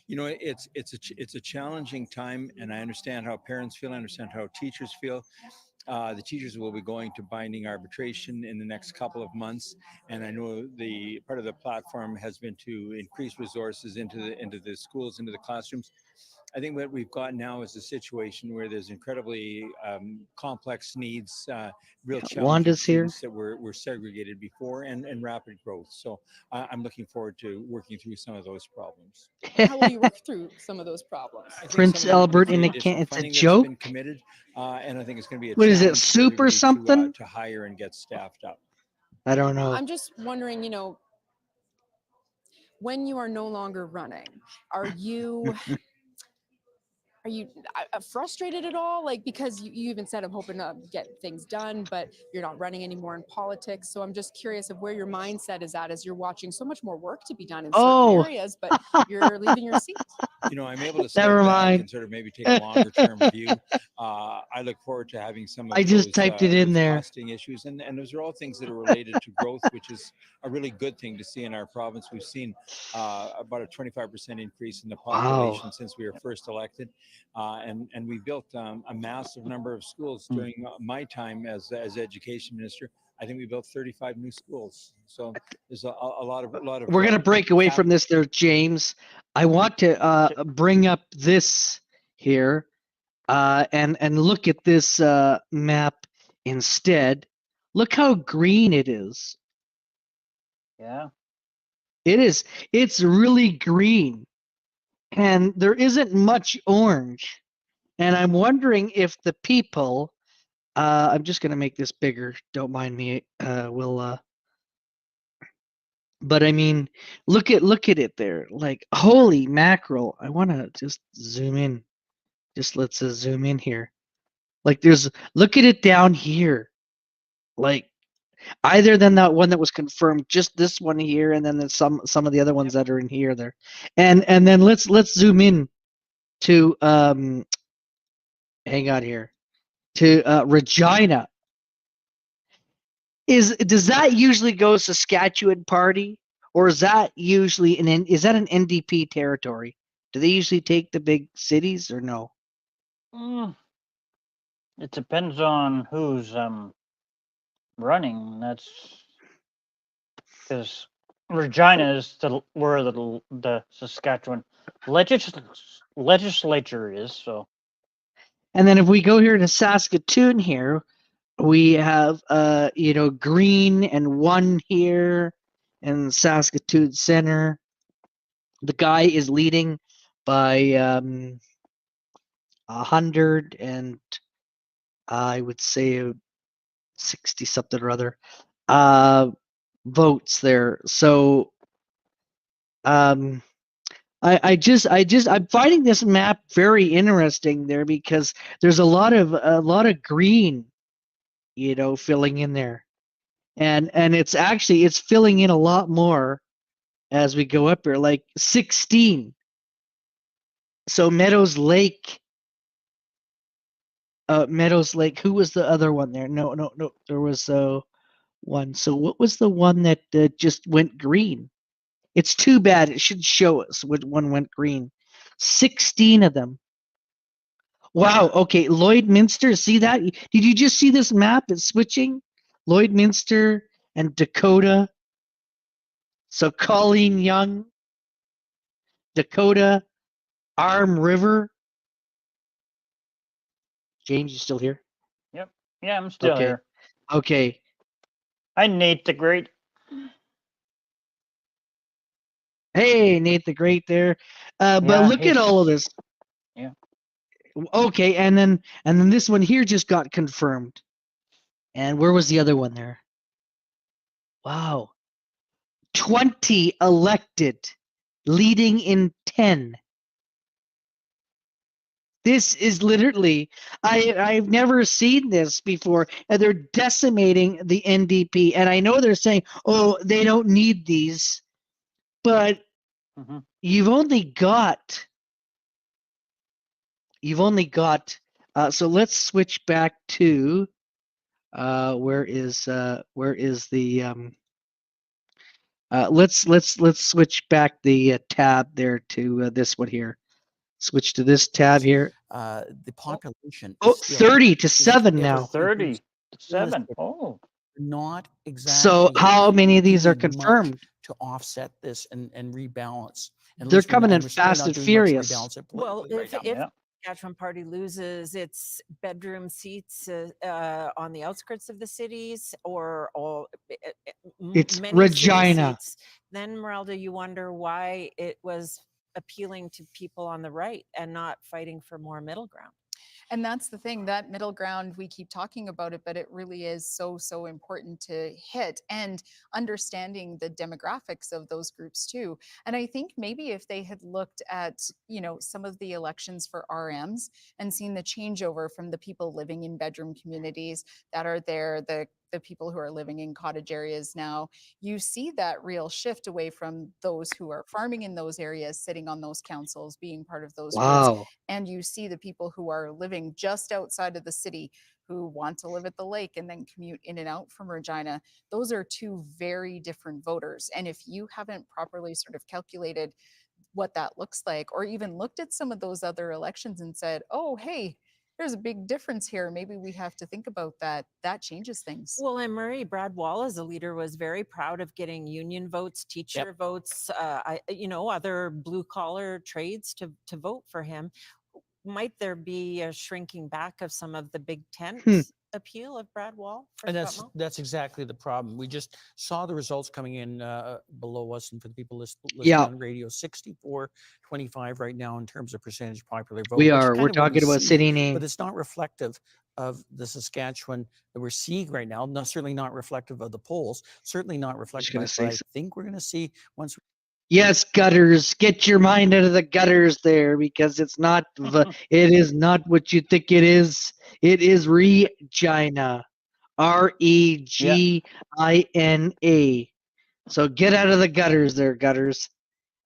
You know, it's a challenging time, and I understand how parents feel. I understand how teachers feel. The teachers will be going to binding arbitration in the next couple of months, and I know the part of the platform has been to increase resources into the schools, into the classrooms. I think what we've got now is a situation where there's incredibly complex needs, real challenging Wanda's here. students that were segregated before, and rapid growth. So I'm looking forward to working through some of those problems. How will you work through some of those problems? I think Prince some of Albert the in a additional can. It's a funding that's joke. been committed, and I think it's going to be a What is it, challenge for soup or everybody something? to hire and get staffed up. I don't know. I'm just wondering, when you are no longer running, are you frustrated at all? Like, because you even said, I'm hoping to get things done, but you're not running anymore in politics. So I'm just curious of where your mindset is at as you're watching so much more work to be done in certain areas, but you're leaving your seat. You know, I'm able to step Never back mind. and sort of maybe take a longer term view. I look forward to having some of I just typed it in those there. costing issues, and those are all things that are related to growth, which is a really good thing to see in our province. We've seen about a 25% increase in the population since we were first elected, and we built a massive number of schools during my time as education minister. I think we built 35 new schools. So there's a lot of We're gonna break away from this there, James. I want to bring up this here and look at this map instead. Look how green it is. Yeah. It is. It's really green, and there isn't much orange. And I'm wondering if the people. I'm just gonna make this bigger. Don't mind me. But I mean, look at it there. Like, holy mackerel! I want to just zoom in. Just let's zoom in here. Like, look at it down here. Like, either than that one that was confirmed, just this one here, and then there's some of the other ones that are in here there. And then let's zoom in to hang on here to Regina. Does that usually go Saskatchewan Party, or is that usually an NDP territory? Do they usually take the big cities or no? It depends on who's running. That's because Regina is where the Saskatchewan legislature is. So, And then if we go here to Saskatoon here, we have green and one here in Saskatoon Center. The guy is leading by 100 and I would say 60 something or other votes there. So I'm finding this map very interesting there because there's a lot of green, filling in there. And it's filling in a lot more as we go up here, like 16. So Meadows Lake, who was the other one there? No, there was one. So what was the one that just went green? It's too bad. It should show us which one went green. 16 of them. Wow. Okay. Lloydminster. See that? Did you just see this map? It's switching. Lloydminster and Dakota. So Colleen Young, Dakota, Arm River. James, you still here? Yep. Yeah, I'm still here. Okay. Hi, Nate the Great. Hey, Nate the Great there. But look at all of this. Yeah. Okay, and then this one here just got confirmed. And where was the other one there? Wow. 20 elected, leading in 10. This is literally, I've never seen this before. And they're decimating the NDP. And I know they're saying, oh, they don't need these. But you've only got, so let's switch back to, where is the, let's switch back the tab there to this one here. Switch to this tab here. The population. Oh, 30 to 7 now. 30 to 7. Oh. Not exactly. So how many of these are doing much confirmed? to offset this and rebalance? At They're least we're coming not- in we're certainly fast not and doing much to furious. rebalance it Well, politically if, right now. if the Saskatchewan Party loses its bedroom seats on the outskirts of the cities or It's many city Regina. seats, then Merelda, you wonder why it was appealing to people on the right and not fighting for more middle ground. And that's the thing, that middle ground, we keep talking about it, but it really is so, so important to hit, and understanding the demographics of those groups too. And I think maybe if they had looked at, some of the elections for RMs and seen the changeover from the people living in bedroom communities that are there, the people who are living in cottage areas now, you see that real shift away from those who are farming in those areas, sitting on those councils, being part of those groups. Wow. And you see the people who are living just outside of the city who want to live at the lake and then commute in and out from Regina. Those are two very different voters. And if you haven't properly sort of calculated what that looks like, or even looked at some of those other elections and said, oh, hey, there's a big difference here. Maybe we have to think about that. That changes things. Well, and Murray, Brad Wall as a leader was very proud of getting union votes, teacher votes, other blue collar trades to vote for him. Might there be a shrinking back of some of the big tent appeal of Brad Wall? For And Scott Moe? that's exactly the problem. We just saw the results coming in below us, and for the people listening on radio, 64-25 right now in terms of percentage popular vote. We which is are. kind We're of what we talking about see, city name. but it's not reflective of the Saskatchewan that we're seeing right now. Certainly not reflective of the polls. Certainly not reflective gonna of say what I think we're going to see once. Yes, gutters. Get your mind out of the gutters there, because it's not. It is not what you think it is. It is Regina, Regina. So get out of the gutters there, gutters.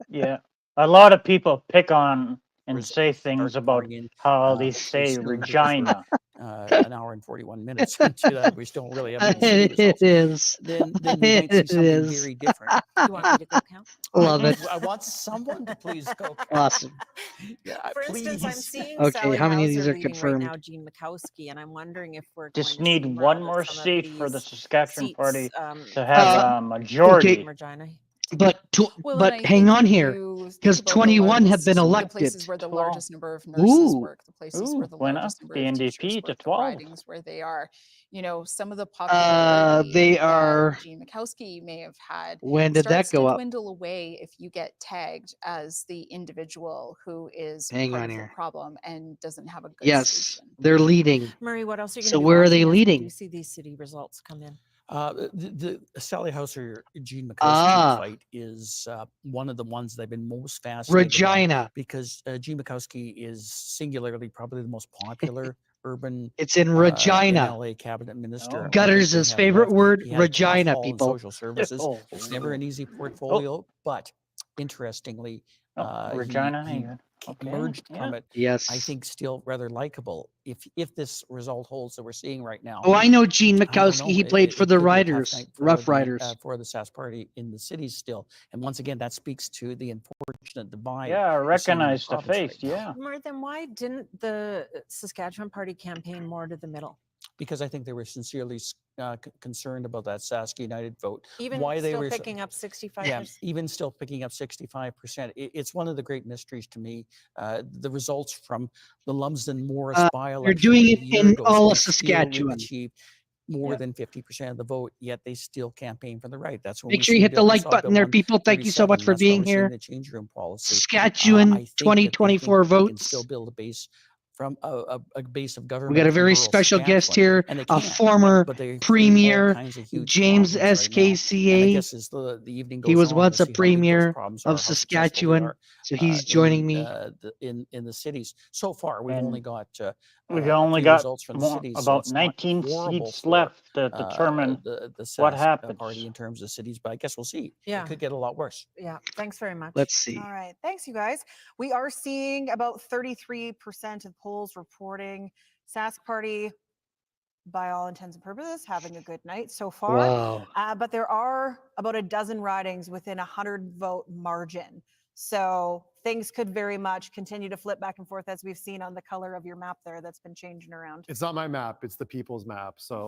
Yeah. A lot of people pick on and say things about how they say Regina. An hour and 41 minutes into that, we still really haven't seen the It results. is. Then we might see It something is. very different. You want me to go count? Love it. I want someone to please go count. Awesome. Yeah, For instance, I'm please. seeing Okay, Sally how many of these Hauser are leading confirmed? right now, Jean Mikowski, and I'm wondering if we're Just going to need see one more more of some seat of for the these Saskatchewan seats, Party to have a majority. Okay. Regina. But Well, and I hang think on if here, you think because about the 21 have been largest- elected. The places where the 12. largest number of nurses Ooh. work, the places where the Went up largest number the of NDP teachers to work, the 12. ridings where they are, some of the popularity They that are. Jean Mikowski may have had When did that starts go to up? dwindle away if you get tagged as the individual who is Hang part on of here. the problem and doesn't have a good Yes, solution. they're leading. Murray, what else are you So going to be where are watching they as we leading? do see these city results come in? The Sally Hauser Jean Mikowski Ah. fight is one of the ones that I've been most fascinated by, Regina. because Jean Mikowski is singularly probably the most popular urban It's in in Regina. LA cabinet minister. I think Gutters' we his have favorite left. word, He had a tough Regina, haul in people. social services. It's never an easy portfolio, but interestingly, Regina, he okay, emerged yeah. from it. Yes. I think still rather likable. If this result holds that we're seeing right now. Oh, I know Gene I don't Mikowski. know. He played for the could be a tough Riders, night Rough Riders. for the Sask Party in the cities still. And once again, that speaks to the unfortunate divide. Yeah, I we're seeing in recognize the province face. right now. Yeah. More than why didn't the Saskatchewan Party campaign more to the middle? Because I think they were sincerely concerned about that Sask United vote. Even Why they still were picking up 65%. Yeah, even still picking up 65%. It's one of the great mysteries to me. The results from the Lumsden Morris by-election You're doing a it year in ago all of still Saskatchewan. achieved more Yeah. than 50% of the vote, yet they still campaign for the right. That's when Make we sure you see hit the we like saw button Bill there, people. Thank you so much 137. for That's why being we're seeing here. the change room policy. Saskatchewan I think that they think 2024 that they can votes. still build a base from a base of government. We got a in very rural special guest Saskatchewan, here, and they a can, former but they're creating all premier, kinds of huge James problems right now. And I SKCA. guess as the evening goes He was on, we'll once a see how big those premier problems of are, how successful they Saskatchewan, are, so he's joining me. in the cities. So far, we've And only got we've a only few got results from the cities, so about it's not 19 horrible seats for left to determine the what Sask happens. party in terms of cities. But I guess we'll see. Yeah. It could get a lot worse. Yeah. Thanks very much. Let's see. All right. Thanks, you guys. We are seeing about 33% of polls reporting Sask Party, by all intents and purposes, having a good night so far. Wow. But there are about a dozen ridings within a 100-vote margin. So things could very much continue to flip back and forth, as we've seen on the color of your map there that's been changing around. It's not my map, it's the people's map. So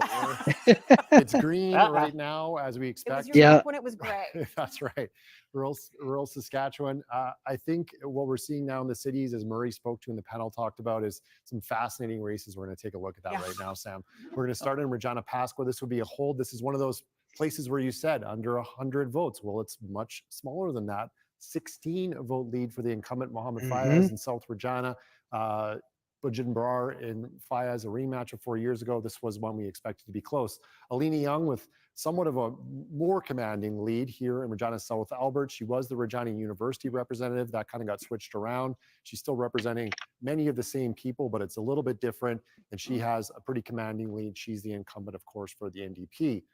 it's green right now, as we It expect. was your map when it was gray. That's right. Rural Saskatchewan. I think what we're seeing now in the cities, as Murray spoke to and the panel talked about, is some fascinating races. We're going to take a look at that right now, Sam. We're going to start in Regina Pasqua. This would be a hold. This is one of those places where you said under 100 votes. Well, it's much smaller than that. 16-vote lead for the incumbent Mohammed Fayez in South Regina. Bujin Brar in Fayez, a rematch of 4 years ago. This was one we expected to be close. Alina Young with somewhat of a more commanding lead here in Regina South Albert. She was the Regina University representative. That kind of got switched around. She's still representing many of the same people, but it's a little bit different. And she has a pretty commanding lead. She's the incumbent, of course, for the NDP.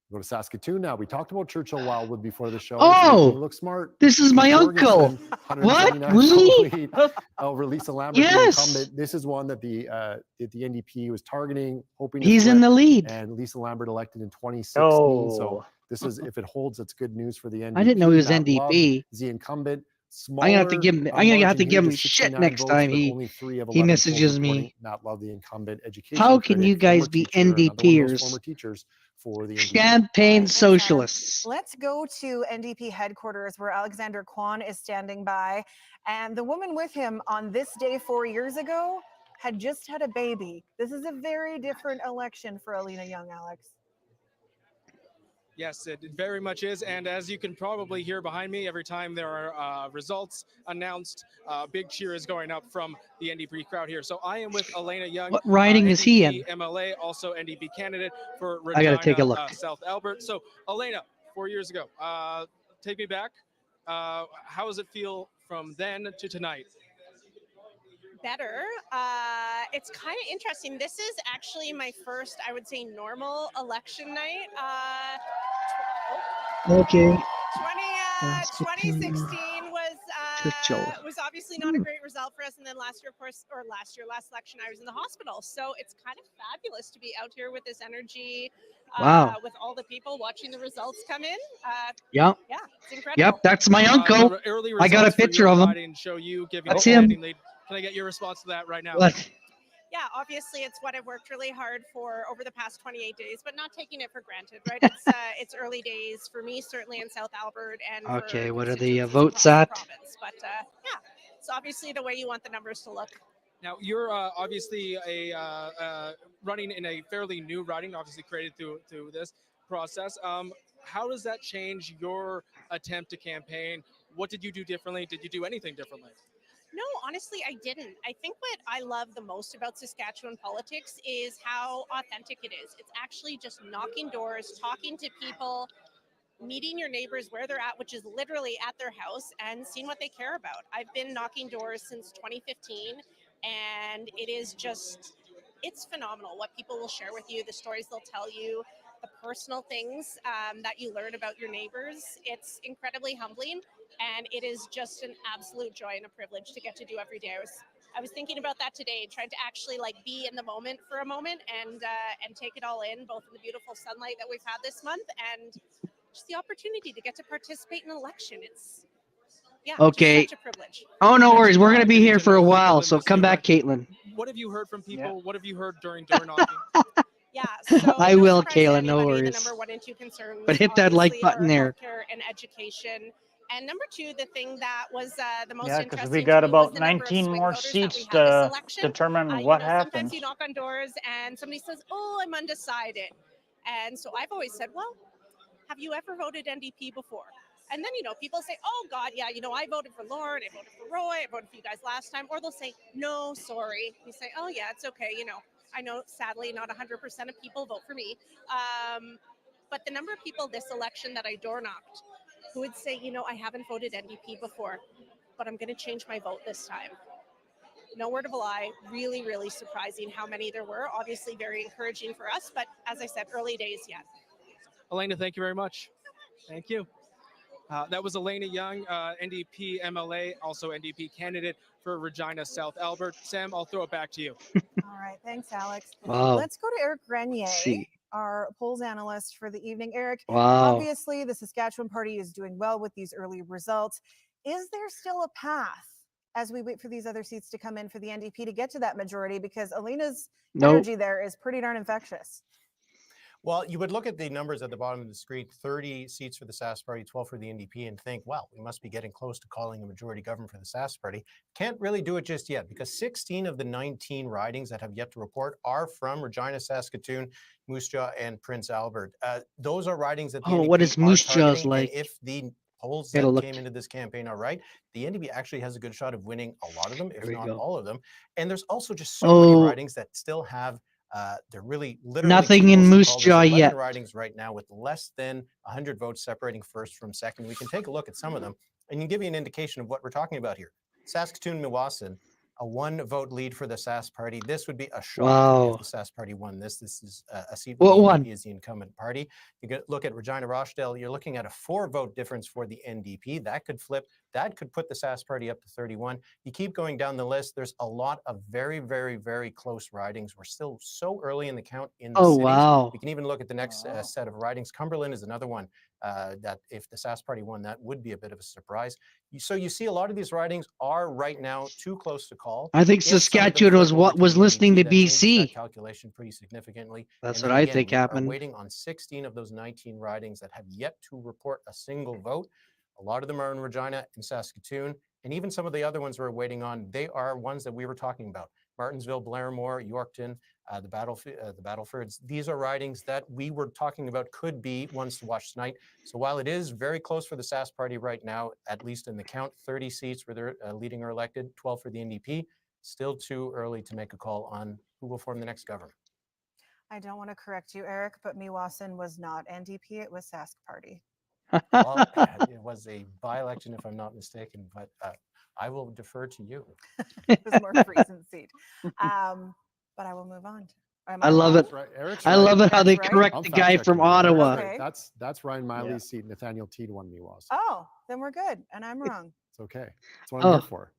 Go to Saskatoon now. We talked about Churchill Wildwood before the show. Oh, you look smart. this is my uncle. What? Really? Over Lisa Lambert, Yes. the incumbent. This is one that the NDP was targeting, hoping to He's in flip, the lead. And Lisa Lambert elected in 2016. Oh. So this is, if it holds, it's good news for the NDP. I didn't know he was Matt Love NDP. is the incumbent. I'm gonna have to give him. I'm gonna have to give him shit next time he messages me. Matt Love, the incumbent education How can critic, you guys former be teacher, another one of those NDPers? former teachers for the NDP. Campaign socialists. Let's go to NDP headquarters where Alexander Kwan is standing by. And the woman with him on this day 4 years ago had just had a baby. This is a very different election for Alina Young, Alex. Yes, it very much is. And as you can probably hear behind me, every time there are results announced, big cheer is going up from the NDP crowd here. So I am with Elena Young. What riding is he in? MLA, also NDP candidate for I gotta Regina, take a look. South Albert. So Elena, 4 years ago, take me back. How does it feel from then to tonight? Better. It's kind of interesting. This is actually my first, I would say, normal election night. Okay. 2016 Churchill. was obviously not a great result for us, and then last year, of course, or last election, I was in the hospital. So it's kind of fabulous to be out here with this energy. Wow. With all the people watching the results come in. Yep. Yeah, it's incredible. Yep, that's my uncle. The early I got a results for picture your of him. riding show you giving That's a him. standing lead. Can I get your response to that right now? What? Yeah, obviously it's what I've worked really hard for over the past 28 days, but not taking it for granted, right? It's early days for me, certainly in South Albert, and Okay, for what are the constituencies votes across the at? province. But yeah, it's obviously the way you want the numbers to look. Now, you're obviously running in a fairly new riding, obviously created through this process. How does that change your attempt to campaign? What did you do differently? Did you do anything differently? No, honestly, I didn't. I think what I love the most about Saskatchewan politics is how authentic it is. It's actually just knocking doors, talking to people, meeting your neighbors where they're at, which is literally at their house, and seeing what they care about. I've been knocking doors since 2015, and it is just, it's phenomenal what people will share with you, the stories they'll tell you, the personal things that you learn about your neighbors. It's incredibly humbling. and it is just an absolute joy and a privilege to get to do every day. I was thinking about that today, trying to actually like be in the moment for a moment and take it all in, both in the beautiful sunlight that we've had this month and just the opportunity to get to participate in an election. It's Okay. just such a privilege. Oh, no worries. We're going to be getting here to for a know people while, in so this come back, direction. Caitlin. What have you heard from people? What have you heard during door knocking? Yeah, so I no will, surprise to Kayla, no anybody, worries. the number 1 and 2 concerns But hit that like obviously button are there. healthcare and education. And number 2, the thing that was the most Yeah, because interesting we to got me was about the number of 19 swing more voters that seats we had this to election. determine You what know, happens. sometimes you knock on doors and somebody says, "Oh, I'm undecided," and so I've always said, "Well, have you ever voted NDP before?" And then, you know, people say, "Oh, God, yeah, you know, I voted for Lauren, I voted for Roy, I voted for you guys last time." Or they'll say, "No, sorry." You say, "Oh, yeah, it's okay." You know, I know, sadly, not 100% of people vote for me. But the number of people this election that I door knocked who would say, "You know, I haven't voted NDP before, but I'm going to change my vote this time." No word of a lie. Really, really surprising how many there were. Obviously, very encouraging for us. But as I said, early days yet. Elena, thank you very much. Thank you. That was Elena Young, NDP MLA, also NDP candidate for Regina South Albert. Sam, I'll throw it back to you. All right. Thanks, Alex. Wow. Let's go to Eric Grenier, Let's see. our polls analyst for the evening. Eric, Wow. obviously the Saskatchewan Party is doing well with these early results. Is there still a path as we wait for these other seats to come in for the NDP to get to that majority? Because Alina's energy there is pretty darn infectious. Well, you would look at the numbers at the bottom of the screen, 30 seats for the Sask Party, 12 for the NDP, and think, well, we must be getting close to calling a majority government for the Sask Party. Can't really do it just yet because 16 of the 19 ridings that have yet to report are from Regina, Saskatoon, Moose Jaw, and Prince Albert. Those are ridings that the NDP What is are Moose Jaw's targeting, like? and if the polls Gotta that look. came into this campaign are right, the NDP actually has a good shot of winning a lot of them, if There we not go. all of them. And there's also just so many ridings that still have they're really literally Nothing too in close to Moose call. Jaw There's 11 yet. ridings right now with less than 100 votes separating first from second. We can take a look at some of them and you give you an indication of what we're talking about here. Saskatoon, Meewasin, a 1-vote lead for the Sask Party. This would be a shock if the Sask Party won this. This is a seat where the NDP is the incumbent party. You look at Regina Rochdale, you're looking at a 4-vote difference for the NDP. That could flip. That could put the Sask Party up to 31. You keep going down the list. There's a lot of very, very, very close ridings. We're still so early in the count in the cities. Wow. We can even look at the next set of ridings. Cumberland is another one that if the Sask Party won, that would be a bit of a surprise. So you see a lot of these ridings are right now too close to call. I think If some of them Saskatchewan flip was over what to was the listening NDP, to that changes that BC. calculation pretty significantly. That's And what then I again, think we are happened. waiting on 16 of those 19 ridings that have yet to report a single vote. A lot of them are in Regina and Saskatoon, and even some of the other ones we're waiting on, they are ones that we were talking about. Martinsville, Blairmore, Yorkton, the Battlefords. These are ridings that we were talking about could be ones to watch tonight. So while it is very close for the Sask Party right now, at least in the count, 30 seats where they're leading or elected, 12 for the NDP, still too early to make a call on who will form the next government. I don't want to correct you, Eric, but Meewasin was not NDP. It was Sask Party. Well, it was a by-election, if I'm not mistaken, but I will defer to you. It was more recent seat. But I will move on. I love it. Right. Eric's I right. love it how they Eric's right? correct I'm the fact guy checking from you. Eric's Ottawa. right. Okay. That's Ryan Miley's seat. Nathaniel Teed won Meewasin. Oh, then we're good. And I'm wrong. It's okay. That's what I'm here for.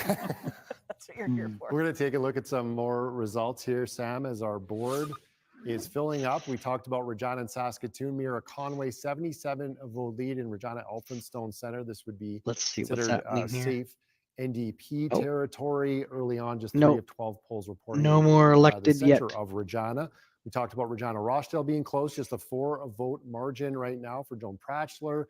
That's what you're here for. We're going to take a look at some more results here, Sam, as our board is filling up. We talked about Regina and Saskatoon. Mira Conway, 77-vote lead in Regina Elphinstone Center. This would be Let's see what's considered happening here. safe NDP territory early on, just 3 Nope. of 12 polls reporting No in more the elected center yet. of Regina. We talked about Regina Rochdale being close, just a 4-vote margin right now for Joan Pratchler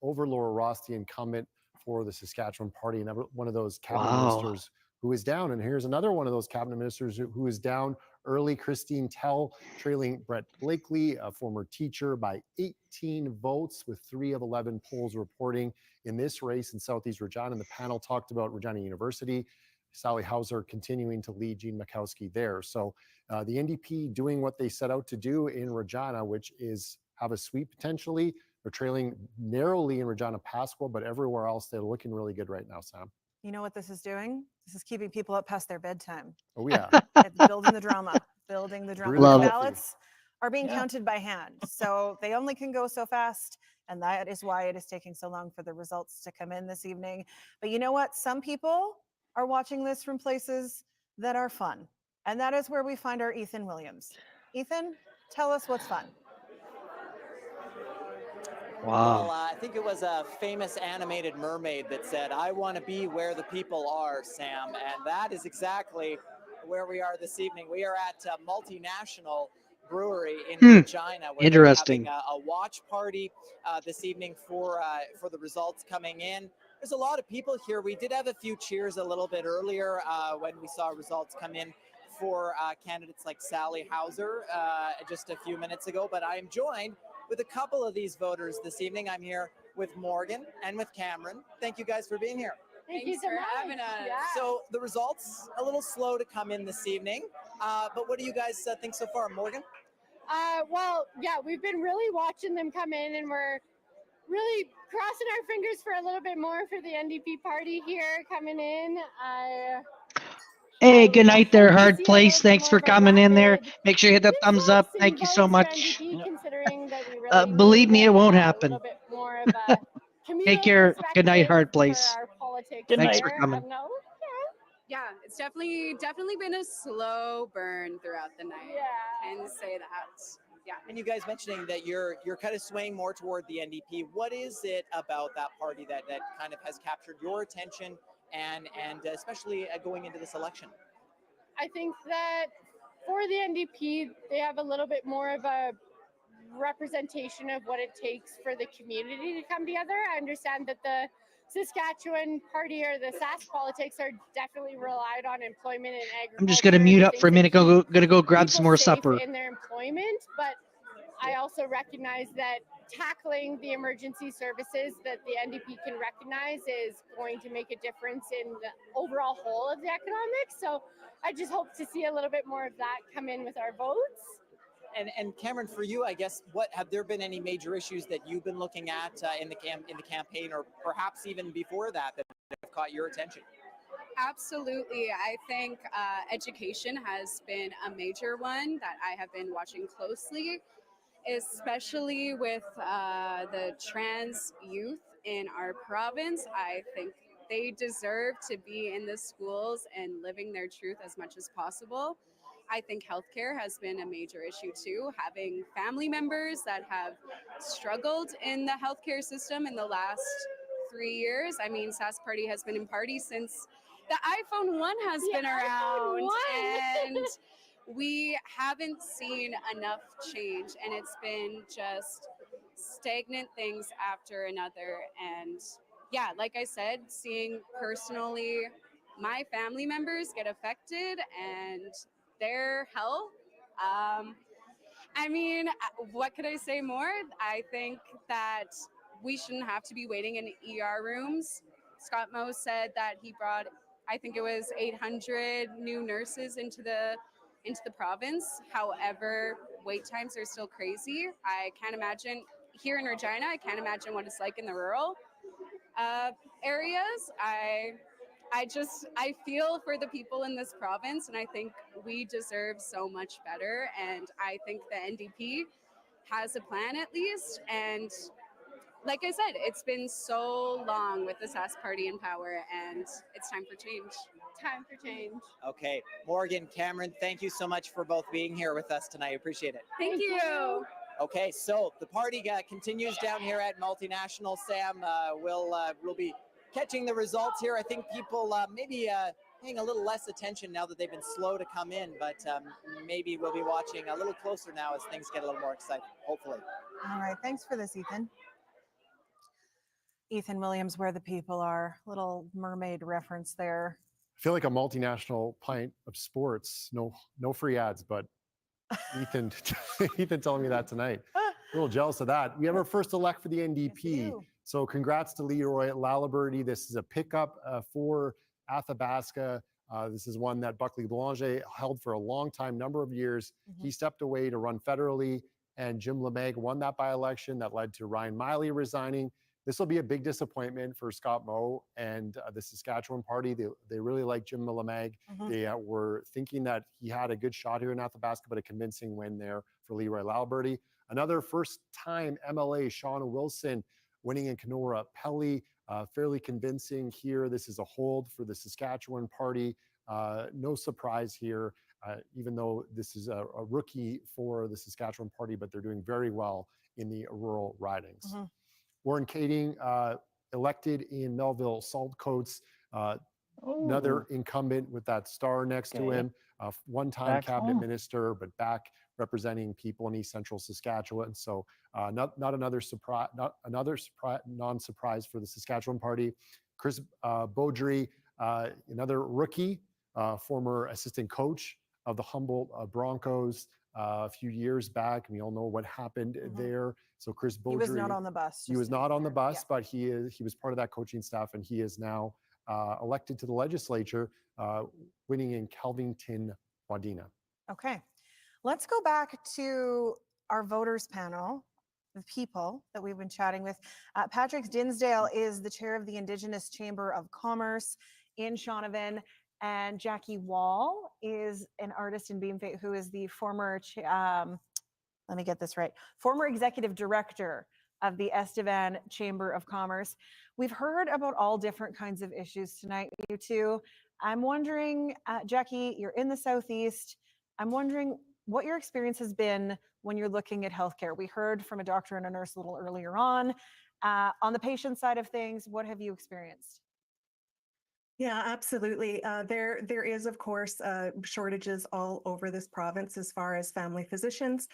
over Laura Ross, the incumbent for the Saskatchewan Party, and one of those cabinet ministers who is down. And here's another one of those cabinet ministers who is down early, Christine Tell, trailing Brett Blakely, a former teacher, by 18 votes, with 3 of 11 polls reporting in this race in Southeast Regina. And the panel talked about Regina University, Sally Hauser continuing to lead Jean Mikowski there. So the NDP doing what they set out to do in Regina, which is have a sweep potentially. They're trailing narrowly in Regina Pasqua, but everywhere else they're looking really good right now, Sam. You know what this is doing? This is keeping people up past their bedtime. Oh, yeah. It's building the drama, building the drama. Love The it. ballots are being counted by hand, so they only can go so fast. And that is why it is taking so long for the results to come in this evening. But you know what? Some people are watching this from places that are fun. And that is where we find our Ethan Williams. Ethan, tell us what's fun. Wow. Well, I think it was a famous animated mermaid that said, "I want to be where the people are, Sam." And that is exactly where we are this evening. We are at a multinational brewery in Regina, where Interesting. they're having a watch party this evening for the results coming in. There's a lot of people here. We did have a few cheers a little bit earlier when we saw results come in for candidates like Sally Hauser just a few minutes ago. But I am joined with a couple of these voters this evening. I'm here with Morgan and with Cameron. Thank you guys for being here. Thank you for having us. Yeah. So the results a little slow to come in this evening, but what do you guys think so far, Morgan? Well, yeah, we've been really watching them come in, and we're really crossing our fingers for a little bit more for the NDP party here coming in. Hey, good night there, Hard Place. Thanks for coming in there. Make sure you hit the thumbs up. Thank you so much. Considering that we really Believe me, it won't a happen. little bit more of a Take care. Good night, Hard for Place. our politics Thanks here. for coming. Yeah, it's definitely been a slow burn throughout the night. Yeah. Can say that. Yeah. And you guys mentioning that you're kind of swaying more toward the NDP. What is it about that party that kind of has captured your attention and especially going into this election? I think that for the NDP, they have a little bit more of a representation of what it takes for the community to come together. I understand that the Saskatchewan party or the Sask politics are definitely relied on employment and agriculture. I'm just gonna mute up for a minute. Gonna go grab some more supper. In their employment, but I also recognize that tackling the emergency services that the NDP can recognize is going to make a difference in the overall whole of the economics. So I just hope to see a little bit more of that come in with our votes. And Cameron, for you, I guess, have there been any major issues that you've been looking at in the campaign, or perhaps even before that have caught your attention? Absolutely. I think education has been a major one that I have been watching closely, especially with the trans youth in our province. I think they deserve to be in the schools and living their truth as much as possible. I think healthcare has been a major issue too, having family members that have struggled in the healthcare system in the last 3 years. I mean, Sask Party has been in party since the iPhone 1 has been around, and we haven't seen enough change, and it's been just stagnant things after another. And yeah, like I said, seeing personally my family members get affected and their health. I mean, what could I say more? I think that we shouldn't have to be waiting in ER rooms. Scott Moe said that he brought, I think it was 800 new nurses into the province. However, wait times are still crazy. I can't imagine here in Regina. I can't imagine what it's like in the rural areas. I feel for the people in this province, and I think we deserve so much better. And I think the NDP has a plan at least. And like I said, it's been so long with the Sask Party in power, and it's time for change. Time for change. Okay, Morgan, Cameron, thank you so much for both being here with us tonight. Appreciate it. Thank you. Okay, so the party continues down here at Multinational. Sam, we'll be catching the results here. I think people maybe paying a little less attention now that they've been slow to come in, but maybe we'll be watching a little closer now as things get a little more exciting, hopefully. All right, thanks for this, Ethan. Ethan Williams, Where the People Are. Little mermaid reference there. I feel like a multinational pint of sports. No free ads, but Ethan telling me that tonight. A little jealous of that. We have our first elect for the NDP. So congrats to Leroy Laliberte. This is a pickup for Athabasca. This is one that Buckley Boulanger held for a long time, number of years. He stepped away to run federally, and Jim LeMag won that by-election that led to Ryan Miley resigning. This will be a big disappointment for Scott Moe and the Saskatchewan party. They really like Jim LeMag. They were thinking that he had a good shot here in Athabasca, but a convincing win there for Leroy Laliberte. Another first-time MLA, Shauna Wilson, winning in Kenora. Pelly, fairly convincing here. This is a hold for the Saskatchewan party. No surprise here, even though this is a rookie for the Saskatchewan party, but they're doing very well in the rural ridings. Warren Kading, elected in Melville Saltcoats, another incumbent with that star next to him, one-time Back cabinet home. minister, but back representing people in East Central Saskatchewan. So not another surprise, non-surprise for the Saskatchewan party. Chris Beaudry, another rookie, former assistant coach of the Humboldt Broncos a few years back. We all know what happened there. So Chris Beaudry, He was not on the bus. He was not on the bus, but he was part of that coaching staff, and he is now elected to the legislature, winning in Kelvington, Wadena. Okay. Let's go back to our voters panel, the people that we've been chatting with. Patrick Dinsdale is the chair of the Indigenous Chamber of Commerce in Shaunavon, and Jackie Wall is an artist in Beamfate who is the former, let me get this right, former executive director of the Estevan Chamber of Commerce. We've heard about all different kinds of issues tonight, you two. I'm wondering, Jackie, you're in the Southeast. I'm wondering what your experience has been when you're looking at healthcare. We heard from a doctor and a nurse a little earlier on. On the patient side of things, what have you experienced? Yeah, absolutely. There is, of course, shortages all over this province as far as family physicians.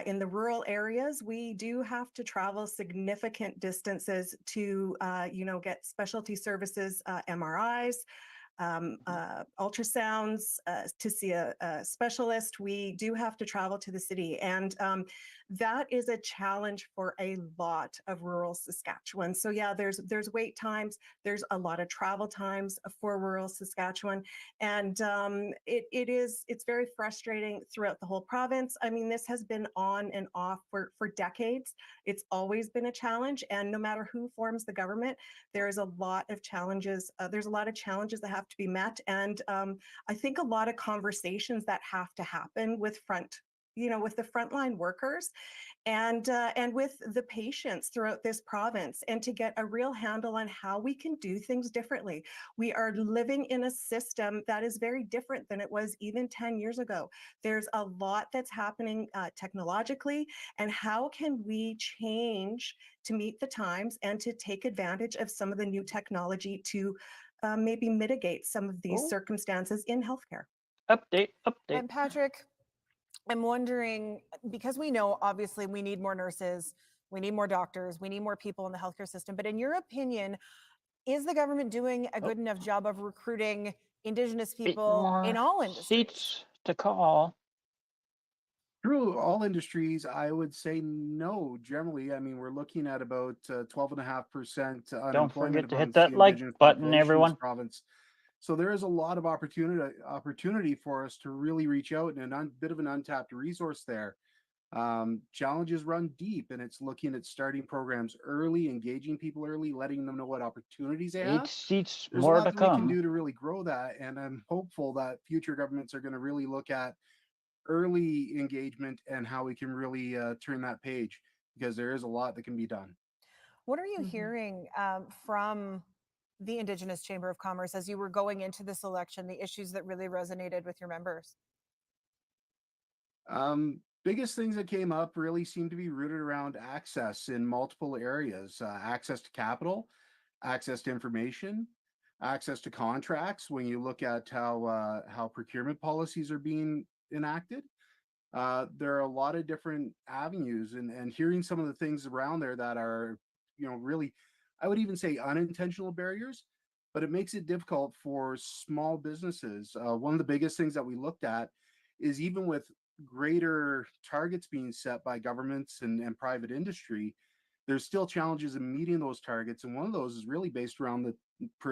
In the rural areas, we do have to travel significant distances to, get specialty services, MRIs, ultrasounds, to see a specialist. We do have to travel to the city, and that is a challenge for a lot of rural Saskatchewan. So yeah, there's wait times, there's a lot of travel times for rural Saskatchewan, and it's very frustrating throughout the whole province. I mean, this has been on and off for decades. It's always been a challenge, and no matter who forms the government, there is a lot of challenges. There's a lot of challenges that have to be met, and I think a lot of conversations that have to happen with the frontline workers and with the patients throughout this province, and to get a real handle on how we can do things differently. We are living in a system that is very different than it was even 10 years ago. There's a lot that's happening technologically, and how can we change to meet the times and to take advantage of some of the new technology to maybe mitigate some of these circumstances in healthcare. Update. And Patrick, I'm wondering, because we know obviously we need more nurses, we need more doctors, we need more people in the healthcare system, but in your opinion, is the government doing a good enough job of recruiting Indigenous people in all industries? Seats to call. Through all industries, I would say no. Generally, I mean, we're looking at about 12.5% Don't unemployment forget to hit amongst that the like Indigenous button, population in everyone. this province. So there is a lot of opportunity for us to really reach out, and a bit of an untapped resource there. Challenges run deep, and it's looking at starting programs early, engaging people early, letting them know what opportunities they 8 have. seats There's a more lot to that we can come. do to really grow that, and I'm hopeful that future governments are going to really look at early engagement and how we can really turn that page, because there is a lot that can be done. What are you hearing from the Indigenous Chamber of Commerce as you were going into this election, the issues that really resonated with your members? Biggest things that came up really seem to be rooted around access in multiple areas: access to capital, access to information, access to contracts. When you look at how procurement policies are being enacted, there are a lot of different avenues, and hearing some of the things around there that are, really, I would even say unintentional barriers, but it makes it difficult for small businesses. One of the biggest things that we looked at is, even with greater targets being set by governments and private industry, there's still challenges in meeting those targets. And one of those is really based around the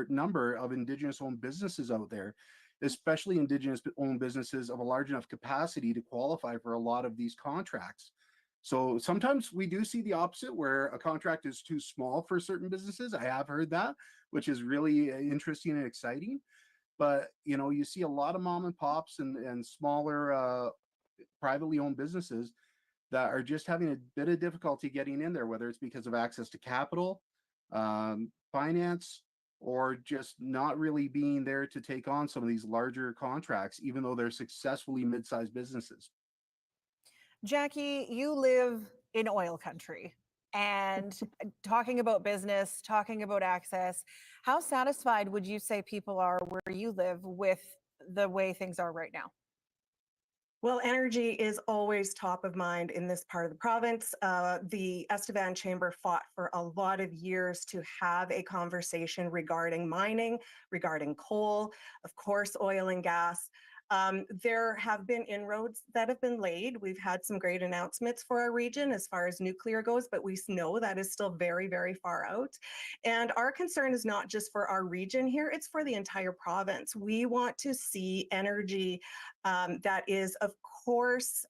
number of Indigenous owned businesses out there, especially Indigenous owned businesses of a large enough capacity to qualify for a lot of these contracts. So sometimes we do see the opposite, where a contract is too small for certain businesses. I have heard that, which is really interesting and exciting. But you see a lot of mom and pops and smaller privately owned businesses that are just having a bit of difficulty getting in there, whether it's because of access to capital, finance, or just not really being there to take on some of these larger contracts, even though they're successfully mid-sized businesses. Jackie, you live in oil country. And talking about business, talking about access, how satisfied would you say people are where you live with the way things are right now? Well, energy is always top of mind in this part of the province. The Estevan Chamber fought for a lot of years to have a conversation regarding mining, regarding coal, of course, oil and gas. There have been inroads that have been laid. We've had some great announcements for our region as far as nuclear goes, but we know that is still very, very far out. And our concern is not just for our region here, it's for the entire province. We want to see energy that is, of course,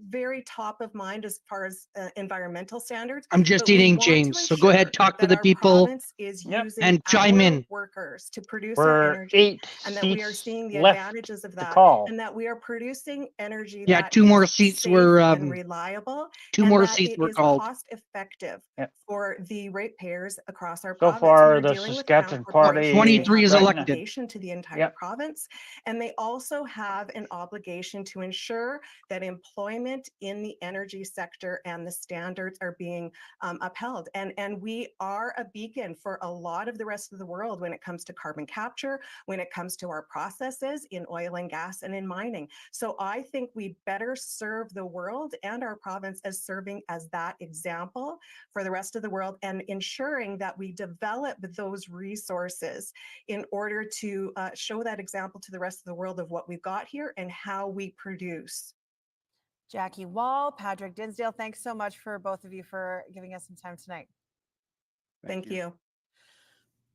very top of mind as far as environmental standards. I'm just eating, James. So go ahead, talk to the people Using and chime our in. workers to produce We're our energy, 8 and that we are seats seeing the left advantages of to that, call. and that we are producing energy Yeah, that 2 more is seats safe were and reliable, 2 and more that seats it were is called. cost effective Yep. for the ratepayers across our So province. We far, are the dealing with Saskatchewan crown Party corporations. They 23 have is an elected. obligation to the entire Yep. province, and they also have an obligation to ensure that employment in the energy sector and the standards are being upheld. And we are a beacon for a lot of the rest of the world when it comes to carbon capture, when it comes to our processes in oil and gas and in mining. So I think we better serve the world and our province as serving as that example for the rest of the world, and ensuring that we develop those resources in order to show that example to the rest of the world of what we've got here and how we produce. Jackie Wall, Patrick Dinsdale, thanks so much for both of you for giving us some time tonight. Thank you.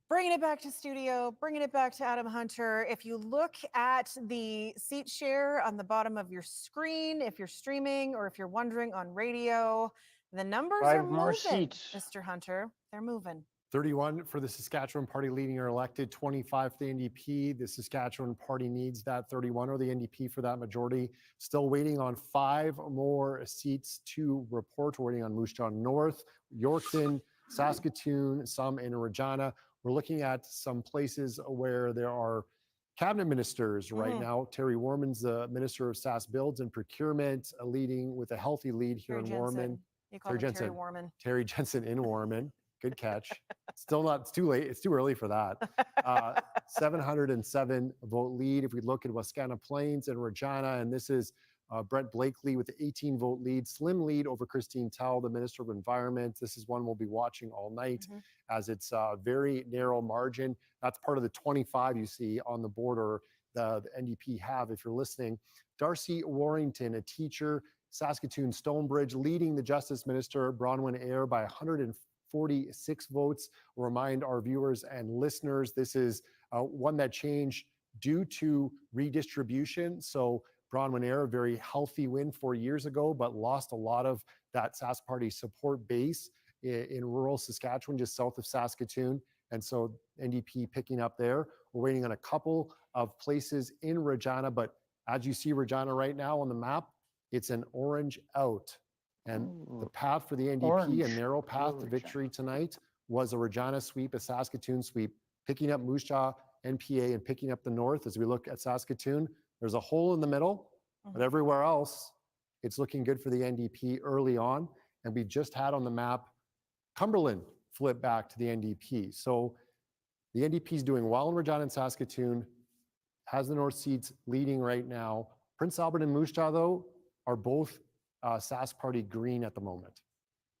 Bringing it back to studio, bringing it back to Adam Hunter. If you look at the seat share on the bottom of your screen, if you're streaming or if you're wondering on radio, the numbers 5 are more moving, seats. Mr. Hunter. They're moving. 31 for the Saskatchewan Party leading or elected, 25 for the NDP. The Saskatchewan Party needs that 31 or the NDP for that majority. Still waiting on 5 more seats to report. We're waiting on Moose Jaw North, Yorkton, Saskatoon, some in Regina. We're looking at some places where there are cabinet ministers right now. Terry Warman's the Minister of Sask Builds and Procurement, leading with a healthy lead here Terry in Warman. Jensen. You call him Terry Warman. Terry Jensen in Warman. Good catch. Still not, it's too late. It's too early for that. 707 vote lead. If we look at Wascana Plains and Regina, and this is Brett Blakely with the 18 vote lead, slim lead over Christine Tell, the Minister of Environment. This is one we'll be watching all night as it's a very narrow margin. That's part of the 25 you see on the border the NDP have, if you're listening. Darcy Warrington, a teacher, Saskatoon Stonebridge, leading the Justice Minister, Bronwyn Eyre, by 146 votes. We'll remind our viewers and listeners, this is one that changed due to redistribution. So Bronwyn Eyre, a very healthy win 4 years ago, but lost a lot of that Sask Party support base in rural Saskatchewan, just south of Saskatoon. And so NDP picking up there. We're waiting on a couple of places in Regina, but as you see Regina right now on the map, it's an orange out. And the path for the NDP, a narrow path to victory tonight, was a Regina sweep, a Saskatoon sweep, picking up Moose Jaw, NPA, and picking up the north. As we look at Saskatoon, there's a hole in the middle, but everywhere else, it's looking good for the NDP early on. And we just had on the map Cumberland flip back to the NDP. So the NDP is doing well in Regina and Saskatoon, has the north seats leading right now. Prince Albert and Moose Jaw, though, are both Sask Party green at the moment.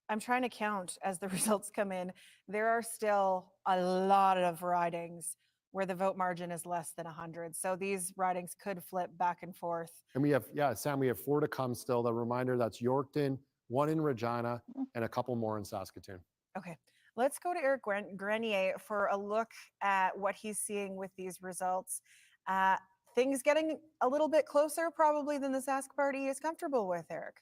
I'm trying to count as the results come in. There are still a lot of ridings where the vote margin is less than 100. So these ridings could flip back and forth. And we have, Sam, we have 4 to come still. The reminder, that's Yorkton, 1 in Regina, and a couple more in Saskatoon. Okay, let's go to Eric Grenier for a look at what he's seeing with these results. Things getting a little bit closer probably than the Sask Party is comfortable with, Eric.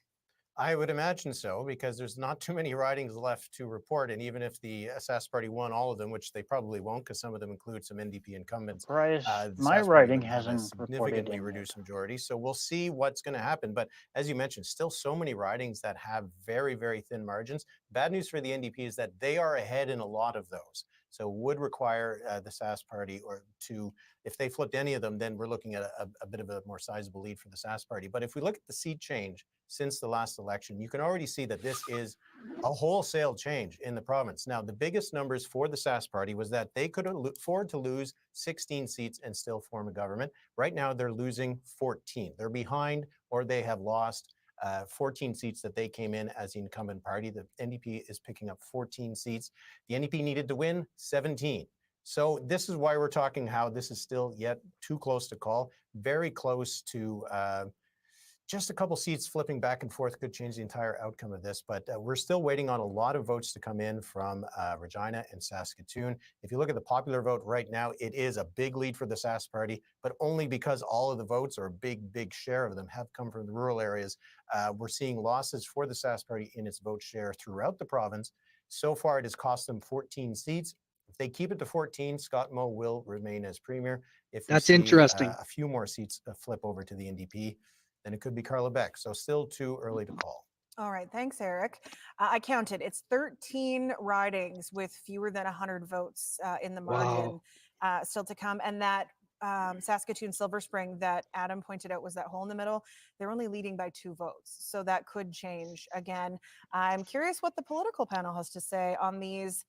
I would imagine so, because there's not too many ridings left to report. And even if the Sask Party won all of them, which they probably won't, because some of them include some NDP incumbents, Bryce, the my Sask Party riding would have a hasn't reported significantly in yet. reduced majority. So we'll see what's going to happen. But as you mentioned, still so many ridings that have very, very thin margins. Bad news for the NDP is that they are ahead in a lot of those. So would require the Sask Party if they flipped any of them, then we're looking at a bit of a more sizable lead for the Sask Party. But if we look at the seat change since the last election, you can already see that this is a wholesale change in the province. Now, the biggest numbers for the Sask Party was that they could afford to lose 16 seats and still form a government. Right now, they're losing 14. They're behind, or they have lost 14 seats that they came in as the incumbent party. The NDP is picking up 14 seats. The NDP needed to win 17. So this is why we're talking how this is still yet too close to call, very close to just a couple seats flipping back and forth could change the entire outcome of this. But we're still waiting on a lot of votes to come in from Regina and Saskatoon. If you look at the popular vote right now, it is a big lead for the Sask Party, but only because all of the votes, or a big share of them, have come from the rural areas. We're seeing losses for the Sask Party in its vote share throughout the province. So far, it has cost them 14 seats. If they keep it to 14, Scott Moe will remain as premier. If we That's see, interesting. a few more seats flip over to the NDP, then it could be Carla Beck. So still too early to call. All right, thanks, Eric. I counted. It's 13 ridings with fewer than 100 votes in the margin still to come. And that Saskatoon Silver Spring that Adam pointed out was that hole in the middle. They're only leading by 2 votes. So that could change again. I'm curious what the political panel has to say on these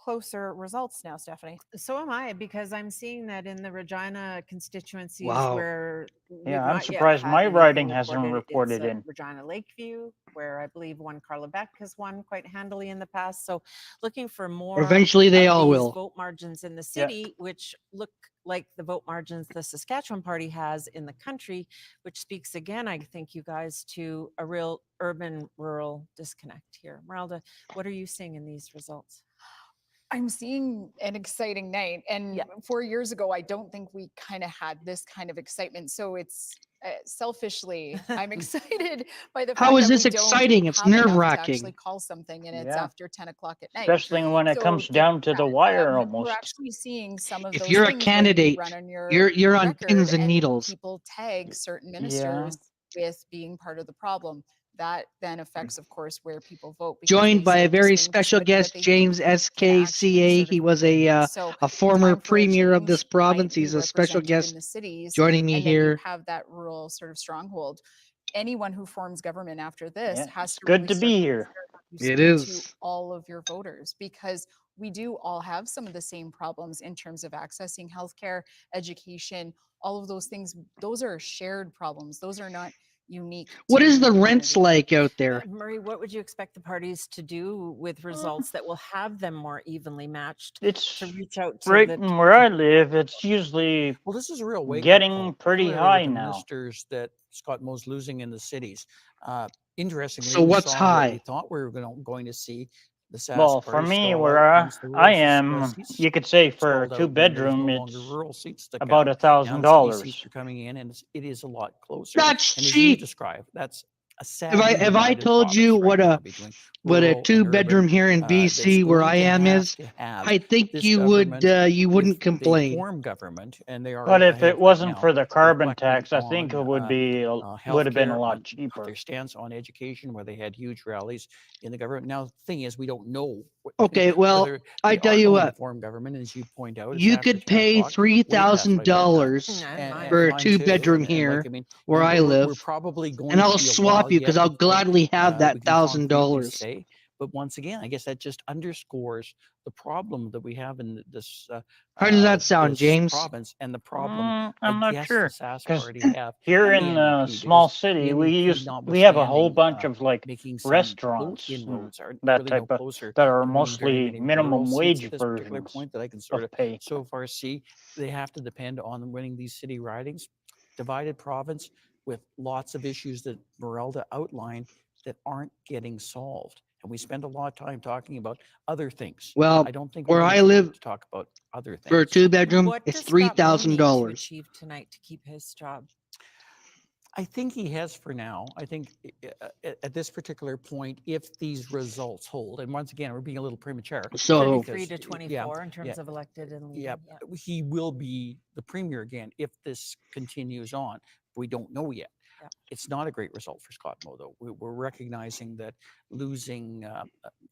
closer results now, Stephanie. So am I, because I'm seeing that in the Regina constituencies Wow. where we've Yeah, I'm not yet surprised had my anything riding hasn't It's reported in. Regina Lakeview, where I believe one Carla Beck has won quite handily in the past. So looking for more Eventually they of all these will. vote margins in the Yeah. city, which look like the vote margins the Saskatchewan Party has in the country, which speaks again, I think, you guys, to a real urban-rural disconnect here. Meralda, what are you seeing in these results? I'm seeing an exciting night. And 4 years ago, I don't think we kind of had this kind of excitement. So it's selfishly, I'm excited by the fact How is that this we don't exciting? It's have enough to nerve-wracking. actually call something, and it's Yeah. after 10 o'clock at night. Especially when it So comes given down to the that, wire we're almost. actually seeing some of If those you're a things where you candidate, run on your you're on record pins and and needles. people tag certain Yeah. ministers with being part of the problem. That then affects, of course, where people vote. because Joined they by say a just very win for special somebody that guest, they think James can actually SKCA. sort of He was win. a So former time for a premier of this change province. might be He's a special represented in guest the cities, joining me and then you here. have that rural sort of stronghold. Anyone who forms government after this Yeah, has it's to good really to start be to here. consider how you It speak to is. all of your voters, because we do all have some of the same problems in terms of accessing healthcare, education, all of those things. Those are shared problems. Those are not unique What to is any the rents community. like out there? Murray, what would you expect the parties to do with results that will have them more evenly matched It's to reach out to right the in where I live. It's usually Well, this is a real wake-up getting call, pretty particularly high with the now. ministers that Scott Moe's losing in the cities. Interestingly, So we what's saw what we high? thought we were going to see the Well, Sask for Party me, stall where out once the I rural am, seats you could say for stalled two out, and there was no bedroom, longer it's rural seats to about count. Now the city seats $1,000. are coming in, and it is a lot closer. That's And as you cheap. described, that's a If sadly I divided told you province right now between what a rural and urban. 2-bedroom here in That's BC where going I to am have is, to have I think this you government, wouldn't if they complain. form government, and they are But if ahead it right wasn't now, for the carbon reflecting tax, I think on it would have been a healthcare, lot on cheaper. their stance on education, where they had huge rallies in the government. Now, the thing is, we don't know Okay, well, whether I they tell are you going to what, form government. As you point out, it's you after could 10 pay o'clock, way past my bedtime. $3,000 And for a Mine too, 2-bedroom and like, here I mean, where and I we're live, probably going and to I'll be a swap while you yet because I'll before gladly have we that can concretely $1,000. say. But once again, I guess that just underscores the problem that we have in this How does that sound, this James? province, and the problem I I'm not guess sure, the Sask because Party have here and the in a NDP, small because the city, NDP, we have a whole notwithstanding bunch of like making some vote restaurants and inroads, are that really no type of closer that are to winning very mostly many rural minimum seats at wage this particular versions point that I can of pay. so far see. They have to depend on winning these city ridings. Divided province with lots of issues that Meralda outlined that aren't getting solved. And we spend a lot of time talking about other things. Well, I don't think where we I have time live to talk about other for a things. 2-bedroom, What it's does Scott Moe need to $3,000. achieve tonight to keep his job? I think he has for now. I think at this particular point, if these results hold, and once again, we're being a little premature. So 33 to 24 in terms of elected and leading. Yeah, he will be the premier again if this continues on. We don't know yet. Yeah. It's not a great result for Scott Moe, though. We're recognizing that losing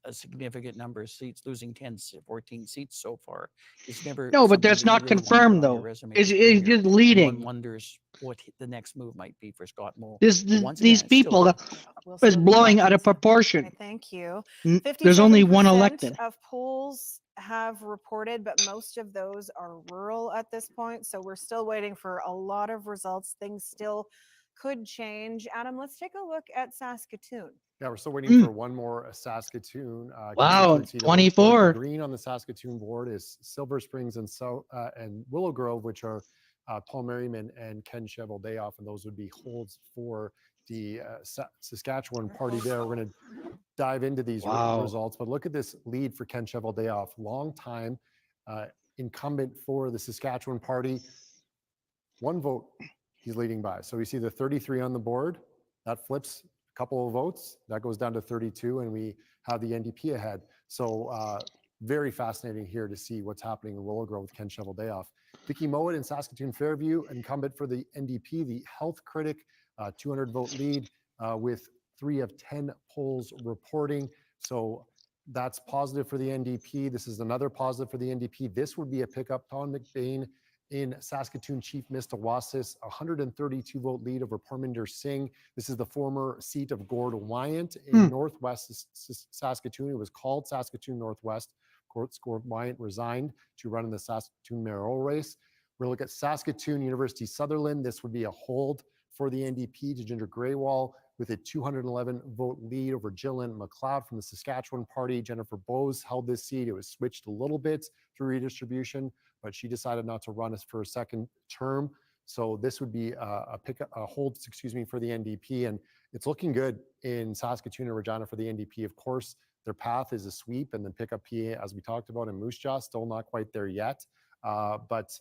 a significant number of seats, losing 10, 14 seats so far, is never. No, but something that's that you not really want to confirmed, put on your though. resume It's as premier. just And leading. one wonders what the next move might be for Scott Moe. These Once again, it's still people early. is blowing out of proportion. Okay, thank you. There's only one 57% elected. of polls have reported, but most of those are rural at this point. So we're still waiting for a lot of results. Things still could change. Adam, let's take a look at Saskatoon. Yeah, we're still waiting for one more Saskatoon. Wow, constituency to 24. report. The green on the Saskatoon board is Silver Springs and Willow Grove, which are Paul Merriman and Ken Cheveldayoff, and those would be holds for the Saskatchewan party there. We're going to dive into these results, but look at this lead for Ken Cheveldayoff, long time incumbent for the Saskatchewan party. One vote he's leading by. So we see the 33 on the board, that flips a couple of votes, that goes down to 32, and we have the NDP ahead. So very fascinating here to see what's happening in Willow Grove with Ken Cheveldayoff. Vicky Mowat in Saskatoon Fairview, incumbent for the NDP, the health critic, 200 vote lead with 3 of 10 polls reporting. So that's positive for the NDP. This is another positive for the NDP. This would be a pickup. Tom McBain in Saskatoon Chief Mistawassis, 132 vote lead over Parminder Singh. This is the former seat of Gord Wyant in Northwest Saskatoon. It was called Saskatoon Northwest. Gord Wyant resigned to run in the Saskatoon mayoral race. We're going to look at Saskatoon University Sutherland. This would be a hold for the NDP to Ginger Greywall with a 211 vote lead over Gillian McLeod from the Saskatchewan Party. Jennifer Bowes held this seat. It was switched a little bit through redistribution, but she decided not to run for a second term. So this would be a hold, for the NDP, and it's looking good in Saskatoon and Regina for the NDP. Of course, their path is a sweep and then pick up PA, as we talked about in Moose Jaw. Still not quite there yet, but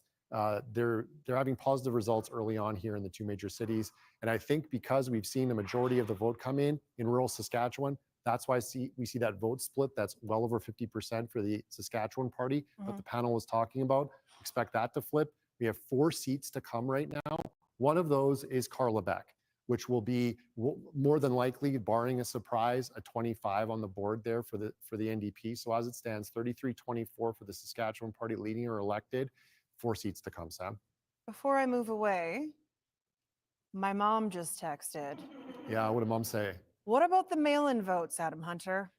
they're having positive results early on here in the two major cities. And I think because we've seen the majority of the vote come in rural Saskatchewan, that's why we see that vote split that's well over 50% for the Saskatchewan Party that the panel was talking about. Expect that to flip. We have 4 seats to come right now. One of those is Carla Beck, which will be more than likely, barring a surprise, a 25 on the board there for the NDP. So as it stands, 33-24 for the Saskatchewan Party leading or elected. 4 seats to come, Sam. Before I move away, my mom just texted. Yeah, what did mom say? What about the mail-in votes, Adam Hunter?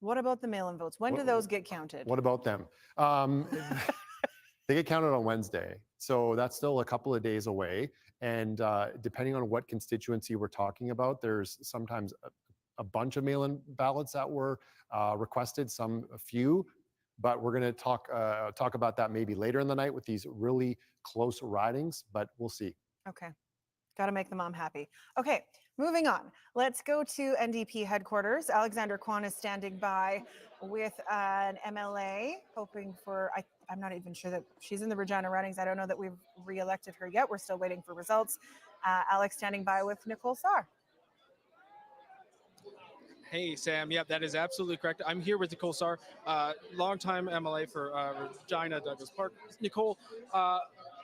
What about the mail-in votes? When do those get counted? What about them? They get counted on Wednesday. So that's still a couple of days away. And depending on what constituency we're talking about, there's sometimes a bunch of mail-in ballots that were requested, a few. But we're going to talk about that maybe later in the night with these really close ridings, but we'll see. Okay. Got to make the mom happy. Okay, moving on. Let's go to NDP headquarters. Alexander Kwan is standing by with an MLA, hoping for, I'm not even sure that she's in the Regina runnings. I don't know that we've re-elected her yet. We're still waiting for results. Alex standing by with Nicole Sarr. Hey, Sam. Yep, that is absolutely correct. I'm here with Nicole Sarr, longtime MLA for Regina Douglas Park. Nicole,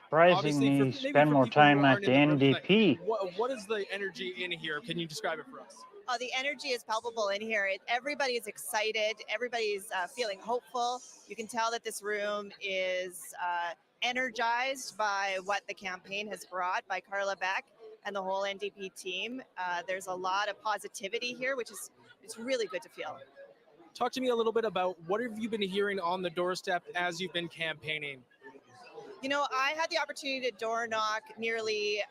surprisingly, spend more time at the NDP. What is the energy in here? Can you describe it for us? Oh, the energy is palpable in here. Everybody is excited. Everybody's feeling hopeful. You can tell that this room is energized by what the campaign has brought by Carla Beck and the whole NDP team. There's a lot of positivity here, which is it's really good to feel. Talk to me a little bit about what have you been hearing on the doorstep as you've been campaigning? You know, I had the opportunity to door knock nearly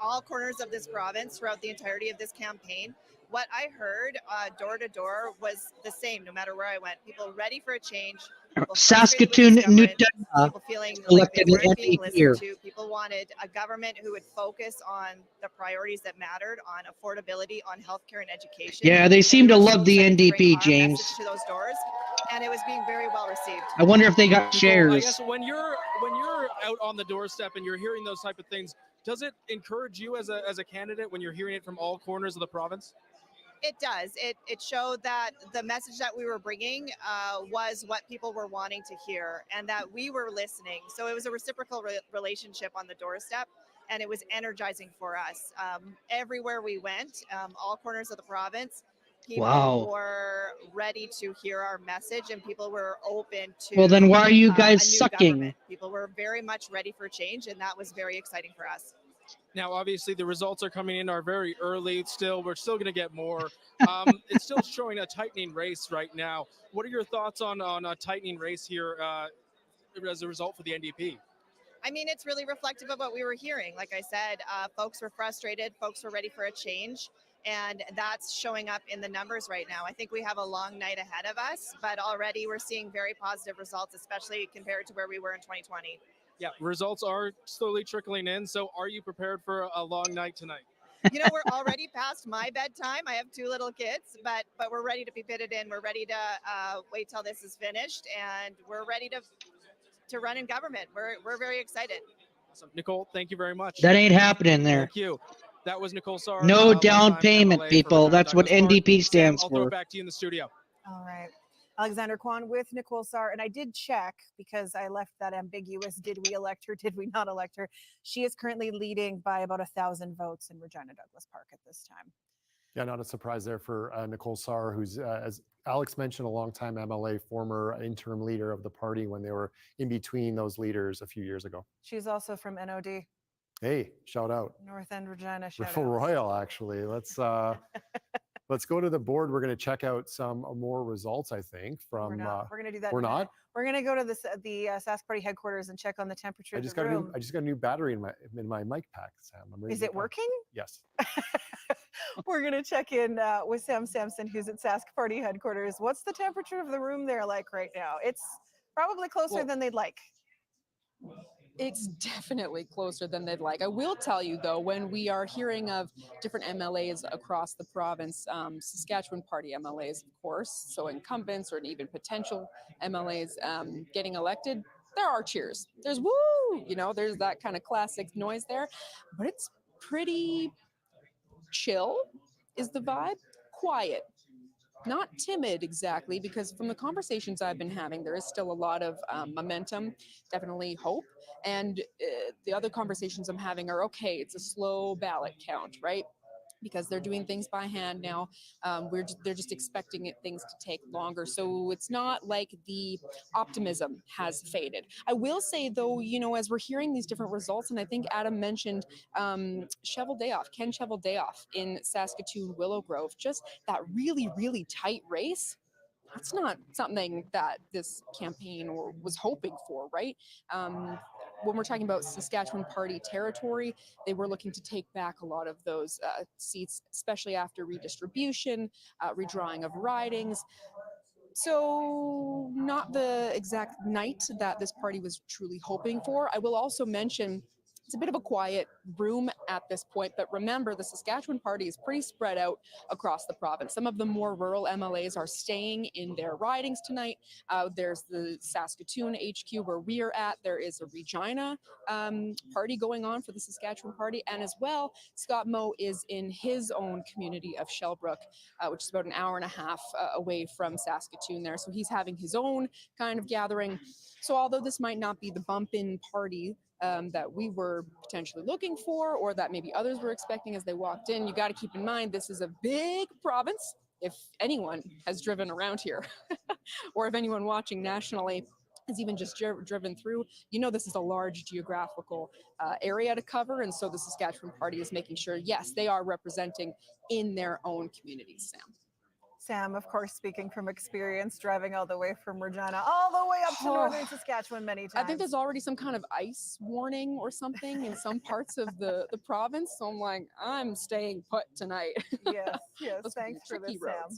all corners of this province throughout the entirety of this campaign. What I heard door to door was the same, no matter where I went. People ready for a change. Saskatoon, Newton, people feeling like elected they weren't being here. listened to. People wanted a government who would focus on the priorities that mattered, on affordability, on healthcare and education. Yeah, they seem to love the NDP, Our James. message to those doors, and it was being very well received. I wonder if they got Nicole, shares. I guess when you're when you're out on the doorstep and you're hearing those type of things, does it encourage you as a candidate when you're hearing it from all corners of the province? It does. It showed that the message that we were bringing was what people were wanting to hear, and that we were listening. So it was a reciprocal relationship on the doorstep, and it was energizing for us. Everywhere we went, all corners of the province, people Wow. were ready to hear our message, and people were open to. Well, then why are you a guys new sucking? government. People were very much ready for change, and that was very exciting for us. Now, obviously, the results are coming in are very early. We're still going to get more. It's still showing a tightening race right now. What are your thoughts on a tightening race here as a result for the NDP? I mean, it's really reflective of what we were hearing. Like I said, folks were frustrated. Folks were ready for a change. And that's showing up in the numbers right now. I think we have a long night ahead of us, but already we're seeing very positive results, especially compared to where we were in 2020. Yeah, results are slowly trickling in. So are you prepared for a long night tonight? You know, we're already past my bedtime. I have 2 little kids, but we're ready to be fitted in. We're ready to wait till this is finished, and we're ready to run in government. We're very excited. Awesome. Nicole, thank you very much. That ain't happening there. Thank you. That was Nicole Sarr. No down longtime payment, MLA for people. Regina That's what Douglas Park. NDP Sam, stands I'll throw for. it back to you in the studio. All right. Alexander Kwan with Nicole Sarr. And I did check because I left that ambiguous, did we elect her, did we not elect her? She is currently leading by about 1,000 votes in Regina Douglas Park at this time. Yeah, not a surprise there for Nicole Sarr, who's, as Alex mentioned, a longtime MLA, former interim leader of the party when they were in between those leaders a few years ago. She's also from NOD. Hey, shout out. North End Regina, shout Riffle out. Royal, actually. Let's go to the board. We're going to check out some more results, I think, from... We're going to do that. We're in a not? minute. We're going to go to the Sask Party headquarters and check on the temperature I of just the got room. I just got a new battery in my mic pack, Sam. I'm ready Is to it go. working? Yes. We're going to check in with Sam Sampson, who's at Sask Party headquarters. What's the temperature of the room there like right now? It's probably closer than they'd like. It's definitely closer than they'd like. I will tell you, though, when we are hearing of different MLAs across the province, Saskatchewan Party MLAs, of course, so incumbents or even potential MLAs getting elected, there are cheers. There's woo, there's that kind of classic noise there, but it's pretty chill is the vibe, quiet. Not timid exactly, because from the conversations I've been having, there is still a lot of momentum, definitely hope. And the other conversations I'm having are, okay, it's a slow ballot count, right? Because they're doing things by hand now. They're just expecting things to take longer. So it's not like the optimism has faded. I will say, though, as we're hearing these different results, and I think Adam mentioned Ken Cheveldayoff in Saskatoon Willow Grove, just that really, really tight race. That's not something that this campaign was hoping for, right? When we're talking about Saskatchewan Party territory, they were looking to take back a lot of those seats, especially after redistribution, redrawing of ridings. So not the exact night that this party was truly hoping for. I will also mention it's a bit of a quiet room at this point, but remember, the Saskatchewan Party is pretty spread out across the province. Some of the more rural MLAs are staying in their ridings tonight. There's the Saskatoon HQ where we are at. There is a Regina party going on for the Saskatchewan Party. And as well, Scott Moe is in his own community of Shellbrook, which is about an hour and a half away from Saskatoon there. So he's having his own kind of gathering. So although this might not be the bump-in party that we were potentially looking for, or that maybe others were expecting as they walked in, you got to keep in mind this is a big province. If anyone has driven around here, or if anyone watching nationally has even just driven through, this is a large geographical area to cover, and so the Saskatchewan Party is making sure, yes, they are representing in their own communities, Sam. Sam, of course, speaking from experience, driving all the way from Regina, all the way up to northern Saskatchewan many times. I think there's already some kind of ice warning or something in some parts of the province. So I'm like, I'm staying put tonight. Yes, thanks for this, Sam.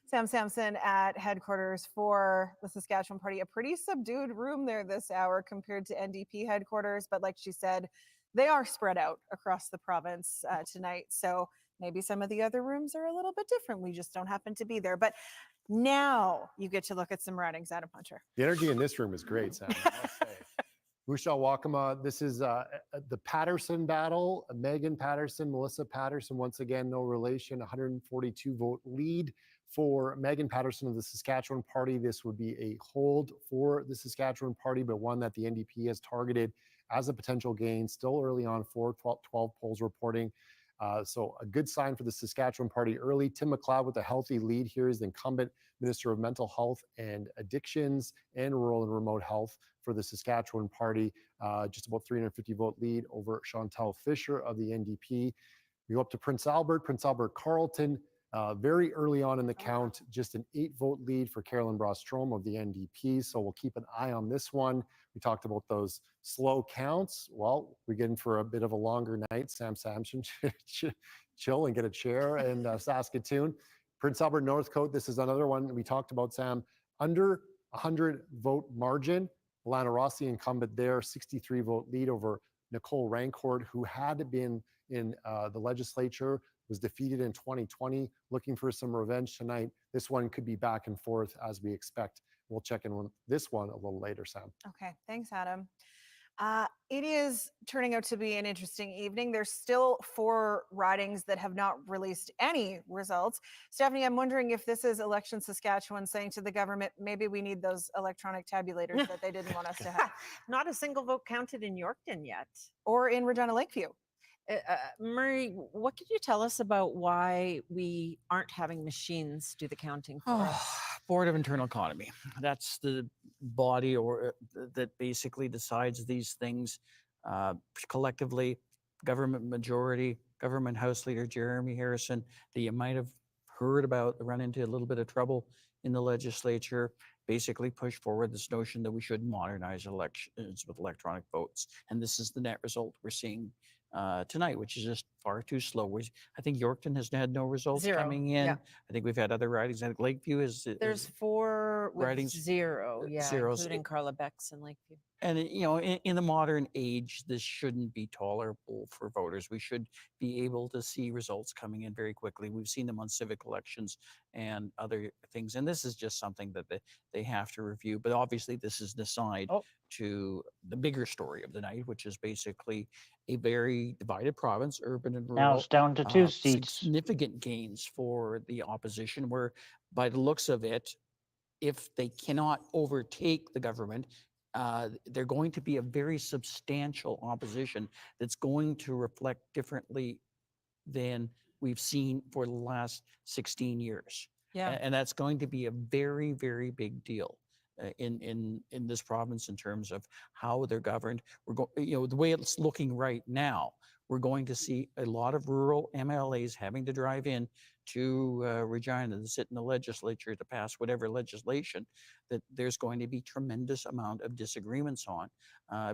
Sam Sampson at headquarters for the Saskatchewan Party. A pretty subdued room there this hour compared to NDP headquarters. But like she said, they are spread out across the province tonight. So Maybe some of the other rooms are a little bit different. We just don't happen to be there. But now you get to look at some writings, Adam Hunter. The energy in this room is great, Sam. I must say. Vishal Wakama, this is the Patterson battle. Megan Patterson, Melissa Patterson, once again, no relation, 142 vote lead for Megan Patterson of the Saskatchewan Party. This would be a hold for the Saskatchewan Party, but one that the NDP has targeted as a potential gain. Still early on, 12 polls reporting. So a good sign for the Saskatchewan Party early. Tim McLeod with a healthy lead here is the incumbent Minister of Mental Health and Addictions and Rural and Remote Health for the Saskatchewan Party. Just about 350 vote lead over Chantal Fisher of the NDP. We go up to Prince Albert Carleton. Very early on in the count, just an 8 vote lead for Carolyn Brostrom of the NDP. So we'll keep an eye on this one. We talked about those slow counts. Well, we're getting for a bit of a longer night. Sam Samson, chill and get a chair in Saskatoon. Prince Albert Northcote, this is another one we talked about, Sam. Under 100 vote margin. Alana Rossi, incumbent there, 63 vote lead over Nicole Rancourt, who had been in the legislature, was defeated in 2020, looking for some revenge tonight. This one could be back and forth as we expect. We'll check in on this one a little later, Sam. Okay, thanks, Adam. It is turning out to be an interesting evening. There's still 4 ridings that have not released any results. Stephanie, I'm wondering if this is Election Saskatchewan saying to the government, maybe we need those electronic tabulators that they didn't want us to have. Not a single vote counted in Yorkton yet. Or in Regina Lakeview. Murray, what could you tell us about why we aren't having machines do the counting for us? Board of Internal Economy. That's the body that basically decides these things collectively. Government majority, government House Leader Jeremy Harrison, that you might have heard about, run into a little bit of trouble in the legislature, basically push forward this notion that we should modernize elections with electronic votes. And this is the net result we're seeing tonight, which is just far too slow. I think Yorkton has had no results coming in. Yeah. I think we've had other ridings. I think Lakeview is. There's 4 with ridings. 0, yeah, Zeros. including Carla Becks and Lakeview. And in the modern age, this shouldn't be tolerable for voters. We should be able to see results coming in very quickly. We've seen them on civic elections and other things, and this is just something that they have to review. But obviously, this is the side to the bigger story of the night, which is basically a very divided province, urban and rural. Now it's down to 2 seats. Significant gains for the opposition, where by the looks of it, if they cannot overtake the government, they're going to be a very substantial opposition that's going to reflect differently than we've seen for the last 16 years. Yeah. And that's going to be a very, very big deal in this province in terms of how they're governed. We're going, the way it's looking right now, we're going to see a lot of rural MLAs having to drive in to Regina to sit in the legislature to pass whatever legislation that there's going to be tremendous amount of disagreements on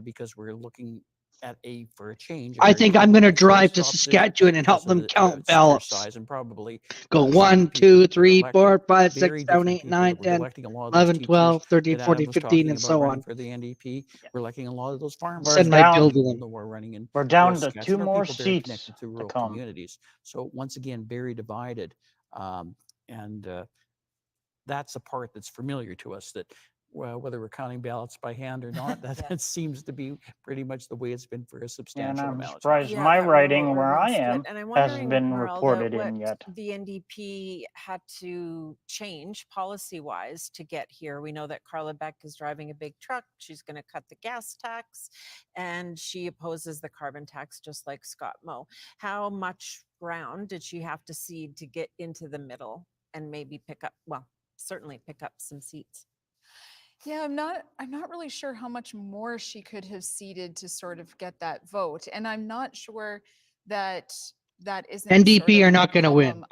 because we're looking at for a change. I think I'm going to drive to Saskatchewan and help them count ballots. Size and probably go 1, 2, 3, 4, 5, 6, 7, 8, 9, 10, 11, 12, 13, 14, 15, and so on. For the NDP, we're electing a lot of those farmers. Send my bill to them. We're running in. We're down to 2 more seats to rural communities. So once again, very divided, and that's a part that's familiar to us. That whether we're counting ballots by hand or not, that seems to be pretty much the way it's been for a substantial and I'm amount. surprised my writing where I am hasn't been reported in yet. The NDP had to change policy-wise to get here. We know that Carla Beck is driving a big truck. She's going to cut the gas tax, and she opposes the carbon tax, just like Scott Moe. How much ground did she have to cede to get into the middle and maybe certainly pick up some seats? Yeah, I'm not really sure how much more she could have ceded to sort of get that vote. And I'm not sure that isn't NDP are not going to win.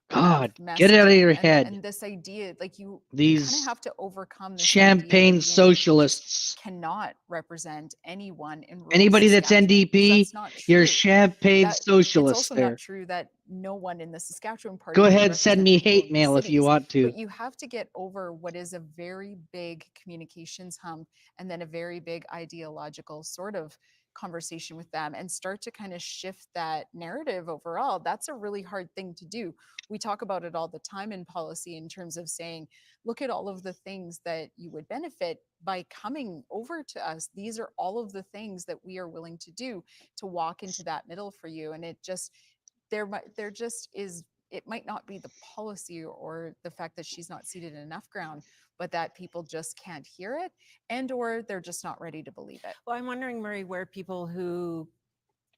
God, get it out of your head. And this idea, like you These kind of have to overcome this champagne socialists. Cannot represent anyone in rural Anybody that's NDP, you're champagne socialists It's also there. not true that no one in the Saskatchewan Party. Go ahead, send me hate mail if you want to. But you have to get over what is a very big communications hump and then a very big ideological sort of conversation with them and start to kind of shift that narrative overall. That's a really hard thing to do. We talk about it all the time in policy in terms of saying, look at all of the things that you would benefit by coming over to us. These are all of the things that we are willing to do to walk into that middle for you. And it just, there just is, it might not be the policy or the fact that she's not seated in enough ground, but that people just can't hear it, and or they're just not ready to believe it. Well, I'm wondering, Marie, where people who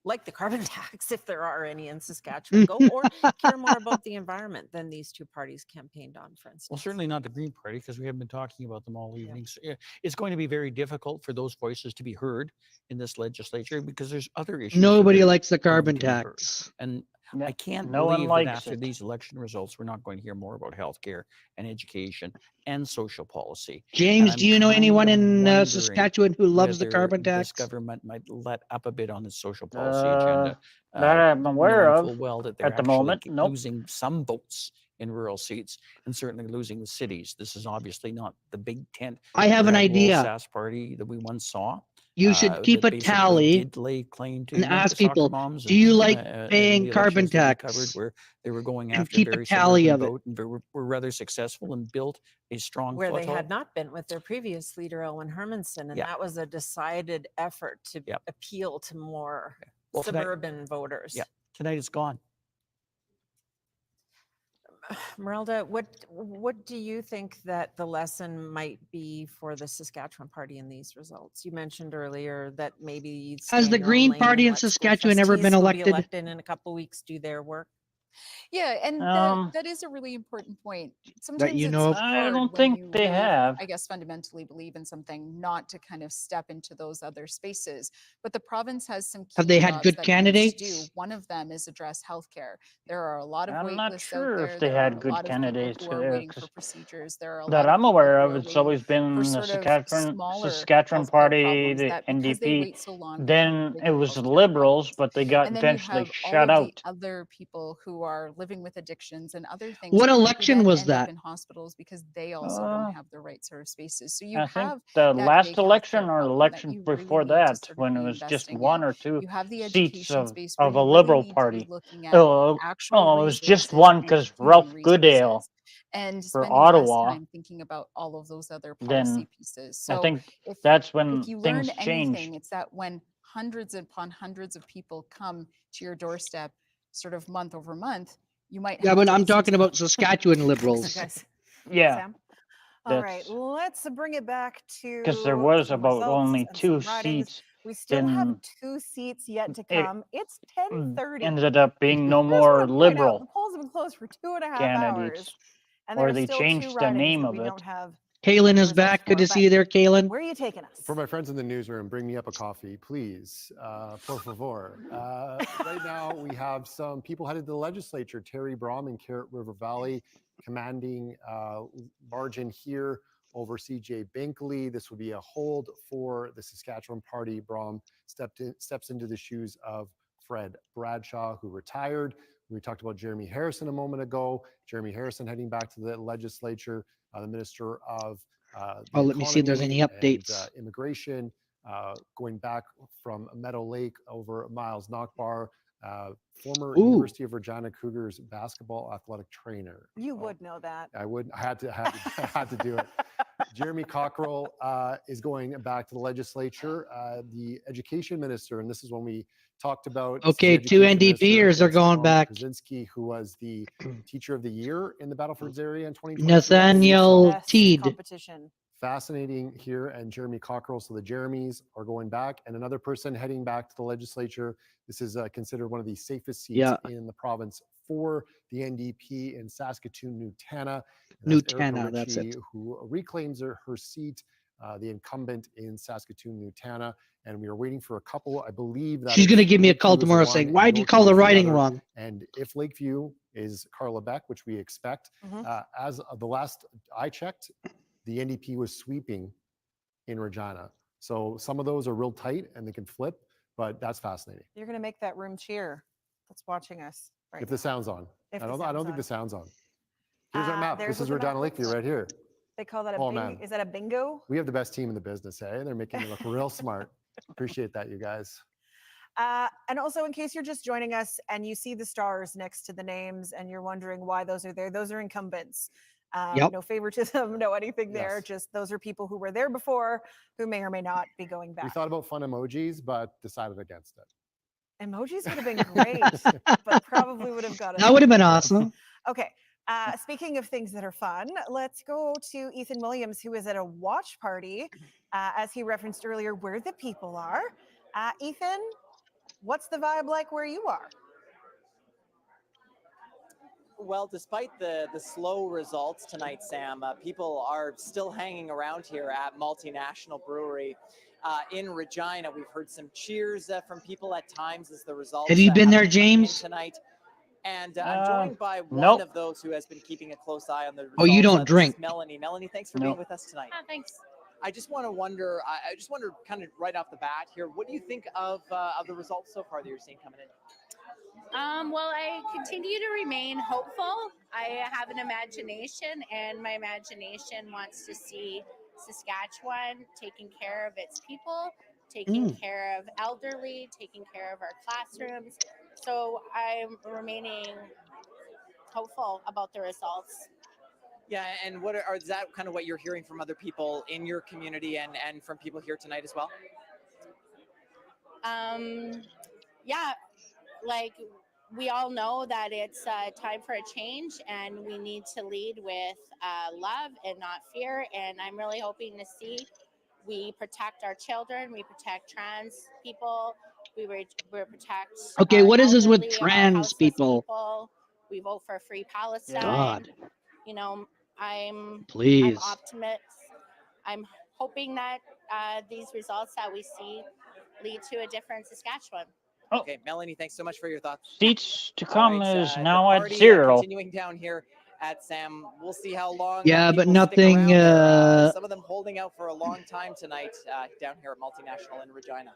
like the carbon tax, if there are any in Saskatchewan, go or care more about the environment than these two parties campaigned on, for instance. Well, certainly not the Green Party, because we have been talking about them all evening. So, yeah, it's going to be very difficult for those voices to be heard in this legislature because there's other issues. Nobody likes the carbon tax. And I can't No one believe that likes after it. these election results, we're not going to hear more about healthcare and education and social policy. James, do you know anyone in Saskatchewan who loves the whether carbon this tax? government might let up a bit on its social policy agenda. That I'm aware knowing of full well that they're at the actually moment. Nope. losing some votes in rural seats and certainly losing the cities. This is obviously not the big tent. I have an idea. Sass party that we once saw. You should keep that a basically tally did lay claim to, and you know, ask the soccer people, moms do you like and paying the carbon elections that we tax? covered where they were going And after keep a very tally suburban of it. vote and were rather successful and built a strong Where they foothold. had not been with their previous leader, Elwyn Hermanson, and Yeah. that was a decided effort to appeal to more Well, tonight- suburban voters. Yeah, tonight it's gone. Merelda, what do you think that the lesson might be for the Saskatchewan party in these results? You mentioned earlier that maybe you'd stay Has in the your own Green lane Party and in let school Saskatchewan ever been trustees who'll be elected? elected in a couple of weeks do their work. Yeah, and that is a really important point. Sometimes you it's know of? I hard don't when think you they really, have. I guess, fundamentally believe in something, not to kind of step into those other spaces. But the province has some key Have they had jobs good that it needs to do. candidates? One of them is address healthcare. There are a lot of I'm wait not lists sure out if there. they There are had a good lot of candidates people who are waiting for procedures. There are a that lot of I'm people aware who of. are It's waiting always been for the sort of smaller Saskatchewan healthcare Party, problems the that because they NDP. wait so long, become Then bigger it was healthcare Liberals, problems. but they got And then you eventually have all shut of the out. other people who are living with addictions and other things. What who election then was end up that? in hospitals because they also don't have the right sort of spaces. So you I think have the that last big election healthcare or problem that election you really before need to that, sort of when be it was just investing one in. or two You have the seats education of space where a you really Liberal need to Party. be looking at Oh, actual it was just resources one and because human Ralph Goodale resources, and for spending less Ottawa. time thinking about all of those other Then policy pieces. I So think if that's if when you things learn changed. anything, it's that when hundreds upon hundreds of people come to your doorstep sort of month over month, you might Yeah, have but to I'm listen talking to about them. Saskatchewan Thanks, Liberals. guys. Yeah, Sam? All right, that's let's bring it back because there to was some about results only and two some ridings. seats. We still have Then 2 seats yet to it come. It's 10:30. ended up being no I just more want to point out the Liberal polls have been closed for 2.5 candidates, hours, and there or are they still 2 changed the ridings name that of we it. don't have Kaylin any is results back. Good for. to see you there, Kaylin. Where are you taking us? For my friends in the newsroom, bring me up a coffee, please. Por favor. Right now, we have some people headed to the legislature. Terry Brom in Carrot River Valley, commanding margin here over CJ Binkley. This will be a hold for the Saskatchewan Party. Brom steps into the shoes of Fred Bradshaw, who retired. We talked about Jeremy Harrison a moment ago. Jeremy Harrison heading back to the legislature, the Minister of the Let me see if there's any Economy and updates. Immigration, going back from Meadow Lake over Miles Nockbar, former Ooh. University of Regina Cougars basketball athletic trainer. You would know that. I would. I had to do it. Jeremy Cockrell is going back to the legislature. The education minister, and this is when we talked about Okay, the 2 education minister NDPers are against going Tom back. Krasinski, who was the teacher of the year in the Battlefords area in 2023. Nathaniel Best Teed. competition. Fascinating here, and Jeremy Cockrell. So the Jeremys are going back, and another person heading back to the legislature. This is considered one of the safest seats Yeah. in the province for the NDP in Saskatoon, Nutana. And that's Erica Nutana, that's Ritchie, it. who reclaims her seat, the incumbent in Saskatoon, Nutana. And we are waiting for a couple. I believe that She's going to it's give me a Lakeview call is tomorrow one saying, and why did you Yorkview call the is writing other. wrong? And if Lakeview is Carla Beck, which we expect, as of the last I checked, the NDP was sweeping in Regina. So some of those are real tight and they can flip, but that's fascinating. You're going to make that room cheer that's watching us right If now. the sound's on. If I the don't sound's think on. the sound's on. Here's our map. There's This is what the map Regina looks Lakeview like. right here. They call that a Oh, bingo. man. Is that a bingo? We have the best team in the business, eh? They're making it look real smart. Appreciate that, you guys. And also, in case you're just joining us and you see the stars next to the names and you're wondering why those are there, those are incumbents. Yep. No favoritism, no anything there. Yes. Just those are people who were there before who may or may not be going back. We thought about fun emojis, but decided against it. Emojis would have been great, but probably would have got us. That would have been awesome. Okay. Speaking of things that are fun, let's go to Ethan Williams, who is at a watch party, as he referenced earlier, where the people are. Ethan, what's the vibe like where you are? Well, despite the slow results tonight, Sam, people are still hanging around here at Multinational Brewery in Regina. We've heard some cheers from people at times as the results. Have you been there, come in James? Tonight, and I'm joined by one Nope. of those who has been keeping a close eye on the results. Oh, you don't This is drink. Melanie. Melanie, thanks for Nope. being with us tonight. Thanks. I just want to wonder. I just wonder, kind of right off the bat here, what do you think of the results so far that you're seeing coming in? Well, I continue to remain hopeful. I have an imagination, and my imagination wants to see Saskatchewan taking care of its people, taking care of elderly, taking care of our classrooms. So I'm remaining hopeful about the results. Yeah, and is that kind of what you're hearing from other people in your community and from people here tonight as well? Yeah, like we all know that it's time for a change, and we need to lead with love and not fear. And I'm really hoping to see we protect our children, we protect trans people, we protect. Okay, our what is this with elderly, our trans houseless people? We vote for free Palestine. God. You know, I'm Please. optimist. I'm hoping that these results that we see lead to a different Saskatchewan. Okay, Melanie, thanks so much for your thoughts. Seats to All come right, is the now at party, 0. continuing down here at Sam. We'll see how long. Yeah, but people nothing, Stick around there. Some of them holding out for a long time tonight down here at Multinational in Regina.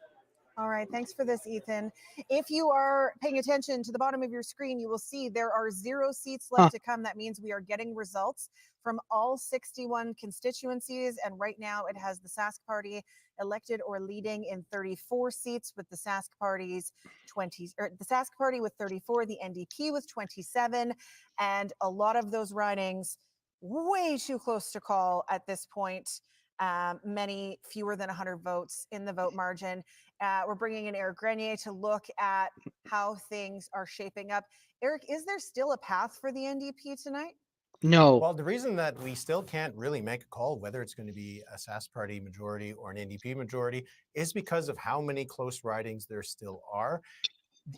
All right, thanks for this, Ethan. If you are paying attention to the bottom of your screen, you will see there are 0 seats left to come. That means we are getting results from all 61 constituencies, and right now it has the Sask Party elected or leading in 34 seats, with the Sask Party's 20, or the Sask Party with 34, the NDP with 27, and a lot of those ridings way too close to call at this point. Many fewer than 100 votes in the vote margin. We're bringing in Eric Grenier to look at how things are shaping up. Eric, is there still a path for the NDP tonight? No. Well, the reason that we still can't really make a call whether it's going to be a Sask Party majority or an NDP majority is because of how many close ridings there still are.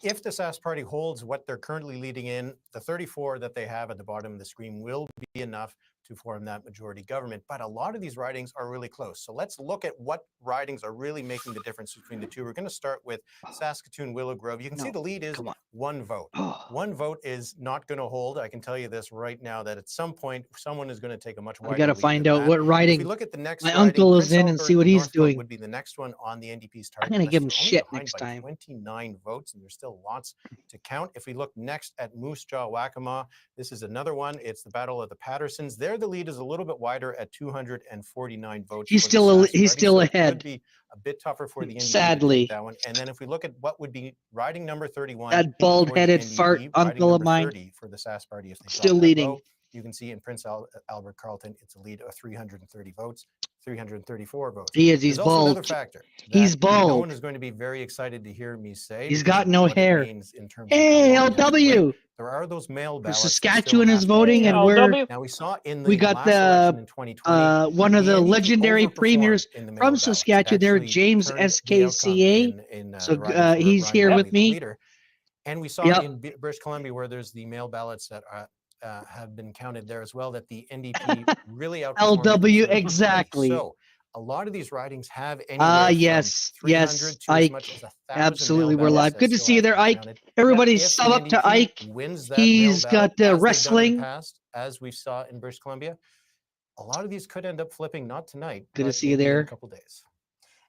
If the Sask Party holds what they're currently leading in, the 34 that they have at the bottom of the screen will be enough to form that majority government. But a lot of these ridings are really close. So let's look at what ridings are really making the difference between the two. We're going to start with Saskatoon, Willow Grove. You can see the lead is 1 vote. 1 vote is not going to hold. I can tell you this right now, that at some point, someone is going to take a much wider We got to lead find than out that. what riding If we look at the next my riding, uncle is Prince in and Albert see what he's Northfield doing. would be the next one on the NDP's I'm target going to list. give him They're only shit behind next by time. 29 votes, and there's still lots to count. If we look next at Moose Jaw Waccamaw, this is another one. It's the Battle of the Pattersons. There, the lead is a little bit wider at 249 votes. He's for the still Sask he's Party, still so it ahead. could be a bit tougher for the NDP to Sadly. take that one. And then if we look at what would be riding number 31, That for the bald-headed NDP, fart riding uncle of number mine. 30 for the Sask Party, if they Still drop that leading. vote, you can see in Prince Albert Carleton, it's a lead of 330 votes, 334 votes. He is. He's There's also another bald. factor He's that no bald. one is going to be very excited to hear me say. He's because got of no what it hair. means in terms of Hey, how long we have to LW. wait. There are those mail ballots that still Saskatchewan have is to be voting, and counted. Now we saw in the we got last election in 2020, one of the NDP legendary overperformed premiers in the mail from ballots. It Saskatchewan there, actually James turned the outcome SKCA. in So the riding for he's Brian here Riley, with the me. leader. And we saw Yep. in British Columbia, where there's the mail ballots that have been counted there as well, that the NDP really outperformed the LW, Conservative Party. exactly. So a lot of these ridings have anywhere Yes, from 300 yes, to as much Ike. as 1,000 Absolutely, mail we're ballots live. that Good to still see you have there, to be Ike. counted. Everybody If the sub up to NDP Ike. wins that He's mail got ballot, as they've done in the wrestling. past, as we saw in British Columbia, a lot of these could end up flipping, not tonight, Good to but see you maybe in a there. couple days.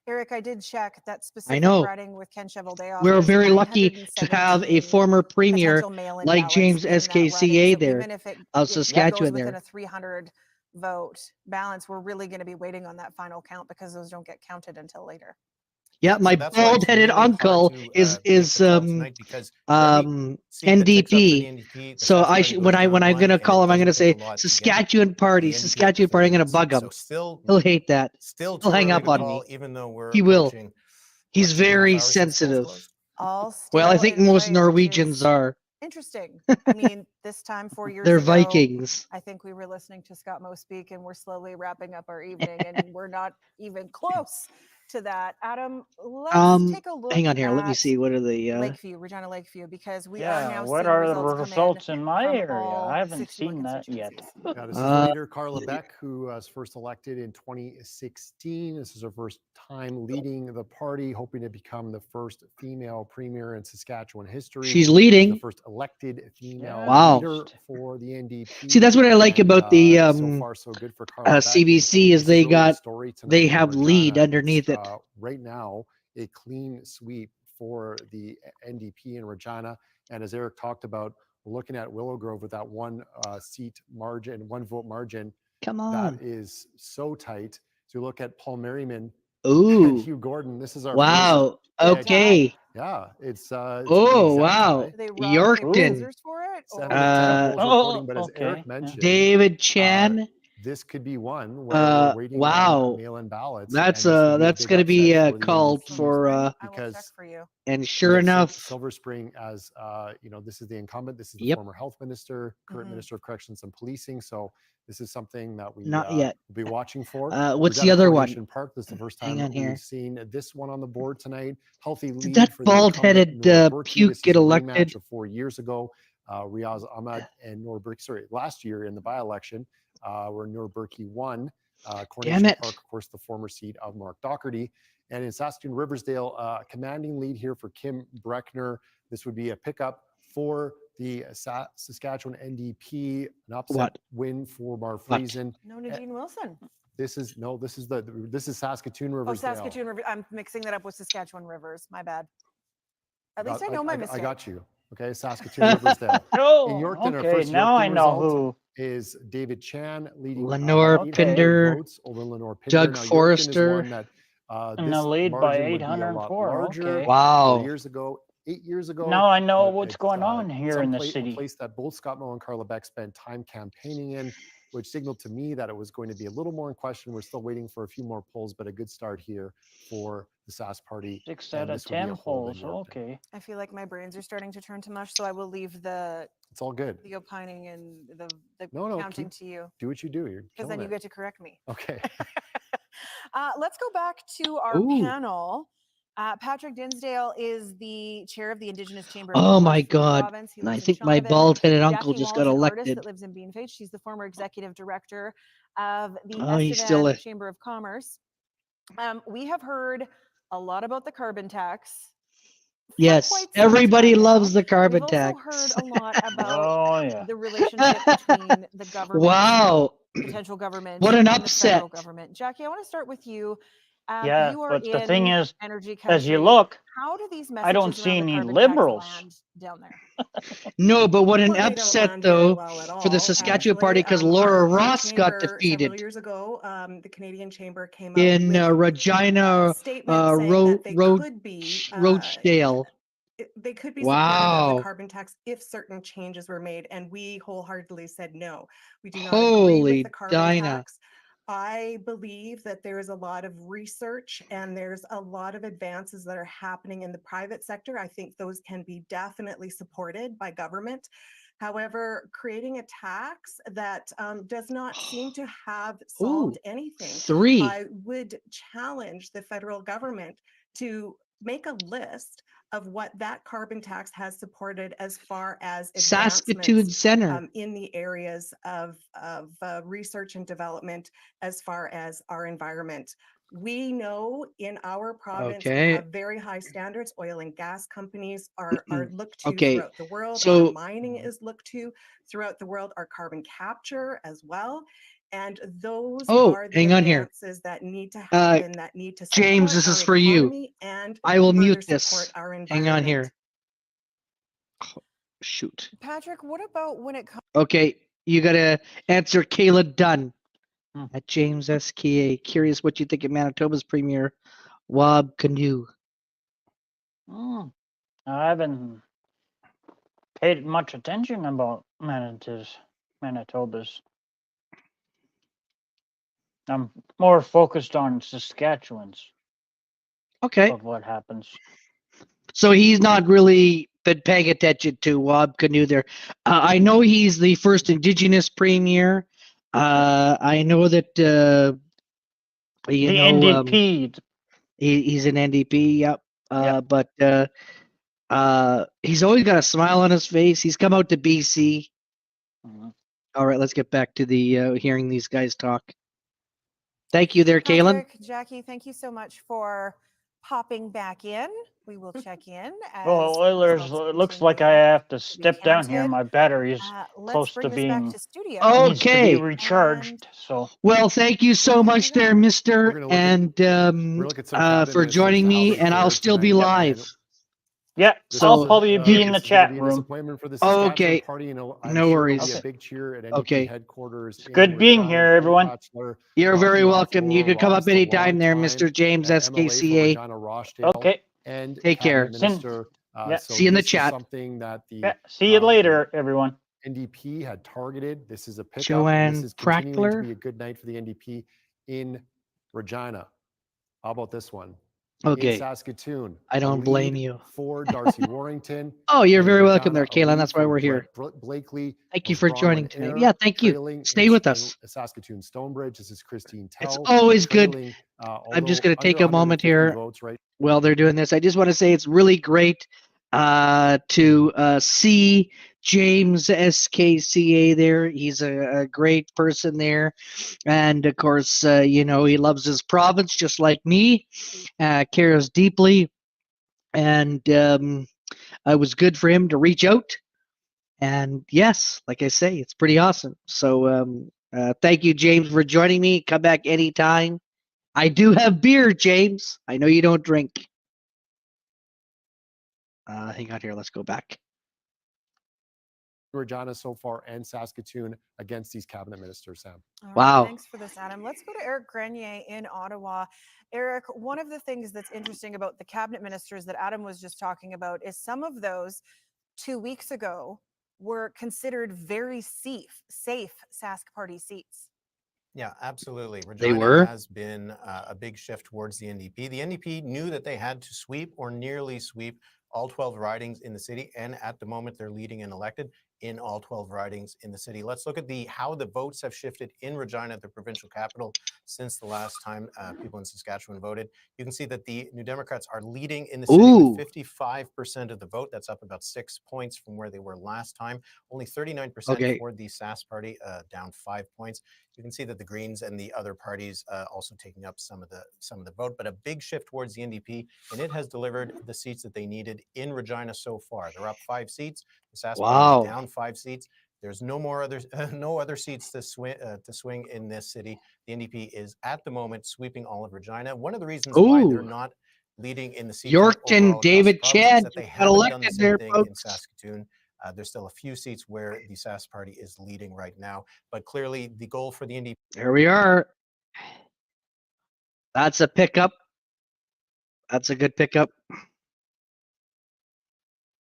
Eric, I did check that specific know. riding with Ken Cheveldayoff. We're There's very lucky to have a 917 former premier potential mail-in like ballots James in that riding. SKCA So there even if it of goes Saskatchewan within there. a 300 vote balance, we're really going to be waiting on that final count because those don't get counted until later. Yeah, my that's why it's bald-headed really hard uncle to, is make the call tonight because see the tips up for the NDP. NDP. The So Sask I Party should goes when down I'm one, gonna and call it him, I'm gonna doesn't take say a lot to get Saskatchewan Party, the NDP up to Saskatchewan Party. I'm gonna 31 bug seats. him. So still He'll hate that. Still He'll too hang early up to on call, me. even though we're He will. approaching He's what, 2.5 very hours since the polls sensitive. closed? I'll Well, I still think most invite, which Norwegians is are. interesting. I mean, this time 4 years They're ago, Vikings. I think we were listening to Scott Moe speak, and we're slowly wrapping up our evening, and we're not even close to that. Adam, let's take a look Hang on here. Let me at see. What are the Lakeview, Regina Lakeview, because we are Yeah, now what seeing are the results come in results in my from area? all I haven't 61 seen that yet. constituencies. Yeah, this is leader Carla Beck, who was first elected in 2016. This is her first time leading the party, hoping to become the first female premier in Saskatchewan history. She's leading. The first elected female Wow. leader for the NDP. See, that's what I like And, about the so far so good for Carla Beck. CBC is This they really the got story tonight they in have lead Regina. underneath It's, it. right now a clean sweep for the NDP in Regina. And as Eric talked about, we're looking at Willow Grove with that one seat margin, one vote margin. Come on. That is so tight. So you look at Paul Merriman Ooh. and Hugh Gordon. This is our Wow. first. Okay. Yeah, it's Oh wow. Yorkton. For it? 7 to 10 polls reporting, but as okay. Eric mentioned, David Chan. this could be one where we're waiting wow. on mail-in ballots. That's and this could be a that's big going to be upset for the called NDP for because and sure enough, Silver Spring as this is the incumbent, this is the Yep. former health minister, current minister of corrections and policing. So this is something that we Not yet. will be watching for. What's Regina the other Coronation one? Park. This is the first Hang time on here. we've seen this one on the board tonight. Healthy Did lead that for the incumbent bald-headed Noor Burki. puke This is get a elected? rematch of 4 years ago. Riaz Ahmad and Noor Burki, sorry, last year in the by-election, where Noor Burki won. Coronation it. Park, of course, the former seat of Mark Docherty. And in Saskatoon Riversdale, commanding lead here for Kim Breckner. This would be a pickup for the Saskatchewan NDP, an upset win for Marv Friesen. No, Nadine Wilson. This is Saskatoon Riversdale. Oh, Saskatoon River. I'm mixing that up with Saskatchewan Rivers. My bad. At least I know my mistake. I got you. Okay, Saskatoon Riversdale. Oh, In Yorkton, our okay, first now Yorkton I know result who. is David Chan leading Lenore 800 Pinder, votes over Lenore Pinder. Doug Now, Yorkton is Forrester. one that In this the lead by margin would be a lot 804. larger. Okay. Wow. 8 years ago. Now I know but what's it's, going on here in the city. A place that both Scott Moe and Carla Beck spent time campaigning in, which signaled to me that it was going to be a little more in question. We're still waiting for a few more polls, but a good start here for the Sask Party. 6 out of 10 polls. Okay. I feel like my brains are starting to turn to mush, so I will leave the It's all good. the opining and the No, counting to you. Do what you do. You're Because then killing you it. get to correct me. Okay. Let's go back to our Ooh. panel. Patrick Dinsdale is the chair of the Indigenous Chamber of Oh Commerce my for the God. province. He And I lives in think my Shaunavon. bald-headed uncle Jackie just Wall got is an artist elected. that lives in Beanfage. She's the former executive director of the Oh, he's still Estevan a- Chamber of Commerce. We have heard a lot about the carbon tax. Yes, everybody loves the carbon We've tax. also heard a lot about Oh, yeah. the relationship between the government, Wow. potential government, What an and the federal upset. government. Jackie, I want to start with you. Yeah, You are but the in thing is, energy as you country. look, How do these I don't messages see around the any carbon liberals. tax land down there? No, but what an Well, they don't upset land very though well at for the all, Saskatchewan Party because actually. Laura Our Ross got chamber defeated several years ago, the Canadian Chamber came out in with Regina, statement saying that they could be Rochdale. they could be supportive of the Wow. carbon tax if certain changes were made, and we wholeheartedly said no. We do not agree with Holy the carbon Dinah. tax. I believe that there is a lot of research and there's a lot of advances that are happening in the private sector. I think those can be definitely supported by government. However, creating a tax that does not seem to have solved anything, 3. I would challenge the federal government to make a list of what that carbon tax has supported as far as Saskatoon advancements Center. in the areas of research and development as far as our environment. We know in our province we Okay. have very high standards. Oil and gas companies are looked to Okay, throughout the world. so- Our mining is looked to throughout the world. Our carbon capture as well. And those are the hang on here. advances that need to happen, that need to support James, this is our for you. economy and I will further mute support this. our Hang on environment. here. Oh, shoot. Patrick, what about when it comes? Okay, you gotta answer Kayla Dunn at James SKA. Curious what you think of Manitoba's premier Wob Canoe. I haven't paid much attention about Manitoba's. I'm more focused on Saskatchewan's. Okay. Of what happens. So he's not really been paying attention to Wob Canoe there. I know he's the first Indigenous premier. I know that the NDP. He's an NDP. Yep. But he's always got a smile on his face. He's come out to BC. All right, let's get back to the hearing these guys talk. Thank you there, Kaylin. Patrick, Jackie, thank you so much for popping back in. We will check in. Well, Oilers, it looks like I have to step down here. My battery is close to being needs to be recharged. So well, thank you so much there, Mister, and for joining me. And I'll still be live. Yeah, I'll probably be in the chat room. Disappointment for the Saskatchewan Okay. Party, and I'm No sure worries. There'll be a big cheer at NDP Okay. headquarters. It's good being here, everyone. You're very knocking off welcome. You Laura can come Ross, up the anytime there, longtime, Mr. James, MLA for SKCA. Regina Rochdale, Okay. and Take care. Cabinet Minister. Yeah. So See you in the this is chat. something that the Yeah. See you later, everyone. NDP had targeted. This is a pickup. Joanne And this is continuing to Prackler. be a good night for the NDP in Regina. How about this one? Okay. In Saskatoon, I don't a blame lead you. For Darcy Warrington. Oh, you're In very welcome Regina, there, a Kaylin. lead That's why for we're here. Brett Blakely. Thank you of for Bronwyn joining tonight. Eyre, Yeah, thank you. trailing Stay in- with in us. Saskatoon Stonebridge. This is Christine Tell. It's always good. trailing, I'm just although going to take under a moment 150 here votes, right? while they're doing this. I just want to say it's really great to see James SKCA there. He's a great person there. And of course, he loves his province just like me, cares deeply. And it was good for him to reach out. And yes, like I say, it's pretty awesome. So thank you, James, for joining me. Come back anytime. I do have beer, James. I know you don't drink. Hang on here. Let's go back. Regina so far and Saskatoon against these cabinet ministers, Sam. All right, Wow. Thanks for this, Adam. Let's go to Eric Grenier in Ottawa. Eric, one of the things that's interesting about the cabinet ministers that Adam was just talking about is some of those 2 weeks ago were considered very safe Sask Party seats. Yeah, absolutely. They Regina were? has been a big shift towards the NDP. The NDP knew that they had to sweep or nearly sweep all 12 ridings in the city, and at the moment they're leading and elected in all 12 ridings in the city. Let's look at how the votes have shifted in Regina, the provincial capital, since the last time people in Saskatchewan voted. You can see that the New Democrats are leading in the city Ooh. with 55% of the vote. That's up about 6 points from where they were last time. Only 39% Okay. for the Sask Party, down 5 points. You can see that the Greens and the other parties also taking up some of the vote, but a big shift towards the NDP, and it has delivered the seats that they needed in Regina so far. They're up 5 seats. The Sask Party Wow. is down 5 seats. There's no other seats to swing in this city. The NDP is at the moment sweeping all of Regina. One of the reasons why they're Ooh. not leading in the seats Yorkton, overall across the David province is Chad that they got haven't done the elected same there, thing in folks. Saskatoon. There's still a few seats where the Sask Party is leading right now, but clearly the goal for the NDP. There we are. That's a pickup. That's a good pickup.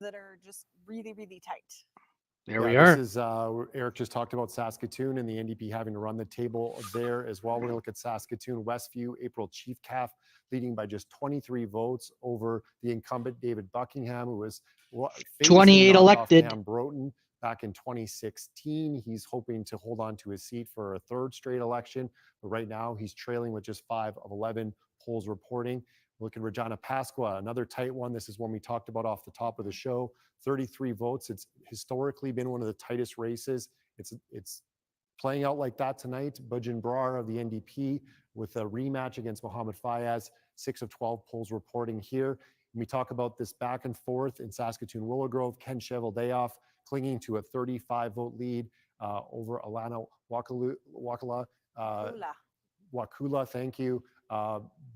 That are just really, really tight. There Yeah, we are. This is Eric just talked about Saskatoon and the NDP having to run the table there as well. We're going to look at Saskatoon Westview, April Chief Calf leading by just 23 votes over the incumbent David Buckingham, who was famously 28 knocked elected. off Pam Broughton back in 2016. He's hoping to hold on to his seat for a third straight election, but right now he's trailing with just 5 of 11 polls reporting. Look at Regina Pasqua, another tight one. This is one we talked about off the top of the show. 33 votes. It's historically been one of the tightest races. It's playing out like that tonight. Bujin Brar of the NDP with a rematch against Mohammed Fayez. 6 of 12 polls reporting here. And we talk about this back and forth in Saskatoon Willow Grove. Ken Cheveldayoff clinging to a 35-vote lead over Alana Wakula. Thank you.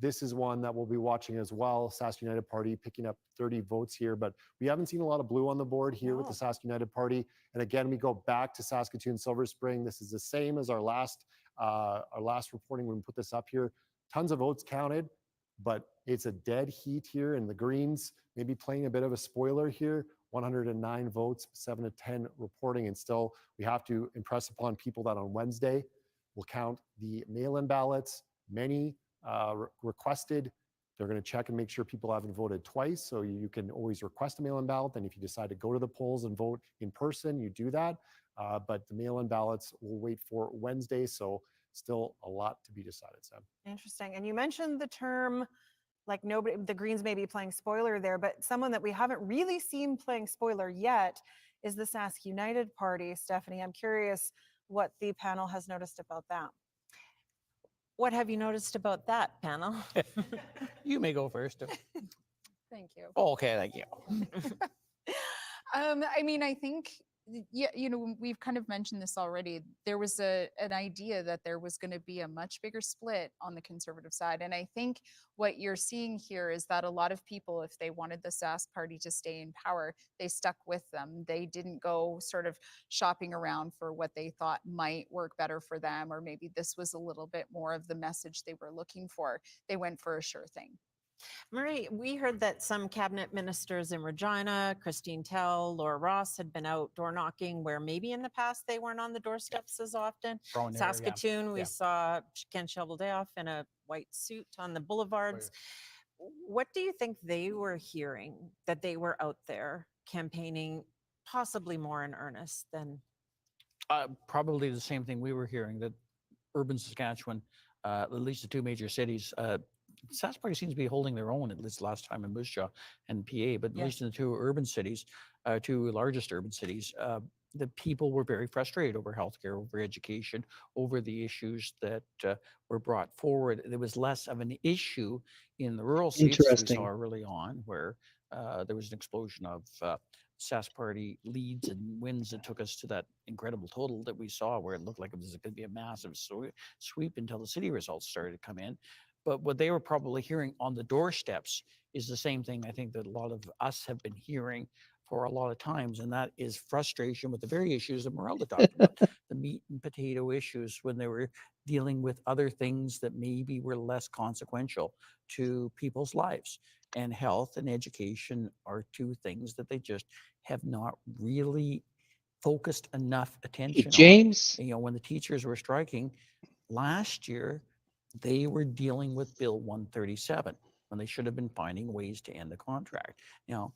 This is one that we'll be watching as well. Sask United Party picking up 30 votes here, but we haven't seen a lot of blue on the board here with the Sask United Party. And again, we go back to Saskatoon Silver Spring. This is the same as our last reporting when we put this up here. Tons of votes counted, but it's a dead heat here, and the Greens maybe playing a bit of a spoiler here. 109 votes, 7 to 10 reporting, and still we have to impress upon people that on Wednesday we'll count the mail-in ballots. Many requested. They're going to check and make sure people haven't voted twice, so you can always request a mail-in ballot. And if you decide to go to the polls and vote in person, you do that. But the mail-in ballots will wait for Wednesday, so still a lot to be decided, Sam. Interesting. And you mentioned the term, like nobody, the Greens may be playing spoiler there, but someone that we haven't really seen playing spoiler yet is the Sask United Party. Stephanie, I'm curious what the panel has noticed about that. What have you noticed about that, panel? You may go first. Thank you. Oh, okay, thank you. I mean, I think, yeah, we've kind of mentioned this already. There was an idea that there was going to be a much bigger split on the Conservative side. And I think what you're seeing here is that a lot of people, if they wanted the Sask party to stay in power, they stuck with them. They didn't go sort of shopping around for what they thought might work better for them, or maybe this was a little bit more of the message they were looking for. They went for a sure thing. Marie, we heard that some cabinet ministers in Regina, Christine Tell, Laura Ross, had been out door knocking where maybe in the past they weren't on the doorsteps as often. Saskatoon, we saw Ken Shoveldayoff in a white suit on the boulevards. What do you think they were hearing that they were out there campaigning possibly more in earnest than? Probably the same thing we were hearing, that urban Saskatchewan, at least the two major cities, Sask Party seems to be holding their own, at least last time in Moose Jaw and PA, but at least in the two urban cities, two largest urban cities, the people were very frustrated over healthcare, over education, over the issues that were brought forward. There was less of an issue in the rural seats we saw early on, where there was an explosion of Sask Party leads and wins that took us to that incredible total that we saw, where it looked like it was going to be a massive sweep until the city results started to come in. But what they were probably hearing on the doorsteps is the same thing I think that a lot of us have been hearing for a lot of times, and that is frustration with the very issues that Merelda talked about, the meat and potato issues, when they were dealing with other things that maybe were less consequential to people's lives. And health and education are two things that they just have not really focused enough attention on. James? When the teachers were striking last year, they were dealing with Bill 137 when they should have been finding ways to end the contract. Now,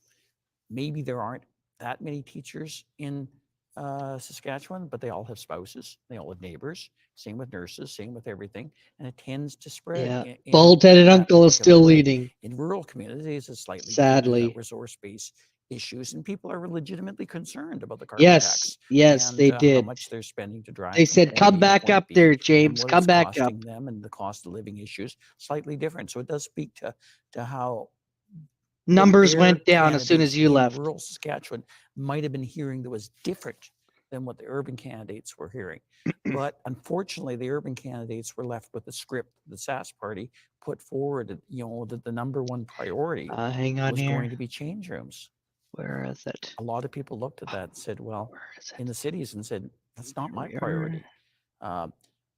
maybe there aren't that many teachers in Saskatchewan, but they all have spouses, they all have neighbors, same with nurses, same with everything, and it tends to spread. Yeah, bald-headed uncle is still leading. In rural communities, it's slightly sadly resource-based issues, and people are legitimately concerned about the carbon tax. Yes, and, they how did. much they're spending to drive. They from said, point come A to back point up B, there, and James, what come it's back up. costing them, and the cost of living issues slightly different. So it does speak to how Numbers went down as soon as you left. Rural Saskatchewan might have been hearing that was different than what the urban candidates were hearing. But unfortunately, the urban candidates were left with the script the Sask Party put forward, that the number one priority hang on was here. going to be change rooms. Where is it? A lot of people looked at that and said, well, in the cities, and said, that's not my priority. A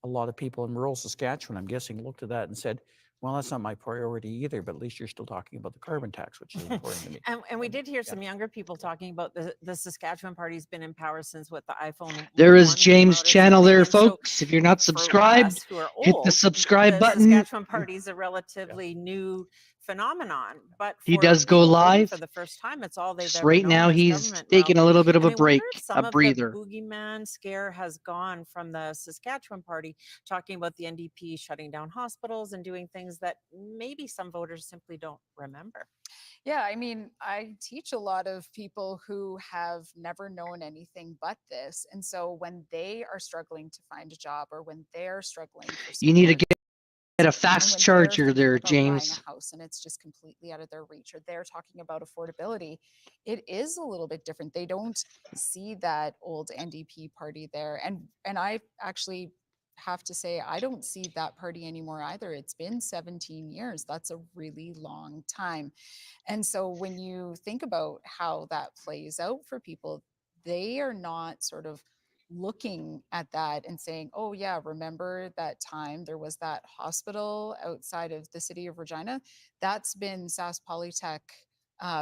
lot of people in rural Saskatchewan, I'm guessing, looked at that and said, well, that's not my priority either, but at least you're still talking about the carbon tax, which is important to me. And we did hear some younger people talking about the Saskatchewan Party's been in power since what the iPhone. There is 1 came James' out or channel something. there, And so folks. If you're not for subscribed, us who are hit the old, subscribe the button. Saskatchewan Party is a relatively new phenomenon, but He for does go people voting live. for the first time, it's all they've Just ever right known now, is he's government taking a route. little bit of And a I wonder break, if some a of breather. the boogeyman scare has gone from the Saskatchewan Party, talking about the NDP shutting down hospitals and doing things that maybe some voters simply don't remember. Yeah, I mean, I teach a lot of people who have never known anything but this. And so when they are struggling to find a job, or when they're struggling for You need to support, get a and fast when charger they're there, thinking about buying James. a house and it's just completely out of their reach, or they're talking about affordability, it is a little bit different. They don't see that old NDP party there. And I actually have to say, I don't see that party anymore either. It's been 17 years. That's a really long time. And so when you think about how that plays out for people, they are not sort of looking at that and saying, oh yeah, remember that time there was that hospital outside of the city of Regina? That's been Sask Polytech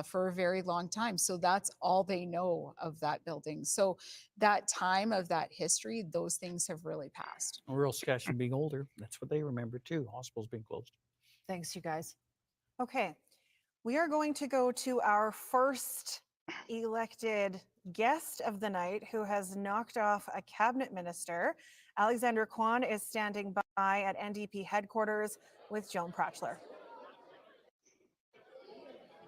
for a very long time. So that's all they know of that building. So that time of that history, those things have really passed. Rural Saskatchewan being older, that's what they remember too. Hospitals being closed. Thanks, you guys. Okay, we are going to go to our first elected guest of the night who has knocked off a cabinet minister. Alexander Kwan is standing by at NDP headquarters with Joan Pratchler.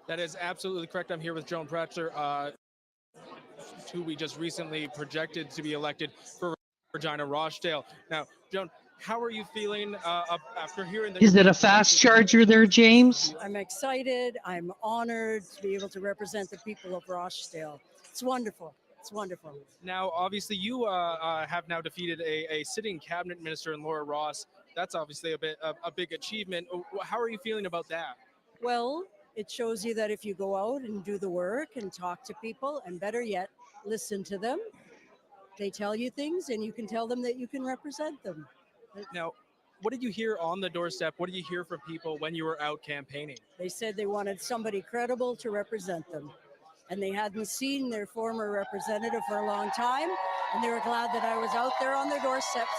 That is absolutely correct. I'm here with Joan Pratchler, who we just recently projected to be elected for Regina Rochdale. Now, Joan, how are you feeling after hearing the... Is it a fast charger there, James? I'm excited. I'm honored to be able to represent the people of Rochdale. It's wonderful. It's wonderful. Now, obviously, you have now defeated a sitting cabinet minister in Laura Ross. That's obviously a big achievement. How are you feeling about that? Well, it shows you that if you go out and do the work and talk to people, and better yet, listen to them, they tell you things and you can tell them that you can represent them. Now, what did you hear on the doorstep? What did you hear from people when you were out campaigning? They said they wanted somebody credible to represent them. And they hadn't seen their former representative for a long time. And they were glad that I was out there on their doorsteps.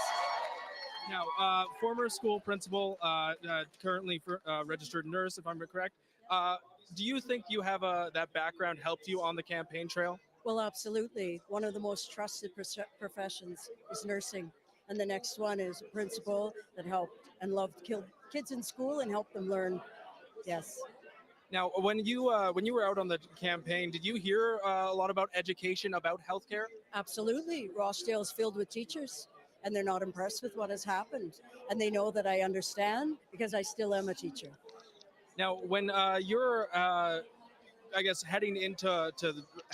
Now, former school principal, currently registered nurse, if I'm correct. Do you think you have that background helped you on the campaign trail? Well, absolutely. One of the most trusted professions is nursing. And the next one is principal that helped and loved kids in school and helped them learn. Yes. Now, when you were out on the campaign, did you hear a lot about education, about healthcare? Absolutely. Rochdale is filled with teachers, and they're not impressed with what has happened. And they know that I understand because I still am a teacher. Now, when you're, I guess, heading into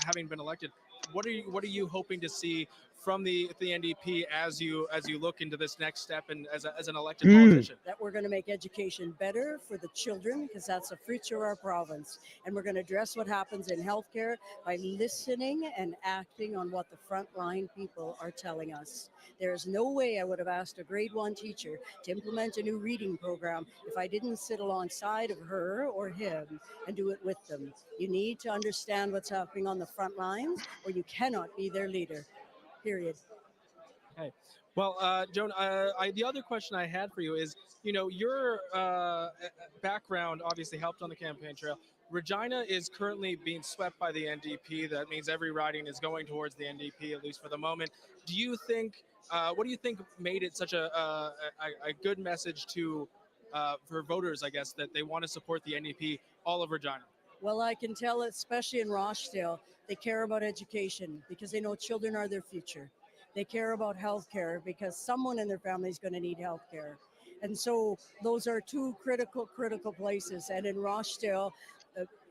having been elected, what are you hoping to see from the NDP as you look into this next step and as an elected politician? That we're going to make education better for the children because that's the future of our province. And we're going to address what happens in healthcare by listening and acting on what the frontline people are telling us. There is no way I would have asked a grade 1 teacher to implement a new reading program if I didn't sit alongside of her or him and do it with them. You need to understand what's happening on the front lines or you cannot be their leader. Period. Okay. Well, Joan, the other question I had for you is, your background obviously helped on the campaign trail. Regina is currently being swept by the NDP. That means every riding is going towards the NDP, at least for the moment. Do you think, what do you think made it such a good message for voters, I guess, that they want to support the NDP all of Regina? Well, I can tell, especially in Rochdale, they care about education because they know children are their future. They care about healthcare because someone in their family is going to need healthcare. And so those are two critical places. And in Rochdale,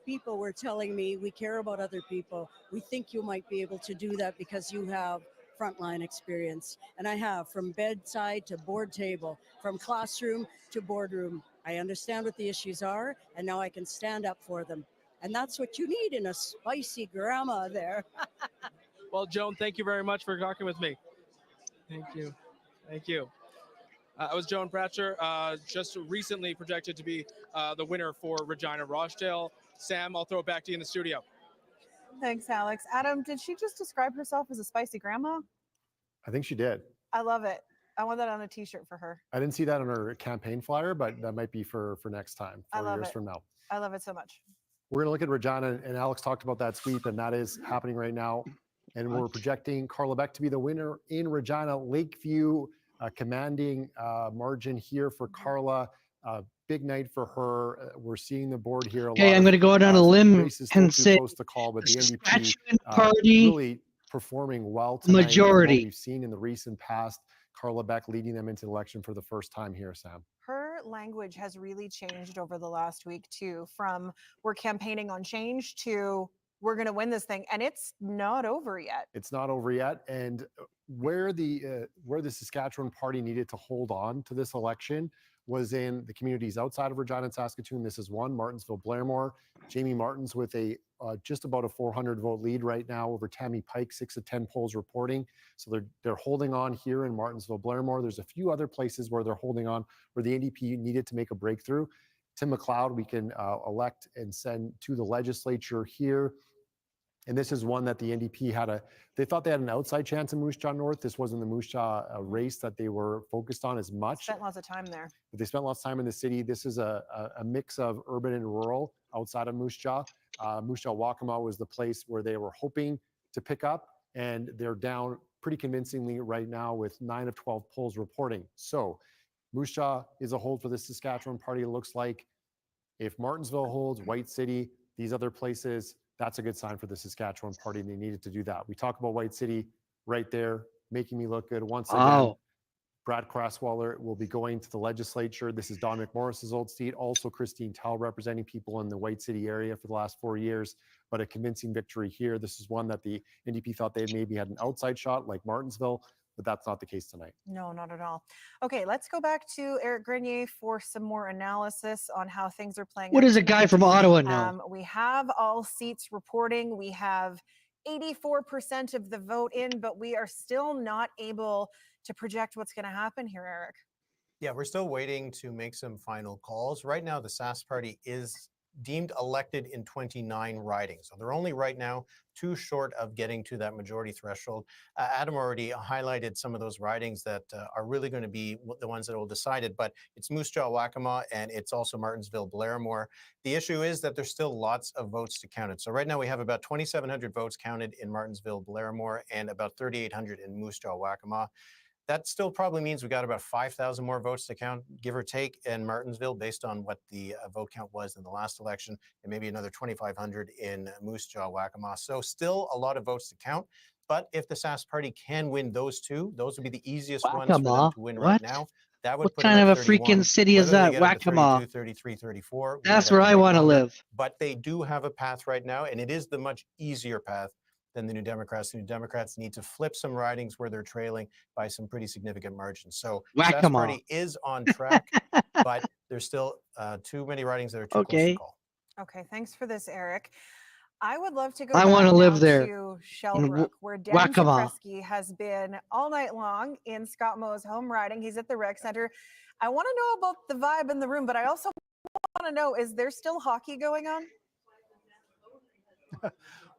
people were telling me, we care about other people. We think you might be able to do that because you have frontline experience. And I have, from bedside to board table, from classroom to boardroom. I understand what the issues are, and now I can stand up for them. And that's what you need in a spicy grandma there. Well, Joan, thank you very much for talking with me. Thank you. Thank you. I was Joan Pratchler, just recently projected to be the winner for Regina Rochdale. Sam, I'll throw it back to you in the studio. Thanks, Alex. Adam, did she just describe herself as a spicy grandma? I think she did. I love it. I want that on a t-shirt for her. I didn't see that on her campaign flyer, but that might be for next time, 4 years from now. I love it so much. We're going to look at Regina, and Alex talked about that sweep, and that is happening right now. And we're projecting Carla Beck to be the winner in Regina. Lakeview, commanding margin here for Carla. Big night for her. We're seeing the board here. Okay, I'm going to go out on a limb and say close to call, but the NDP Saskatchewan Party really performing well tonight. majority. What we've seen in the recent past, Carla Beck leading them into the election for the first time here, Sam. Her language has really changed over the last week too, from we're campaigning on change to we're going to win this thing, and it's not over yet. It's not over yet, and where the Saskatchewan Party needed to hold on to this election was in the communities outside of Regina and Saskatoon. This is one, Martinsville, Blairmore. Jamie Martin's with a just about a 400 vote lead right now over Tammy Pike, 6 of 10 polls reporting. So they're holding on here in Martinsville, Blairmore. There's a few other places where they're holding on where the NDP needed to make a breakthrough. Tim McLeod, we can elect and send to the legislature here. And this is one that the NDP they thought they had an outside chance in Moose Jaw North. This wasn't the Moose Jaw race that they were focused on as much. Spent lots of time there. But they spent lots of time in the city. This is a mix of urban and rural outside of Moose Jaw. Moose Jaw Waccamaw was the place where they were hoping to pick up, and they're down pretty convincingly right now with 9 of 12 polls reporting. So Moose Jaw is a hold for the Saskatchewan party. It looks like if Martinsville holds, White City, these other places, that's a good sign for the Saskatchewan party, and they needed to do that. We talk about White City right there, making me look good. Once again, Brad Craswaller will be going to the legislature. This is Don McMorris's old seat. Also, Christine Tell representing people in the White City area for the last 4 years, but a convincing victory here. This is one that the NDP thought they maybe had an outside shot like Martinsville, but that's not the case tonight. No, not at all. Okay, let's go back to Eric Grenier for some more analysis on how things are playing. What does a guy from Ottawa know? We have all seats reporting. We have 84% of the vote in, but we are still not able to project what's going to happen here, Eric. Yeah, we're still waiting to make some final calls. Right now, the Sask party is deemed elected in 29 ridings. So they're only right now 2 short of getting to that majority threshold. Adam already highlighted some of those ridings that are really going to be the ones that will decide it, but it's Moose Jaw Waccamaw and it's also Martinsville Blairmore. The issue is that there's still lots of votes to count it. So right now we have about 2,700 votes counted in Martinsville Blairmore and about 3,800 in Moose Jaw Waccamaw. That still probably means we got about 5,000 more votes to count, give or take, in Martinsville based on what the vote count was in the last election, and maybe another 2,500 in Moose Jaw Waccamaw. So still a lot of votes to count. But if the Sask party can win those 2, those would be the easiest ones for them to win right now. That would What put kind them of at a 31. freaking city is Whether they that? get up to Waccamaw. 32, 33, 34. That's where I want to live. But they do have a path right now, and it is the much easier path than the New Democrats. The New Democrats need to flip some ridings where they're trailing by some pretty significant margins. So the Sask party is on track, but there's still too many ridings that are too close to call. Okay, thanks for this, Eric. I would love to go I back want to live now there to in Shellbrook, where Dan Waccamaw. Zapreski has been all night long in Scott Moe's home riding. He's at the rec center. I want to know about the vibe in the room, but I also want to know, is there still hockey going on?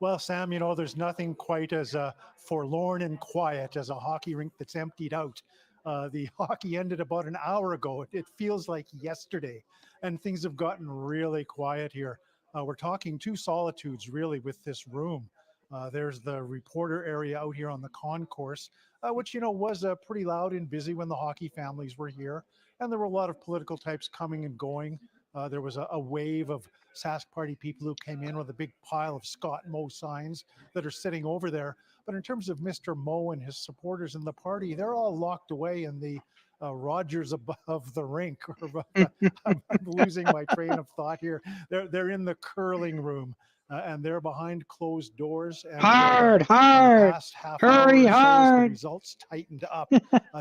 Well, Sam, you know, there's nothing quite as forlorn and quiet as a hockey rink that's emptied out. The hockey ended about an hour ago. It feels like yesterday, and things have gotten really quiet here. We're talking 2 solitudes, really, with this room. There's the reporter area out here on the concourse, which, you know, was pretty loud and busy when the hockey families were here. And there were a lot of political types coming and going. There was a wave of Sask party people who came in with a big pile of Scott Moe signs that are sitting over there. But in terms of Mr. Moe and his supporters in the party, they're all locked away in the Rogers above the rink. I'm losing my train of thought here. They're in the curling room. And they're behind closed doors. And Hard, in the past half hour hurry, or so, as the hard. results tightened up,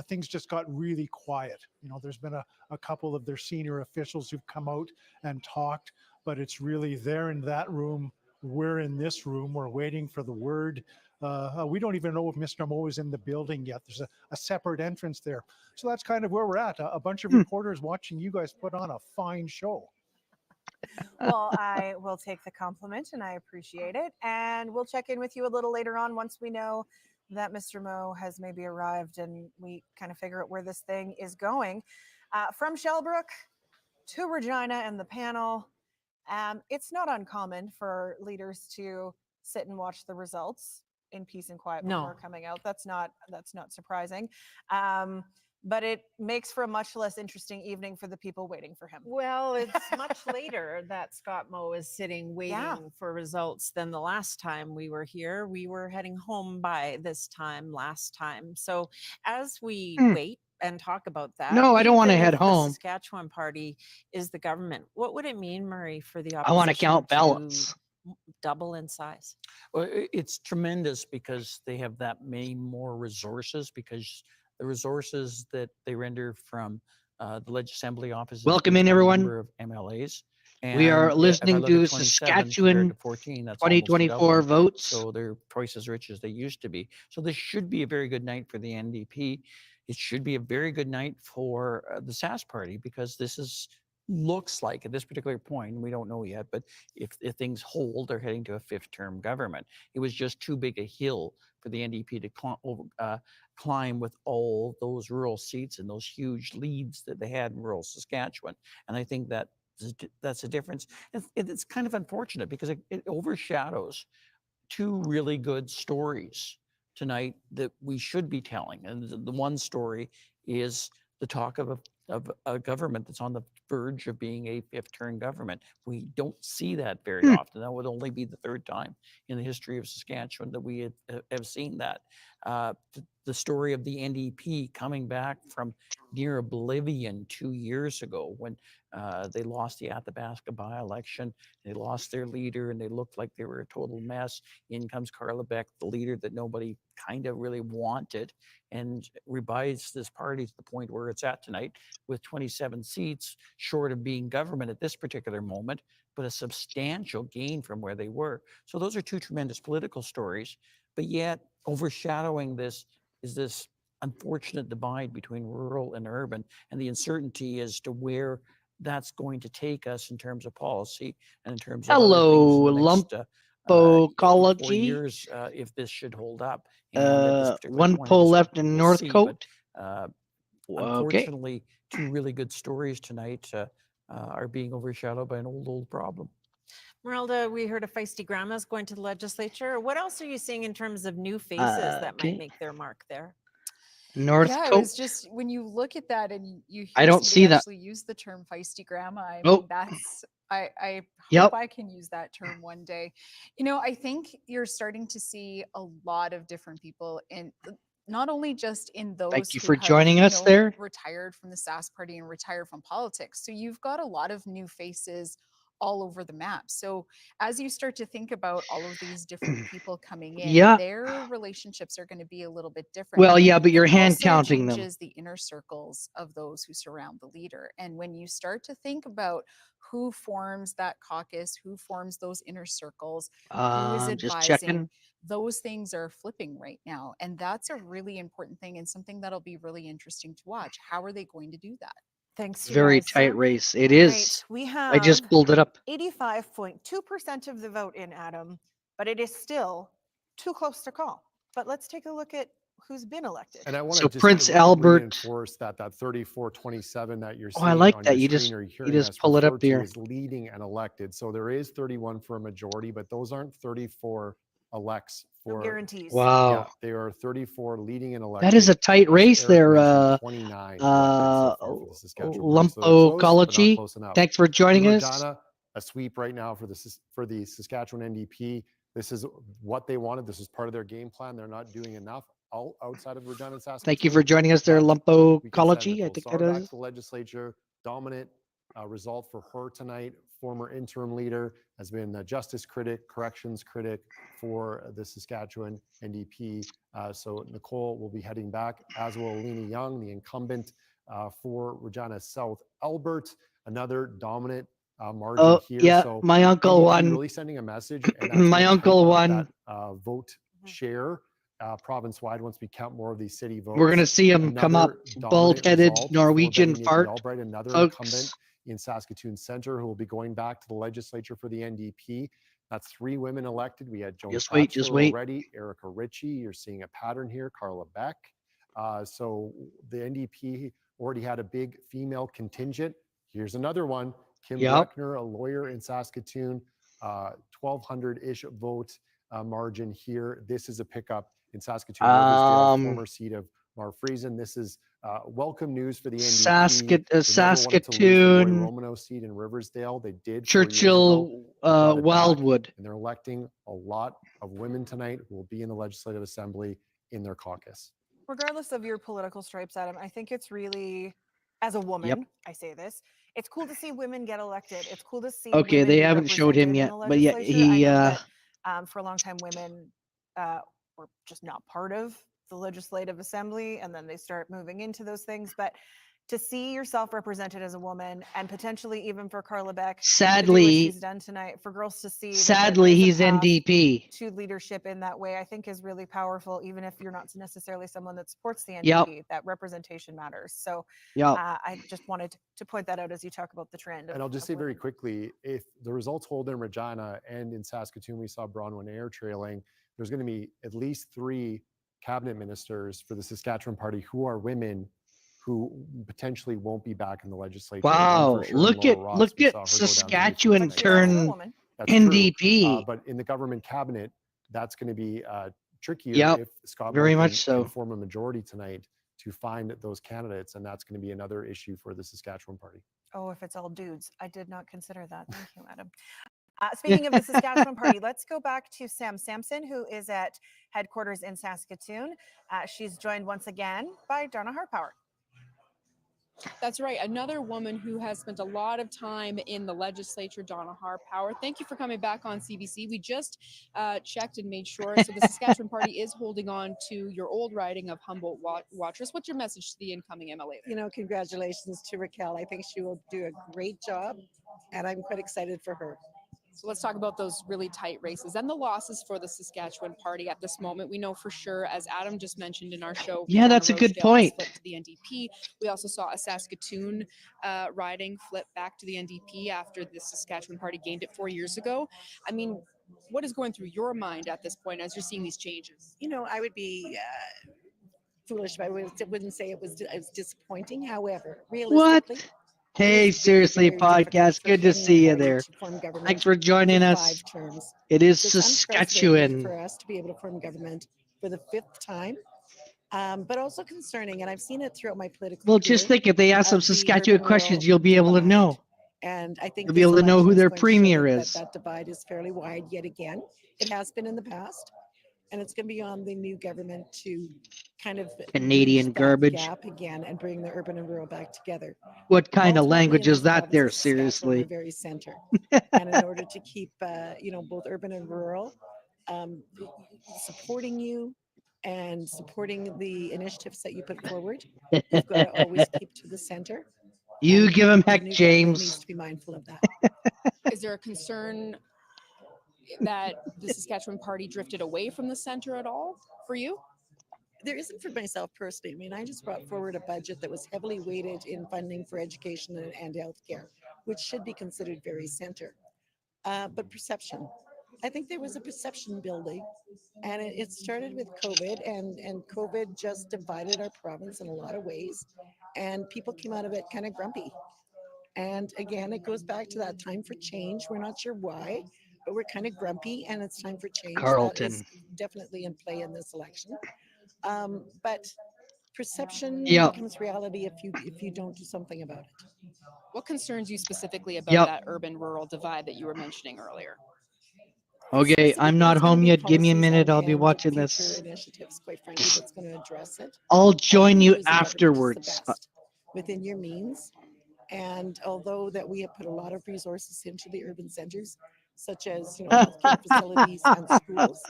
things just got really quiet. You know, there's been a couple of their senior officials who've come out and talked, but it's really they're in that room. We're in this room. We're waiting for the word. We don't even know if Mr. Moe is in the building yet. There's a separate entrance there. So that's kind of where we're at. A bunch of reporters watching you guys put on a fine show. Well, I will take the compliment and I appreciate it. And we'll check in with you a little later on once we know that Mr. Moe has maybe arrived and we kind of figure out where this thing is going. From Shellbrook to Regina and the panel, it's not uncommon for leaders to sit and watch the results in peace and quiet before coming out. That's not surprising. But it makes for a much less interesting evening for the people waiting for him. Well, it's much later that Scott Moe is sitting waiting for results than the last time we were here. We were heading home by this time last time. So as we wait and talk about that. No, I don't want to even head if home. The Saskatchewan party is the government. What would it mean, Murray, for the I want to opposition count ballots. double in size? Well, it's tremendous because they have that many more resources, because the resources that they render from The Legislative Assembly office Welcome is in, a everyone. number of MLAs. We are And if I listening look at to 27 compared Saskatchewan to 14, that's almost a 2024 doubling. votes. So they're twice as rich as they used to be. So this should be a very good night for the NDP. It should be a very good night for the Sask Party, because this looks like at this particular point, we don't know yet, but if things hold, they're heading to a 5th-term government. It was just too big a hill for the NDP to climb with all those rural seats and those huge leads that they had in rural Saskatchewan. And I think that's a difference. It's kind of unfortunate because it overshadows 2 really good stories tonight that we should be telling. And the one story is the talk of a government that's on the verge of being a 5th-term government. We don't see that very often. That would only be the 3rd time in the history of Saskatchewan that we have seen that. The story of the NDP coming back from near oblivion 2 years ago when they lost the Athabasca by-election. They lost their leader and they looked like they were a total mess. In comes Carla Beck, the leader that nobody kind of really wanted, and revives this party to the point where it's at tonight with 27 seats, short of being government at this particular moment, but a substantial gain from where they were. So those are 2 tremendous political stories, but yet overshadowing this is this unfortunate divide between rural and urban, and the uncertainty as to where that's going to take us in terms of policy and in terms of other things in the next 4 Lumpology. years, if this should hold up. And at this particular One point, I poll just left in we'll Northcote. see, but, Okay. unfortunately, 2 really good stories tonight are being overshadowed by an old problem. Merelda, we heard a feisty grandma's going to the legislature. What else are you seeing in terms of new faces that might make their mark there? Northcote. Yeah, it was just when you look at that and you hear I don't see that. actually use the term feisty grandma. I Oh. mean, that's I hope Yep. I can use that term one day. You know, I think you're starting to see a lot of different people in not only just in those Thank you who for have, joining us there. retired from the Sask Party and retired from politics. So you've got a lot of new faces all over the map. So as you start to think about all of these different people coming in, Yeah. their relationships are going to be a little bit different. Well, yeah, but It you're hand also counting them. changes the inner circles of those who surround the leader. And when you start to think about who forms that caucus, who forms those inner circles, who is Just advising, checking. those things are flipping right now. And that's a really important thing and something that'll be really interesting to watch. How are they going to do that? Thanks, you Very guys. tight race. It All is. right, we I just have pulled it up. 85.2% of the vote in, Adam, but it is still too close to call. But let's take a look at who's been elected. And I want So to just Prince Albert. reinforce that 34-27 that you're Oh, seeing I like on that. your You screen just or you hearing just us pull it up referred to there. as leading and elected. So there is 31 for a majority, but those aren't 34 elects No for guarantees. Yeah, Wow. they are 34 leading and elected. That is a tight As race Eric there. mentioned, 29 elected so far for the Saskatchewan Party. So they're close, but not Lumpology. close enough. Thanks for joining In us. Regina, a sweep right now for the Saskatchewan NDP. This is what they wanted. This is part of their game plan. They're not doing enough outside of Regina and Saskatchewan. Thank you for joining us there, but we can send Lumpology. I Nicole think Sarr that back is. to the legislature. Dominant result for her tonight. Former interim leader, has been a justice critic, corrections critic for the Saskatchewan NDP. So Nicole will be heading back, as will Lena Young, the incumbent for Regina South Albert. Another dominant margin Oh, here. yeah, So my uncle NDP won. really sending a message, and that's My gonna uncle tighten up won. that vote share province-wide once we count more of these city votes. We're gonna see him come up, Another dominant bald-headed result for Norwegian Betty Nikki fart, Albright, another folks. incumbent in Saskatoon Centre, who will be going back to the legislature for the NDP. That's 3 women elected. We had Joan Just wait. already, Erica Ritchie. You're seeing a pattern here, Carla Beck. So the NDP already had a big female contingent. Here's another one, Kim Yep. Breckner, a lawyer in Saskatoon, 1,200-ish vote margin here. This is a pickup in Saskatoon, Riversdale, former seat of Mark Friesen. This is welcome news for the NDP. They never wanted to lose the Roy Saskatoon, Romano seat in Riversdale. They did 4 years ago. Churchill, They got it back, Wildwood. and they're electing a lot of women tonight who will be in the Legislative Assembly in their caucus. Regardless of your political stripes, Adam, I think it's really, as a woman, I say this, it's cool to see women get elected. It's cool to see Okay, women they be haven't showed him represented in yet, the but yeah, legislature. I he. know that for a long time women were just not part of the Legislative Assembly, and then they start moving into those things. But to see yourself represented as a woman, and potentially even for Carla Beck to do what Sadly, she's done tonight, for girls to see that there sadly, is a he's path NDP. to leadership in that way, I think is really powerful, even if you're not necessarily someone that supports the Yep. NDP. That representation matters. So Yep. I just wanted to point that out as you talk about the trend. And I'll just say very quickly, if the results hold in Regina and in Saskatoon, we saw Bronwyn Ayre trailing, there's going to be at least 3 cabinet ministers for the Saskatchewan Party who are women who potentially won't be back in the legislature. One Wow, for sure, Laura Ross. look We at saw her go down to Saskatchewan Newfoundland. turn That's true. NDP. But in the government cabinet, that's going to be trickier Yep, if Scott very Moe much so. can form a majority tonight to find those candidates, and that's going to be another issue for the Saskatchewan Party. Oh, if it's all dudes. I did not consider that. Thank you, Adam. Speaking of the Saskatchewan Party, let's go back to Sam Sampson, who is at headquarters in Saskatoon. She's joined once again by Donna Harpower. That's right. Another woman who has spent a lot of time in the legislature, Donna Harpower. Thank you for coming back on CBC. We just checked and made sure. So the Saskatchewan Party is holding on to your old riding of Humboldt Watrous. What's your message to the incoming MLA? You know, congratulations to Raquel. I think she will do a great job, and I'm quite excited for her. So let's talk about those really tight races and the losses for the Saskatchewan Party at this moment. We know for sure, as Adam just mentioned in our show, Yeah, that's a good point. Flipped to the NDP. We also saw a Saskatoon riding flip back to the NDP after the Saskatchewan Party gained it 4 years ago. I mean, what is going through your mind at this point as you're seeing these changes? You know, I would be foolish if I wouldn't say it was disappointing. However, realistically, What? Hey, seriously, podcast. Good to see you there. Thanks for joining us. Terms. It is It's unprecedented Saskatchewan. for us to be able to form government for the 5th time, but also concerning, and I've seen it throughout my political Well, just career, think if they ask some the Saskatchewan urban-rural questions, you'll be able to know. And I think You'll be able to know who their going to show premier that is. that divide is fairly wide yet again. It has been in the past, and it's going to be on the new government to kind of Canadian bridge that garbage. gap again and bring the urban and rural back together. What kind of Ultimately, language in is this that province there, of Saskatchewan, seriously? we're very center, and in order to keep both urban and rural supporting you and supporting the initiatives that you put forward, you've got to always keep to the center. You And give him the heck, new government needs James. to be mindful of that. Is there a concern that the Saskatchewan Party drifted away from the center at all for you? There isn't for myself personally. I mean, I just brought forward a budget that was heavily weighted in funding for education and healthcare, which should be considered very center. But perception. I think there was a perception building, and it started with COVID, and COVID just divided our province in a lot of ways, and people came out of it kind of grumpy. And again, it goes back to that time for change. We're not sure why, but we're kind of grumpy, and it's time for change. That is Carlton. definitely in play in this election. But perception Yep. becomes reality if you don't do something about it. What concerns you specifically about Yep. that urban-rural divide that you were mentioning earlier? Okay, I'm not There's gonna home be yet. Give me a policies minute. on I'll be hand, watching future this. initiatives, quite frankly, that's going to address it. I'll join you as a government is the afterwards. best within your means. And although that we have put a lot of resources into the urban centers, such as healthcare facilities and schools,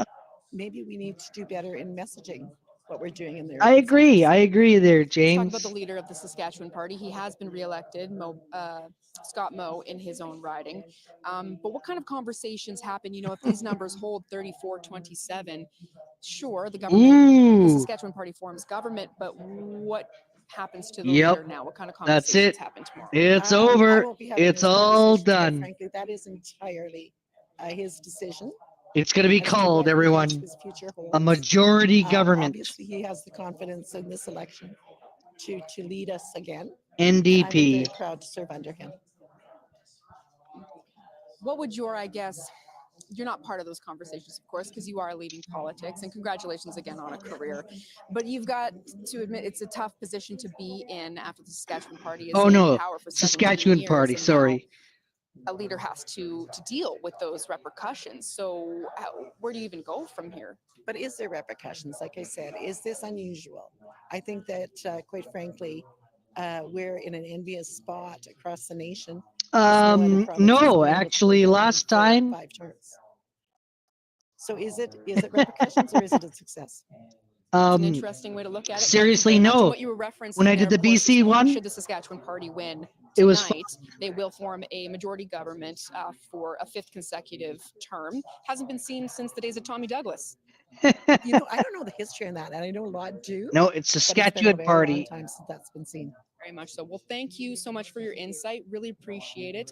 maybe we need to do better in messaging what we're doing in there. I agree. I agree there, Let's talk James. about the leader of the Saskatchewan Party. He has been reelected, Scott Moe, in his own riding. But what kind of conversations happen? If these numbers hold 34-27, sure, the government, the Ooh. Saskatchewan Party forms government, but what happens to the Yep. leader now? What kind of That's conversations it. happen tomorrow? It's I over. won't be having It's those all conversations, quite done. frankly, that is entirely his decision. It's going to be as to called, what everyone, his future a holds. majority government. Obviously, he has the confidence in this election to lead us again. And I would be NDP. very proud to serve under him. What would you're not part of those conversations, of course, because you are leaving politics, and congratulations again on a career. But you've got to admit it's a tough position to be in after the Saskatchewan Party is Oh, in no. power for 17 Saskatchewan years, Party. and now Sorry. a leader has to deal with those repercussions. So where do you even go from here? But is there repercussions? Like I said, is this unusual? I think that, quite frankly, we're in an envious spot across the nation. No, actually, last time. 5 terms. So is it repercussions or is it a success? It's an interesting way to look at it. Thank you Seriously, very much. And no. what you were referencing When I there, did the of course, is BC one, should the Saskatchewan Party win it was tonight, they will form a majority government for a 5th consecutive term. Hasn't been seen since the days of Tommy Douglas. You know, I don't know the history on that, and I know a lot do. no, it's but it's been a Saskatchewan very Party. long time since that's been seen. Very much so. Well, thank you so much for your insight. Really appreciate it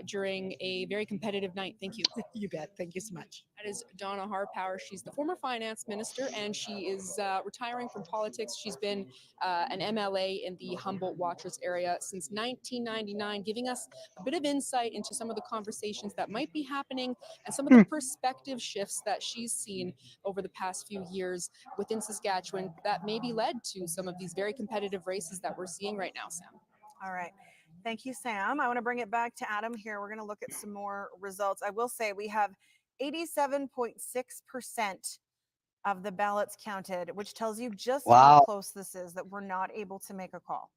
during a very competitive night. Thank you. You bet. Thank you so much. That is Donna Harpower. She's the former finance minister, and she is retiring from politics. She's been an MLA in the Humboldt-Watrous area since 1999, giving us a bit of insight into some of the conversations that might be happening and some of the perspective shifts that she's seen over the past few years within Saskatchewan that maybe led to some of these very competitive races that we're seeing right now, Sam. All right. Thank you, Sam. I want to bring it back to Adam here. We're going to look at some more results. I will say we have 87.6% of the ballots counted, which tells you just how Wow. close this is, that we're not able to make a call.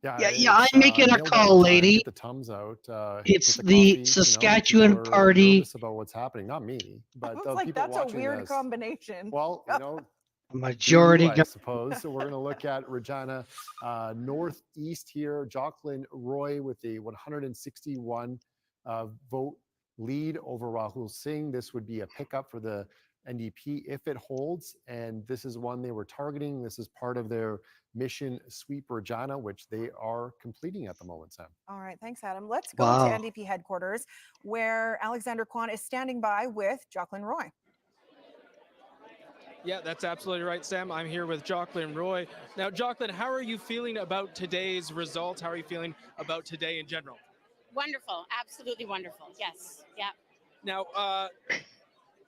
Yeah, I'm making a nailed call, on time. lady. Get the Tums out. It's get the coffee, Saskatchewan people are Party. nervous about what's happening. Not me, but It's the like people that's a watching weird this. combination. Well, Majority I suppose. So we're going to look at Regina Northeast here. Jocelyn Roy with a 161 vote lead over Rahul Singh. This would be a pickup for the NDP if it holds. And this is one they were targeting. This is part of their Mission Sweep Regina, which they are completing at the moment, Sam. All right. Thanks, Adam. Let's go Wow. to NDP headquarters, where Alexander Kwan is standing by with Jocelyn Roy. Yeah, that's absolutely right, Sam. I'm here with Jocelyn Roy. Now, Jocelyn, how are you feeling about today's results? How are you feeling about today in general? Wonderful, absolutely wonderful. Yes, yeah. Now,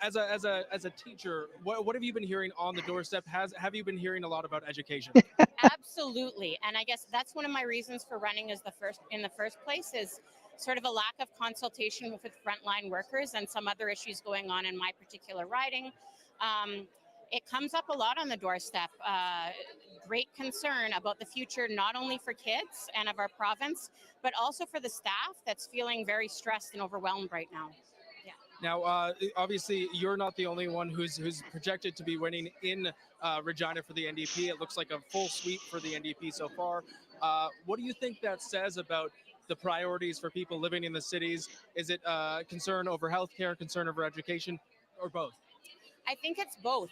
as a teacher, what have you been hearing on the doorstep? Have you been hearing a lot about education? Absolutely, and I guess that's one of my reasons for running in the first place is sort of a lack of consultation with frontline workers and some other issues going on in my particular riding. It comes up a lot on the doorstep. Great concern about the future, not only for kids and of our province, but also for the staff that's feeling very stressed and overwhelmed right now. Yeah. Now, obviously, you're not the only one who's projected to be winning in Regina for the NDP. It looks like a full sweep for the NDP so far. What do you think that says about the priorities for people living in the cities? Is it concern over healthcare, concern over education, or both? I think it's both.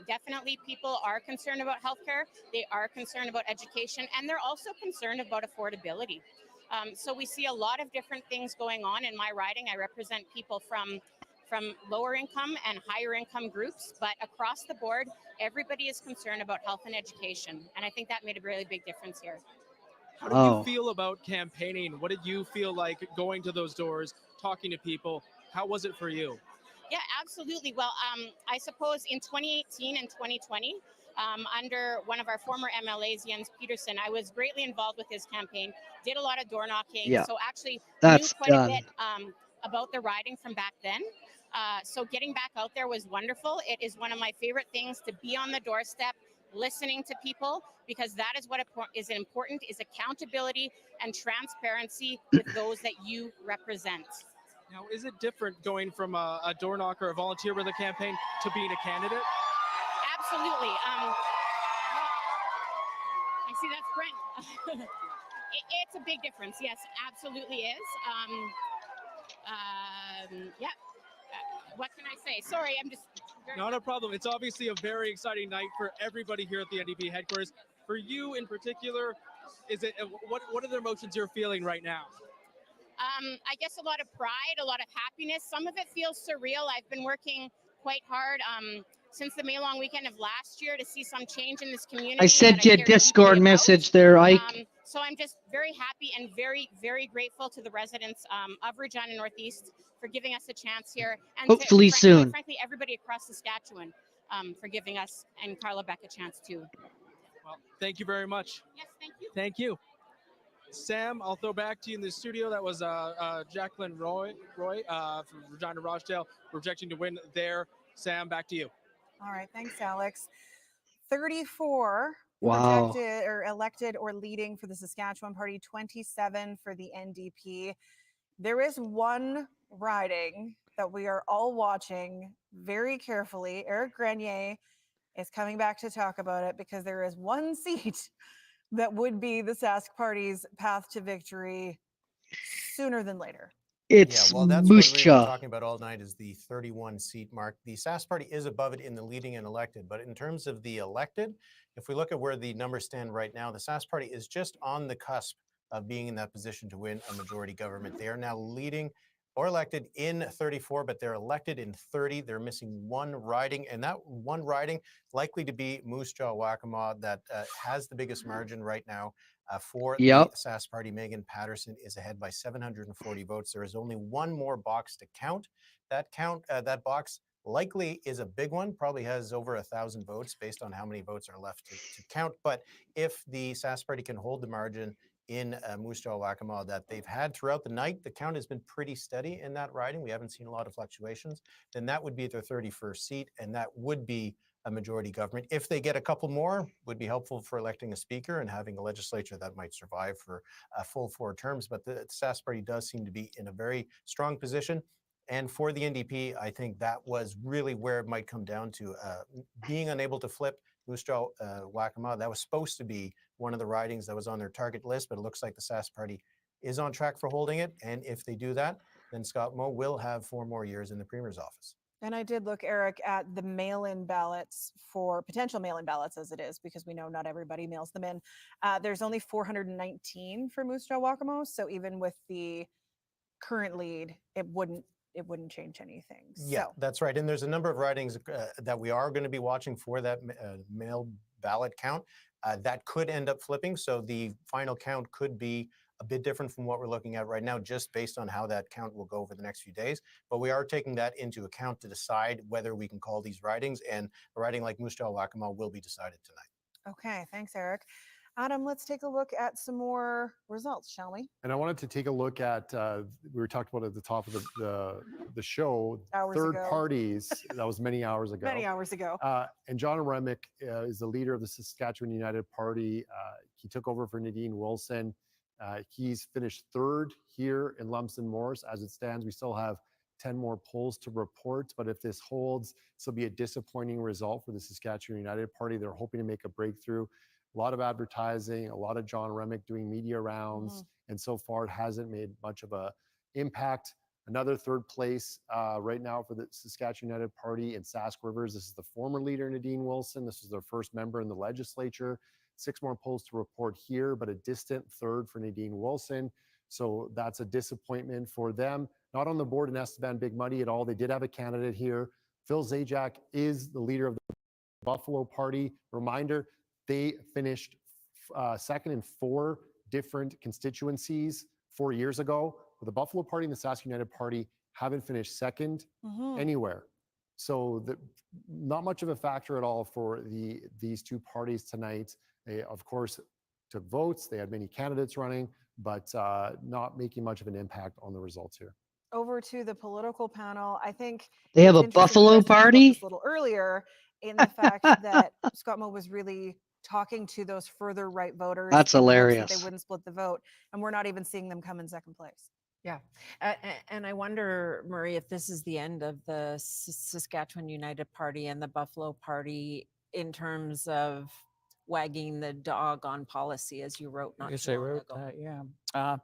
Definitely people are concerned about healthcare, they are concerned about education, and they're also concerned about affordability. So we see a lot of different things going on in my riding. I represent people from lower income and higher income groups, but across the board, everybody is concerned about health and education. And I think that made a really big difference here. How did you feel about campaigning? What did you feel like going to those doors, talking to people? How was it for you? Yeah, absolutely. Well, I suppose in 2018 and 2020, under one of our former MLAs, Jens Peterson, I was greatly involved with his campaign, did a lot of door knocking. Yeah, So actually that's knew quite done. a bit about the riding from back then. So getting back out there was wonderful. It is one of my favorite things to be on the doorstep, listening to people, because that is what is important, is accountability and transparency with those that you represent. Now, is it different going from a door knocker, a volunteer with a campaign, to being a candidate? Absolutely. I see that's Brent. It's a big difference. Yes, absolutely is. Yeah. What can I say? Sorry, I'm just... Not a problem. It's obviously a very exciting night for everybody here at the NDP headquarters. For you in particular, is it what are the emotions you're feeling right now? I guess a lot of pride, a lot of happiness. Some of it feels surreal. I've been working quite hard since the May Long weekend of last year to see some change in this community. I sent you a Discord message there, Ike. So I'm just very happy and very, very grateful to the residents of Regina Northeast for giving us a chance here. And Hopefully to, soon. frankly, everybody across Saskatchewan for giving us and Carla Beck a chance too. Well, thank you very much. Yes, thank you. Thank you. Sam, I'll throw back to you in the studio. That was Jacqueline Roy from Regina Rochdale, projecting to win there. Sam, back to you. All right. Thanks, Alex. 34 Wow. projected or elected or leading for the Saskatchewan Party, 27 for the NDP. There is one riding that we are all watching very carefully. Eric Grenier is coming back to talk about it because there is one seat that would be the Sask Party's path to victory sooner than later. It's well, that's what we've been Musha. talking about all night is the 31 seat mark. The Sask Party is above it in the leading and elected, but in terms of the elected, if we look at where the numbers stand right now, the Sask Party is just on the cusp of being in that position to win a majority government. They are now leading or elected in 34, but they're elected in 30. They're missing one riding, and that one riding likely to be Moose Jaw Waccamaw that has the biggest margin right now. For Yep. the Sask Party, Megan Patterson is ahead by 740 votes. There is only one more box to count. That box likely is a big one, probably has over 1,000 votes based on how many votes are left to count. But if the Sask Party can hold the margin in Moose Jaw Waccamaw that they've had throughout the night, the count has been pretty steady in that riding. We haven't seen a lot of fluctuations. Then that would be their 31st seat, and that would be a majority government. If they get a couple more, would be helpful for electing a speaker and having a legislature that might survive for a full 4 terms. But the Sask Party does seem to be in a very strong position. And for the NDP, I think that was really where it might come down to being unable to flip Moose Jaw Waccamaw. That was supposed to be one of the ridings that was on their target list, but it looks like the Sask Party is on track for holding it. And if they do that, then Scott Moe will have 4 more years in the Premier's office. And I did look, Eric, at the mail-in ballots for potential mail-in ballots as it is, because we know not everybody mails them in. There's only 419 for Moose Jaw Waccamaw, so even with the current lead, it wouldn't change anything. Yeah, So that's right. And there's a number of ridings that we are going to be watching for that mail ballot count that could end up flipping. So the final count could be a bit different from what we're looking at right now, just based on how that count will go over the next few days. But we are taking that into account to decide whether we can call these ridings, and a riding like Moose Jaw Waccamaw will be decided tonight. okay, thanks, Eric. Adam, let's take a look at some more results, shall we? And I wanted to take a look at, we were talking about at the top of the show, Hours third ago. parties. That was many hours ago. Many hours ago. And John Remick is the leader of the Saskatchewan United Party. He took over for Nadine Wilson. He's finished third here in Lumsden Morris. As it stands, we still have 10 more polls to report, but if this holds, this will be a disappointing result for the Saskatchewan United Party. They're hoping to make a breakthrough. A lot of advertising, a lot of John Remick doing media rounds, and so far it hasn't made much of a impact. Another third place right now for the Saskatchewan United Party in Sask Rivers. This is the former leader, Nadine Wilson. This is their first member in the legislature. 6 more polls to report here, but a distant third for Nadine Wilson. So that's a disappointment for them. Not on the board in Esteban Big Muddy at all. They did have a candidate here. Phil Zajac is the leader of the Buffalo Party. Reminder, they finished second in 4 different constituencies 4 years ago. But the Buffalo Party and the Sask United Party haven't finished second anywhere. So not much of a factor at all for these 2 parties tonight. They, of course, took votes. They had many candidates running, but not making much of an impact on the results here. Over to the political panel. I think They have it's a interesting, you Buffalo guys talked about Party? this a little earlier in the fact that Scott Moe was really talking to those further right voters. That's in the hopes that hilarious. they wouldn't split the vote, and we're not even seeing them come in second place. Yeah. And I wonder, Murray, if this is the end of the Saskatchewan United Party and the Buffalo Party in terms of wagging the dog on policy, as you wrote not Yes, too I long wrote ago. that, yeah.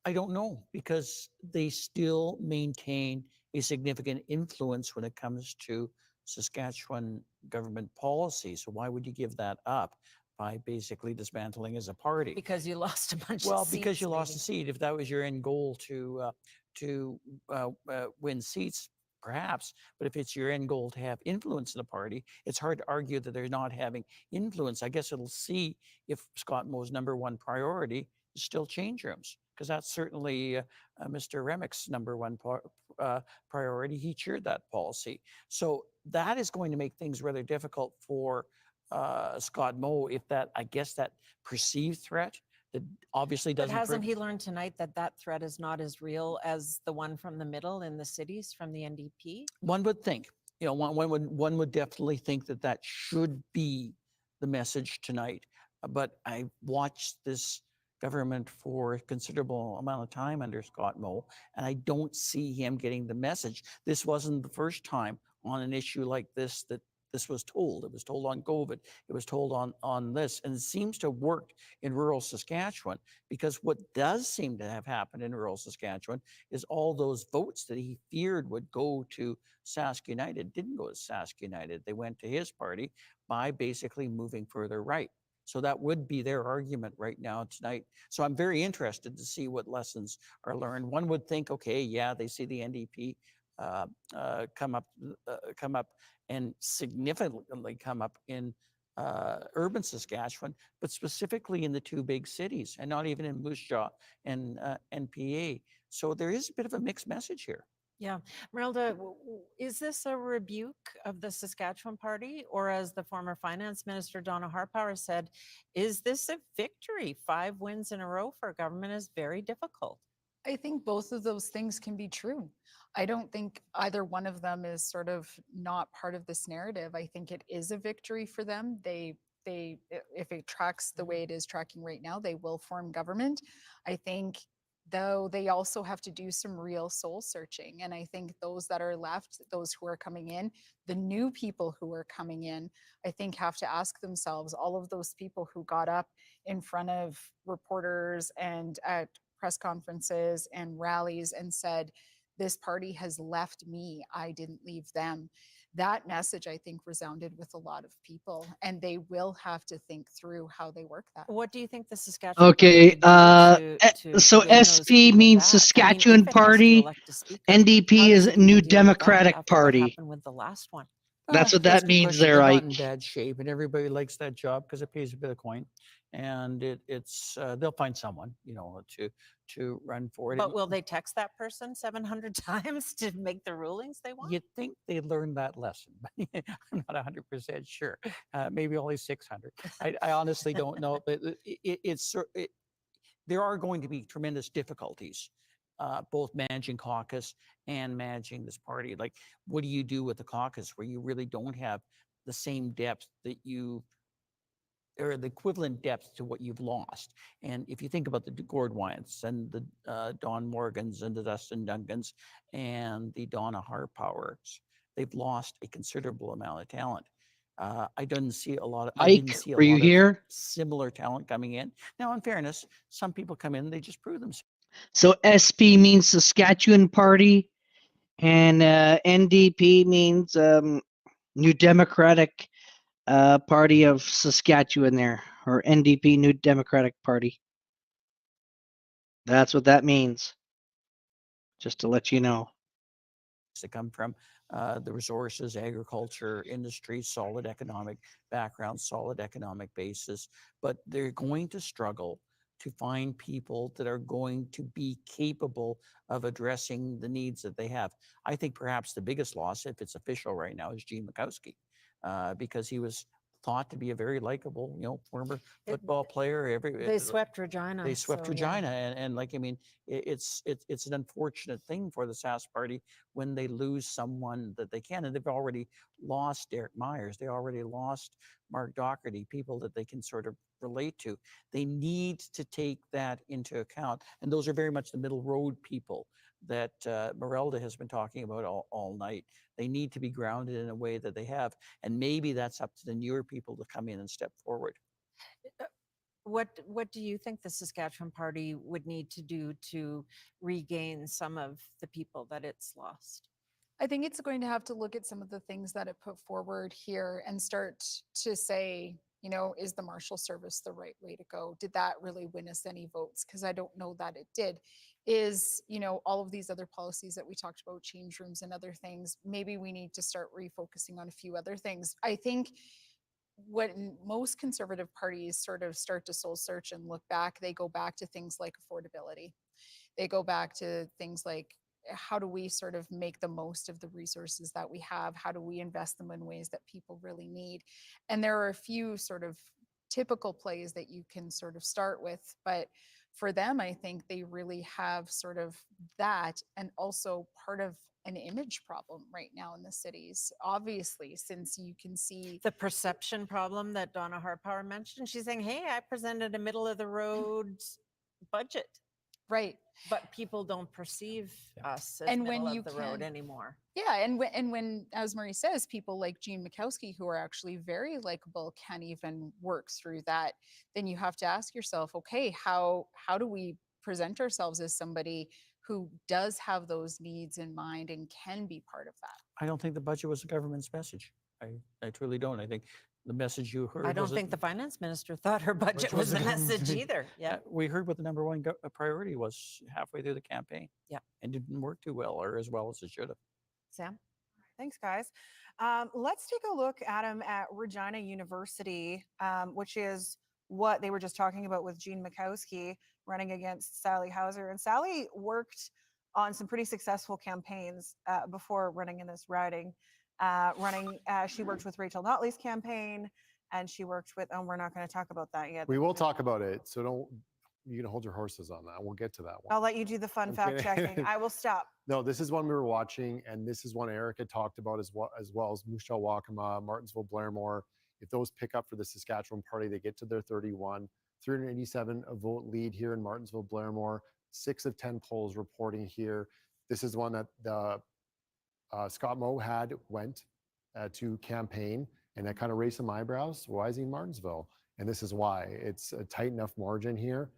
I don't know, because they still maintain a significant influence when it comes to Saskatchewan government policy. So why would you give that up by basically dismantling as a party? Because you lost a bunch Well, of seats. because you lost a maybe. seat. If that was your end goal to win seats, perhaps. But if it's your end goal to have influence in the party, it's hard to argue that they're not having influence. I guess it'll see if Scott Moe's #1 priority is still change rooms, because that's certainly Mr. Remick's #1 priority. He cheered that policy. So that is going to make things rather difficult for Scott Moe if I guess that perceived threat that obviously But doesn't. hasn't he learned tonight that that threat is not as real as the one from the middle in the cities from the NDP? One would think, one would definitely think that should be the message tonight. But I watched this government for a considerable amount of time under Scott Moe, and I don't see him getting the message. This wasn't the first time on an issue like this that this was told. It was told on COVID. It was told on this. And it seems to have worked in rural Saskatchewan, because what does seem to have happened in rural Saskatchewan is all those votes that he feared would go to Sask United didn't go to Sask United. They went to his party by basically moving further right. So that would be their argument right now tonight. So I'm very interested to see what lessons are learned. One would think, okay, yeah, they see the NDP come up and significantly come up in urban Saskatchewan, but specifically in the two big cities, and not even in Moose Jaw and PA. So there is a bit of a mixed message here. Yeah. Marilda, is this a rebuke of the Saskatchewan Party? Or as the former finance minister, Donna Harpower, said, is this a victory? 5 wins in a row for government is very difficult. I think both of those things can be true. I don't think either one of them is sort of not part of this narrative. I think it is a victory for them. They if it tracks the way it is tracking right now, they will form government. I think though they also have to do some real soul searching. And I think those that are left, those who are coming in, the new people who are coming in, I think have to ask themselves, all of those people who got up in front of reporters and at press conferences and rallies and said, this party has left me, I didn't leave them. That message, I think, resounded with a lot of people, and they will have to think through how they work that. What do you think the Saskatchewan Okay, Party could do so win those SP people means back? I mean, Saskatchewan if it has to Party, elect a speaker, how NDP does is it even New deal with that Democratic after what Party. happened with the last one? That's what Here's that the means question. there, They're Ike. not in bad shape, and everybody likes that job because it pays a bit of coin, and it's they'll find someone, to run for it. But will they text that person 700 times to make the rulings they want? You'd think they learned that lesson, but I'm not 100% sure. Maybe only 600. I honestly don't know, but there are going to be tremendous difficulties, both managing caucus and managing this party. Like, what do you do with the caucus where you really don't have the same depth that or the equivalent depth to what you've lost? And if you think about the Gord Wyants and the Don Morgans and the Dustin Duncans and the Donna Harpowers, they've lost a considerable amount of talent. I didn't see a lot Ike, were you of here? similar talent coming in. Now, in fairness, some people come in, they just prove themselves. So SP means Saskatchewan Party, and NDP means New Democratic Party of Saskatchewan there, or NDP, New Democratic Party. That's what that means. Just to let you know. They come from the resources, agriculture, industry, solid economic background, solid economic basis, but they're going to struggle to find people that are going to be capable of addressing the needs that they have. I think perhaps the biggest loss, if it's official right now, is Gene Mikowski, because he was thought to be a very likable, former football player. They swept Regina. They swept so, Regina, and like, I mean, it's an unfortunate thing for the Sask Party when they lose someone that they can, and they've already lost Derek Myers. They already lost Mark Doherty, people that they can sort of relate to. They need to take that into account, and those are very much the middle road people that Marilda has been talking about all night. They need to be grounded in a way that they have, and maybe that's up to the newer people to come in and step forward. What do you think the Saskatchewan Party would need to do to regain some of the people that it's lost? I think it's going to have to look at some of the things that it put forward here and start to say, is the Marshal Service the right way to go? Did that really win us any votes? Because I don't know that it did. Is, all of these other policies that we talked about, change rooms and other things, maybe we need to start refocusing on a few other things. I think when most conservative parties sort of start to soul search and look back, they go back to things like affordability. They go back to things like, how do we sort of make the most of the resources that we have? How do we invest them in ways that people really need? And there are a few sort of typical plays that you can sort of start with, but for them, I think they really have sort of that, and also part of an image problem right now in the cities, obviously, since you can see the perception problem that Donna Harpower mentioned. She's saying, hey, I presented a middle of the road budget. Right. But people don't perceive us as And middle when you of the road can, anymore. yeah, and when, as Marie says, people like Jean Mikowski, who are actually very likable, can even work through that, then you have to ask yourself, okay, how do we present ourselves as somebody who does have those needs in mind and can be part of that? I don't think the budget was the government's message. I truly don't. I think the message you heard I don't was think the finance minister thought her budget was the message either. Yeah. We heard what the number one priority was halfway through the campaign. Yeah. And didn't work too well or as well as it should have. Sam? Thanks, guys. Let's take a look, Adam, at Regina University, which is what they were just talking about with Jean Mikowski running against Sally Hauser. And Sally worked on some pretty successful campaigns before running in this riding. She worked with Rachel Notley's campaign, and she worked with, we're not going to talk about that yet. We will talk about it. So you can hold your horses on that. We'll get to that one. I'll let you do the fun fact checking. I will stop. No, this is one we were watching, and this is one Erica talked about as well as Moose Jaw Waccamaw, Martinsville, Blairmore. If those pick up for the Saskatchewan party, they get to their 31. 387 a vote lead here in Martinsville, Blairmore. 6 of 10 polls reporting here. This is one that the Scott Moe went to campaign, and that kind of raised some eyebrows. Why is he in Martinsville? And this is why. It's a tight enough margin here.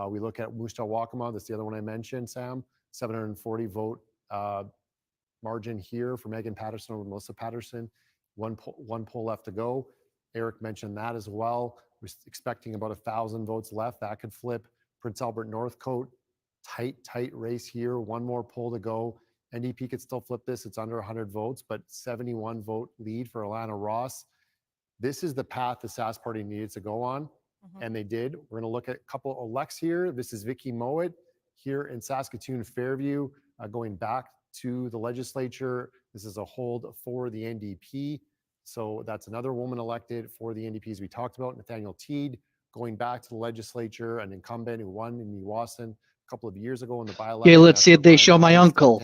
We look at Moose Jaw Waccamaw. That's the other one I mentioned, Sam. 740 vote margin here for Megan Patterson over Melissa Patterson. One poll left to go. Eric mentioned that as well. We're expecting about 1,000 votes left. That could flip. Prince Albert Northcote, tight race here. One more poll to go. NDP could still flip this. It's under 100 votes, but 71 vote lead for Alana Ross. This is the path the Sask Party needed to go on, and they did. We're going to look at a couple elects here. This is Vicky Mowat here in Saskatoon Fairview, going back to the legislature. This is a hold for the NDP. So that's another woman elected for the NDP, as we talked about. Nathaniel Teed going back to the legislature, an incumbent who won in Meewasin a couple of years ago in the by-election. Okay, let's see if they show my uncle.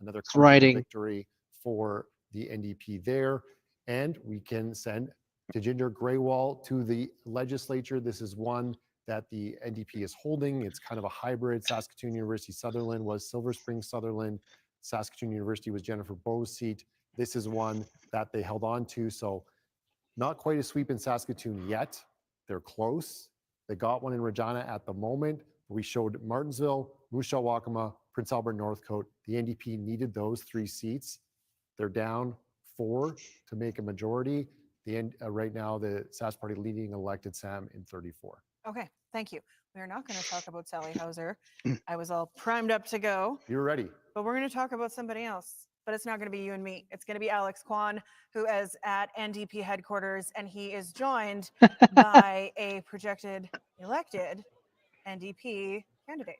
Another riding victory for the NDP there. And we can send Tejinder Greywall to the legislature. This is one that the NDP is holding. It's kind of a hybrid. Saskatoon University Sutherland was Silver Spring Sutherland. Saskatoon University was Jennifer Bowe's seat. This is one that they held on to. So not quite a sweep in Saskatoon yet. They're close. They got one in Regina at the moment. We showed Martinsville, Moose Jaw Waccamaw, Prince Albert Northcote. The NDP needed those 3 seats. They're down 4 to make a majority. Right now, the Sask Party leading elected Sam in 34. Okay, thank you. We are not going to talk about Sally Hauser. I was all primed up to go. You're ready. But we're going to talk about somebody else. But it's not going to be you and me. It's going to be Alex Kwan, who is at NDP headquarters, and he is joined by a projected elected NDP candidate.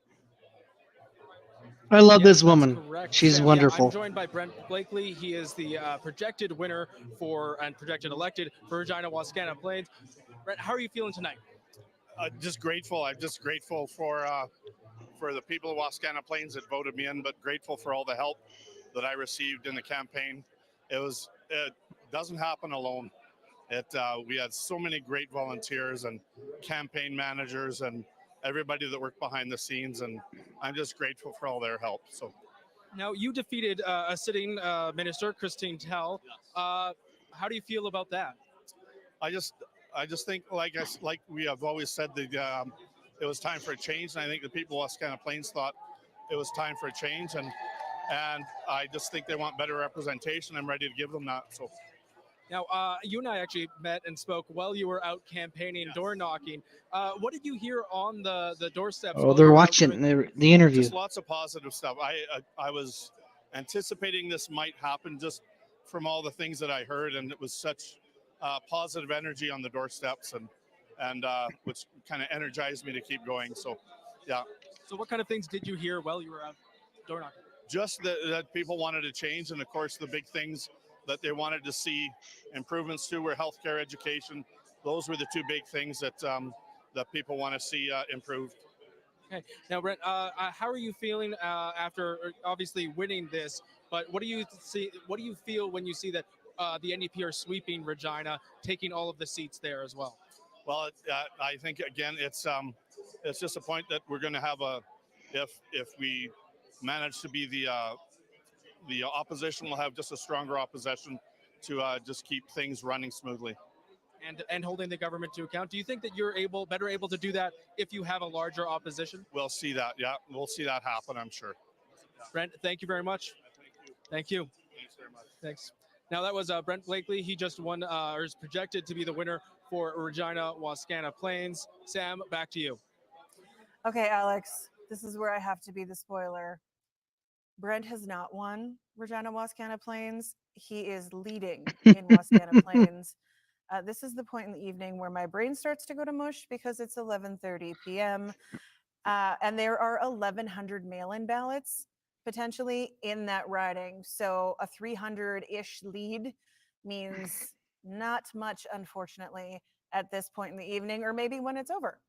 I love this that's woman. correct, She's Sam. wonderful. Yeah, I'm joined by Brent Blakely. He is the projected winner and projected elected for Regina Wascana Plains. Brent, how are you feeling tonight? Just grateful. I'm just grateful for the people of Wascana Plains that voted me in, but grateful for all the help that I received in the campaign. It doesn't happen alone. We had so many great volunteers and campaign managers and everybody that worked behind the scenes, and I'm just grateful for all their help. So, now you defeated a sitting minister, Christine Tell. How do you feel about that? I just think, like we have always said, that it was time for a change, and I think the people of Wascana Plains thought it was time for a change, and I just think they want better representation. I'm ready to give them that. So. Now, you and I actually met and spoke while you were out campaigning, door knocking. What did you hear on the doorsteps? Oh, they're watching the interview. Just lots of positive stuff. I was anticipating this might happen just from all the things that I heard, and it was such positive energy on the doorsteps, and which kind of energized me to keep going. So, yeah. So what kind of things did you hear while you were out door knocking? Just that people wanted to change, and of course the big things that they wanted to see improvements to were healthcare, education. Those were the 2 big things that people want to see improved. Okay. Now, Brent, how are you feeling after obviously winning this? But what do you see? What do you feel when you see that the NDP are sweeping Regina, taking all of the seats there as well? Well, I think again it's just a point that we're going to have if we manage to be the opposition, will have just a stronger opposition to just keep things running smoothly. And holding the government to account. Do you think that you're better able to do that if you have a larger opposition? We'll see that. Yeah, we'll see that happen, I'm sure. Brent, thank you very much. Thank you. Thanks very much. Thanks. Now that was Brent Blakely. He just won, or is projected to be the winner for Regina Wascana Plains. Sam, back to you. Okay, Alex, this is where I have to be the spoiler. Brent has not won Regina Wascana Plains. He is leading in Wascana Plains. This is the point in the evening where my brain starts to go to mush because it's 11:30 p.m. And there are 1,100 mail-in ballots potentially in that riding. So a 300-ish lead means not much, unfortunately, at this point in the evening, or maybe when it's over.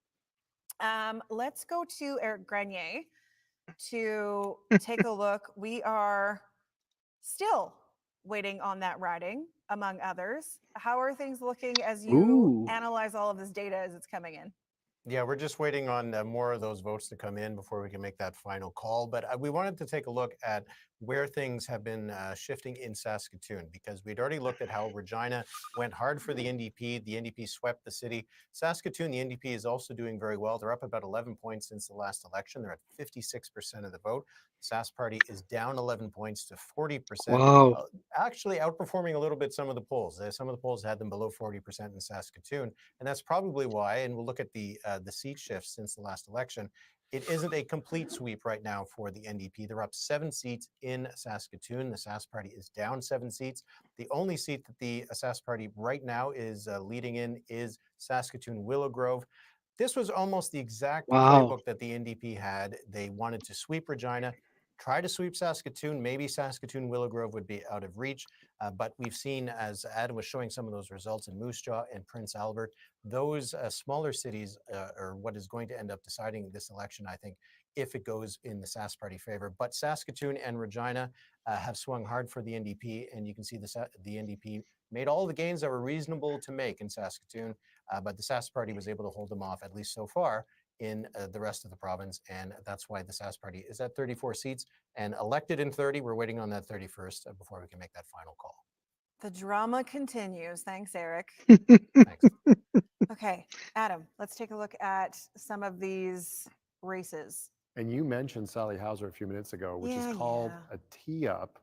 Let's go to Eric Grenier to take a look. We are still waiting on that riding, among others. How are things looking as you analyze all of this data as it's coming in? Yeah, we're just waiting on more of those votes to come in before we can make that final call. But we wanted to take a look at where things have been shifting in Saskatoon, because we'd already looked at how Regina went hard for the NDP. The NDP swept the city. Saskatoon, the NDP is also doing very well. They're up about 11 points since the last election. They're at 56% of the vote. The Sask Party is down 11 points to 40%. Wow. Actually outperforming a little bit some of the polls. Some of the polls had them below 40% in Saskatoon. And that's probably why, and we'll look at the seat shifts since the last election, it isn't a complete sweep right now for the NDP. They're up 7 seats in Saskatoon. The Sask Party is down 7 seats. The only seat that the Sask Party right now is leading in is Saskatoon Willow Grove. This was almost the exact playbook that the NDP had. They wanted to sweep Regina, try to sweep Saskatoon. Maybe Saskatoon Willow Grove would be out of reach. But we've seen, as Adam was showing some of those results in Moose Jaw and Prince Albert, those smaller cities are what is going to end up deciding this election, I think, if it goes in the Sask Party favor. But Saskatoon and Regina have swung hard for the NDP, and you can see the NDP made all the gains that were reasonable to make in Saskatoon, but the Sask Party was able to hold them off, at least so far, in the rest of the province, and that's why the Sask Party is at 34 seats and elected in 30. We're waiting on that 31st before we can make that final call. The drama continues. Thanks, Eric. Thanks. Okay, Adam, let's take a look at some of these races. And you mentioned Sally Hauser a few minutes ago, which Yeah, is called a tee-up,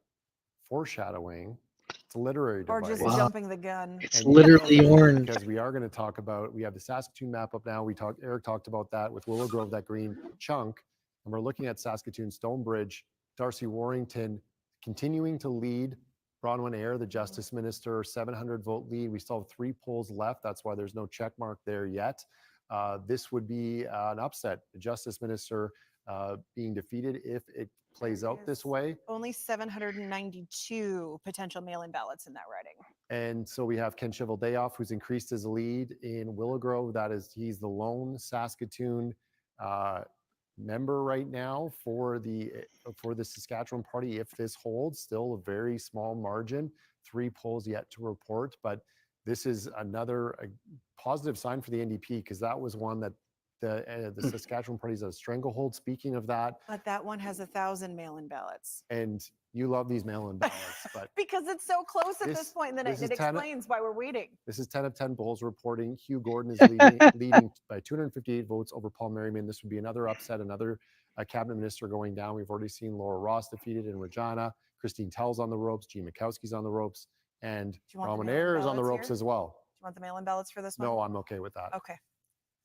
foreshadowing. It's a literary Or device. just jumping the gun. It's literally orange. Because we are going to talk about, we have the Saskatoon map up now. Eric talked about that with Willow Grove, that green chunk. And we're looking at Saskatoon Stonebridge, Darcy Warrington continuing to lead. Bronwyn Eyre, the Justice Minister, 700 vote lead. We still have 3 polls left. That's why there's no check mark there yet. This would be an upset. The Justice Minister being defeated if it plays out this way. Only 792 potential mail-in ballots in that riding. And so we have Ken Cheveldayoff, who's increased his lead in Willow Grove. He's the lone Saskatoon member right now for the Saskatchewan Party. If this holds, still a very small margin, 3 polls yet to report. But this is another positive sign for the NDP, because that was one that the Saskatchewan Party is a stranglehold. Speaking of that, But that one has 1,000 mail-in ballots. and you love these mail-in ballots, but Because it's so close at this point, and then this it is 10 explains why we're waiting. This is 10 of 10 polls reporting Hugh Gordon is leading by 258 votes over Paul Merriman. This would be another upset, another cabinet minister going down. We've already seen Laura Ross defeated in Regina. Christine Tell's on the ropes. Jean Mikowski's on the ropes. And you want the Roman mail-in Eyre is on the ballots ropes here? as well. Do you want the mail-in ballots for this one? No, I'm okay with that. Okay.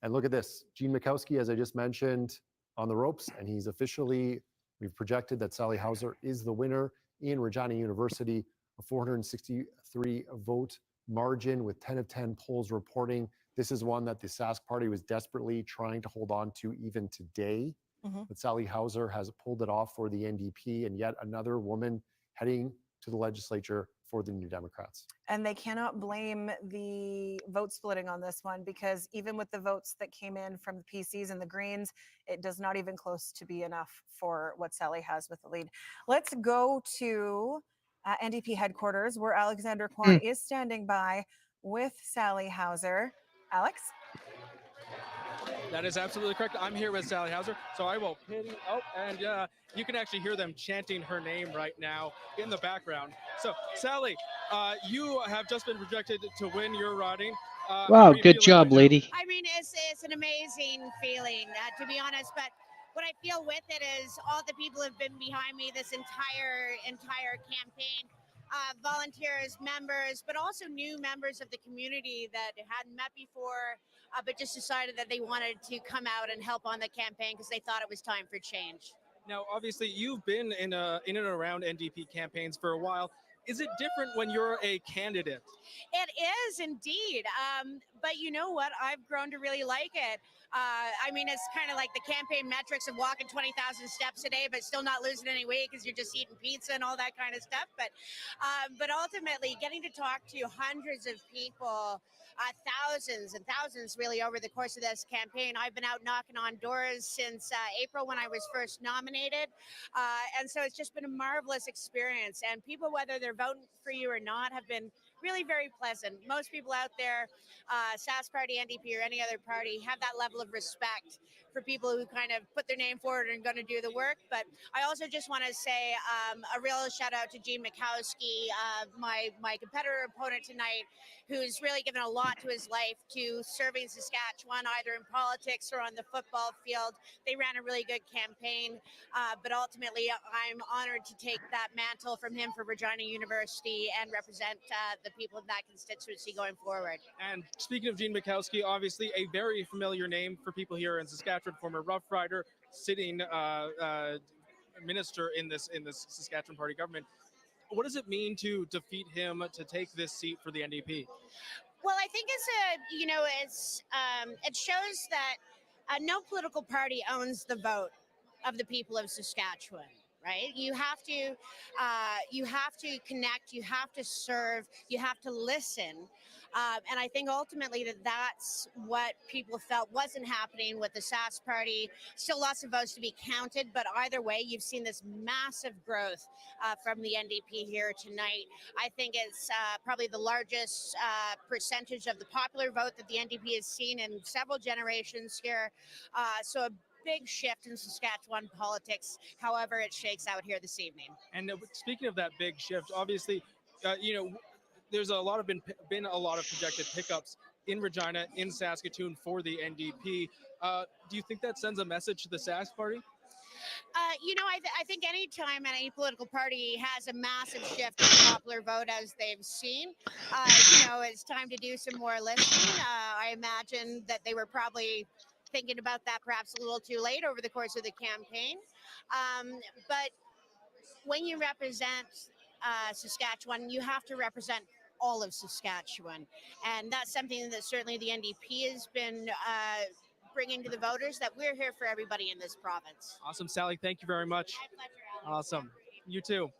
And look at this. Jean Mikowski, as I just mentioned, on the ropes. And he's officially, we've projected that Sally Hauser is the winner in Regina University, a 463 vote margin with 10 of 10 polls reporting. This is one that the Sask Party was desperately trying to hold on to even today. But Sally Hauser has pulled it off for the NDP, and yet another woman heading to the legislature for the New Democrats. And they cannot blame the vote splitting on this one, because even with the votes that came in from the PCs and the Greens, it does not even close to be enough for what Sally has with the lead. Let's go to NDP headquarters, where Alexander Kwan is standing by with Sally Hauser. Alex? That is absolutely correct. I'm here with Sally Hauser, so I will pity. Oh, and you can actually hear them chanting her name right now in the background. So, Sally, you have just been projected to win your riding. How Wow, are you good feeling job, right now? lady. I mean, it's an amazing feeling, to be honest. But what I feel with it is all the people have been behind me this entire campaign. Volunteers, members, but also new members of the community that hadn't met before, but just decided that they wanted to come out and help on the campaign because they thought it was time for change. Now, obviously, you've been in and around NDP campaigns for a while. Is it different when you're a candidate? It is indeed. But you know what? I've grown to really like it. I mean, it's kind of like the campaign metrics of walking 20,000 steps a day, but still not losing any weight because you're just eating pizza and all that kind of stuff. But ultimately, getting to talk to hundreds of people, thousands and thousands really over the course of this campaign. I've been out knocking on doors since April when I was first nominated. And so it's just been a marvelous experience. And people, whether they're voting for you or not, have been really very pleasant. Most people out there, Sask Party, NDP, or any other party, have that level of respect for people who kind of put their name forward and going to do the work. But I also just want to say a real shout out to Gene Mikowski, my competitor opponent tonight, who's really given a lot to his life to serving Saskatchewan, either in politics or on the football field. They ran a really good campaign, but ultimately I'm honored to take that mantle from him for Regina University and represent the people of that constituency going forward. And speaking of Gene Mikowski, obviously a very familiar name for people here in Saskatchewan, former Rough Rider, sitting minister in this Saskatchewan Party government. What does it mean to defeat him to take this seat for the NDP? Well, I think it shows that no political party owns the vote of the people of Saskatchewan. Right? You have to connect. You have to serve. You have to listen. And I think ultimately that's what people felt wasn't happening with the Sask Party. Still lots of votes to be counted, but either way, you've seen this massive growth from the NDP here tonight. I think it's probably the largest percentage of the popular vote that the NDP has seen in several generations here. So a big shift in Saskatchewan politics, however it shakes out here this evening. And speaking of that big shift, obviously, there's been a lot of projected pickups in Regina, in Saskatoon for the NDP. Do you think that sends a message to the Sask Party? I think any time any political party has a massive shift in the popular vote as they've seen, it's time to do some more listening. I imagine that they were probably thinking about that perhaps a little too late over the course of the campaign. But when you represent Saskatchewan, you have to represent all of Saskatchewan. And that's something that certainly the NDP has been bringing to the voters, that we're here for everybody in this province. Awesome, Sally. Thank you very much. My pleasure. Awesome. You too.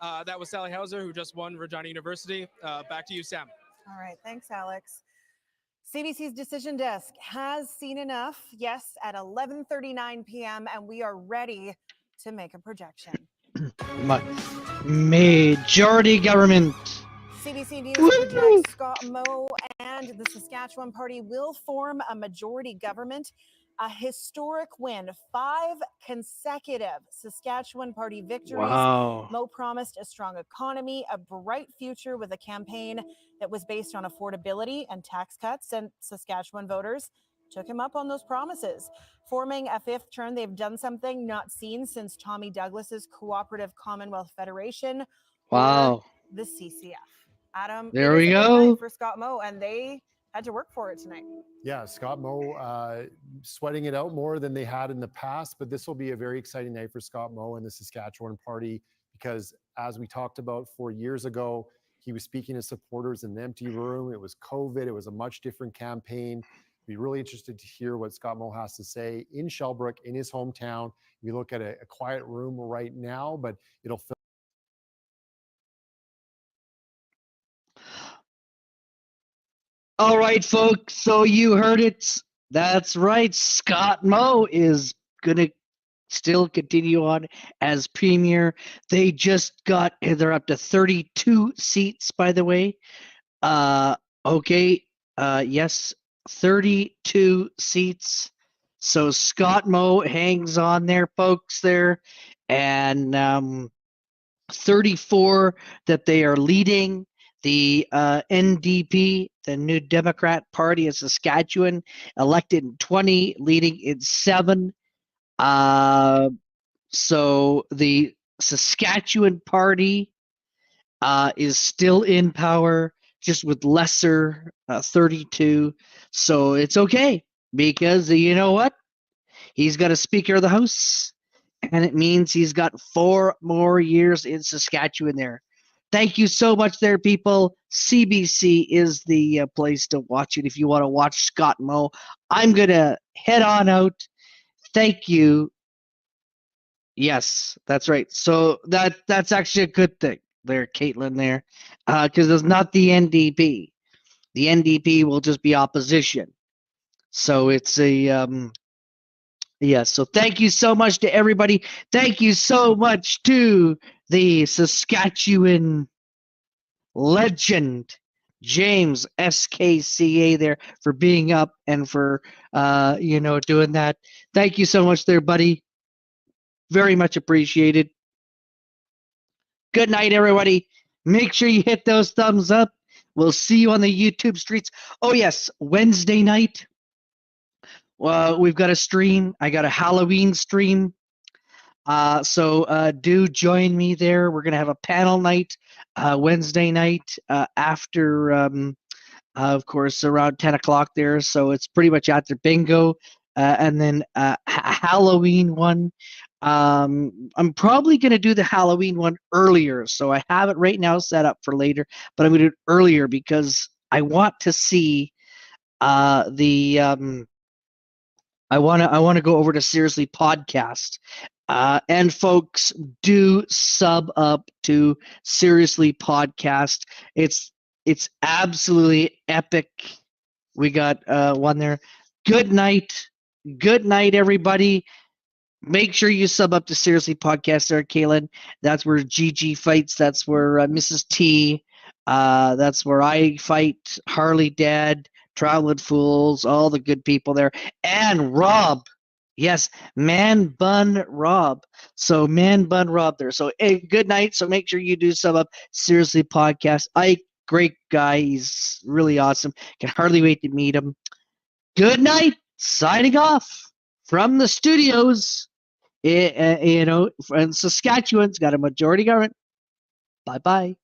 That was Sally Hauser, who just won Regina University. Back to you, Sam. All right. Thanks, Alex. CBC's Decision Desk has seen enough. Yes, at 11:39 p.m., and we are ready to make a projection. Majority government. CBC News projects Scott Moe and the Saskatchewan Party will form a majority government. A historic win, 5 consecutive Saskatchewan Party victories. Wow. Moe promised a strong economy, a bright future with a campaign that was based on affordability and tax cuts, and Saskatchewan voters took him up on those promises. Forming a 5th term, they've done something not seen since Tommy Douglas's Cooperative Commonwealth Federation. Wow. Or the CCF. Adam, There it is we a big go. night for Scott Moe, and they had to work for it tonight. Yeah, Scott Moe sweating it out more than they had in the past, but this will be a very exciting night for Scott Moe and the Saskatchewan Party because, as we talked about 4 years ago, he was speaking to supporters in an empty room. It was COVID. It was a much different campaign. Be really interested to hear what Scott Moe has to say in Shelbrook, in his hometown. We look at a quiet room right now, but it'll fill. All right, folks. So you heard it. That's right. Scott Moe is going to still continue on as premier. They're up to 32 seats, by the way. Okay. Yes. 32 seats. So Scott Moe hangs on there, folks, there. And 34 that they are leading. The NDP, the New Democrat Party of Saskatchewan, elected in 20, leading in 7. So the Saskatchewan Party is still in power, just with lesser 32. So it's okay, because you know what? He's got a Speaker of the House, and it means he's got 4 more years in Saskatchewan there. Thank you so much there, people. CBC is the place to watch it if you want to watch Scott Moe. I'm going to head on out. Thank you. Yes, that's right. So that's actually a good thing there, Caitlin, there, because it's not the NDP. The NDP will just be opposition. So it's a yeah, so thank you so much to everybody. Thank you so much to the Saskatchewan legend, James SKCA there, for being up and for doing that. Thank you so much there, buddy. Very much appreciated. Good night, everybody. Make sure you hit those thumbs up. We'll see you on the YouTube streets. Oh yes, Wednesday night. We've got a stream. I got a Halloween stream. So do join me there. We're going to have a panel night Wednesday night after, of course, around 10 o'clock there. So it's pretty much after bingo. And then Halloween one. I'm probably going to do the Halloween one earlier. So I have it right now set up for later, but I'm going to do it earlier because I want to see I want to go over to Seriously Podcast. And folks, do sub up to Seriously Podcast. It's absolutely epic. We got one there. Good night. Good night, everybody. Make sure you sub up to Seriously Podcast there, Kaylin. That's where Gigi fights. That's where Mrs. T. That's where I fight. Harley Dad, Traveling Fools, all the good people there. And Rob. Yes, Man Bun Rob. So Man Bun Rob there. So good night. So make sure you do sub up Seriously Podcast. Ike, great guy. He's really awesome. Can hardly wait to meet him. Good night. Signing off from the studios. And Saskatchewan's got a majority government. Bye-bye.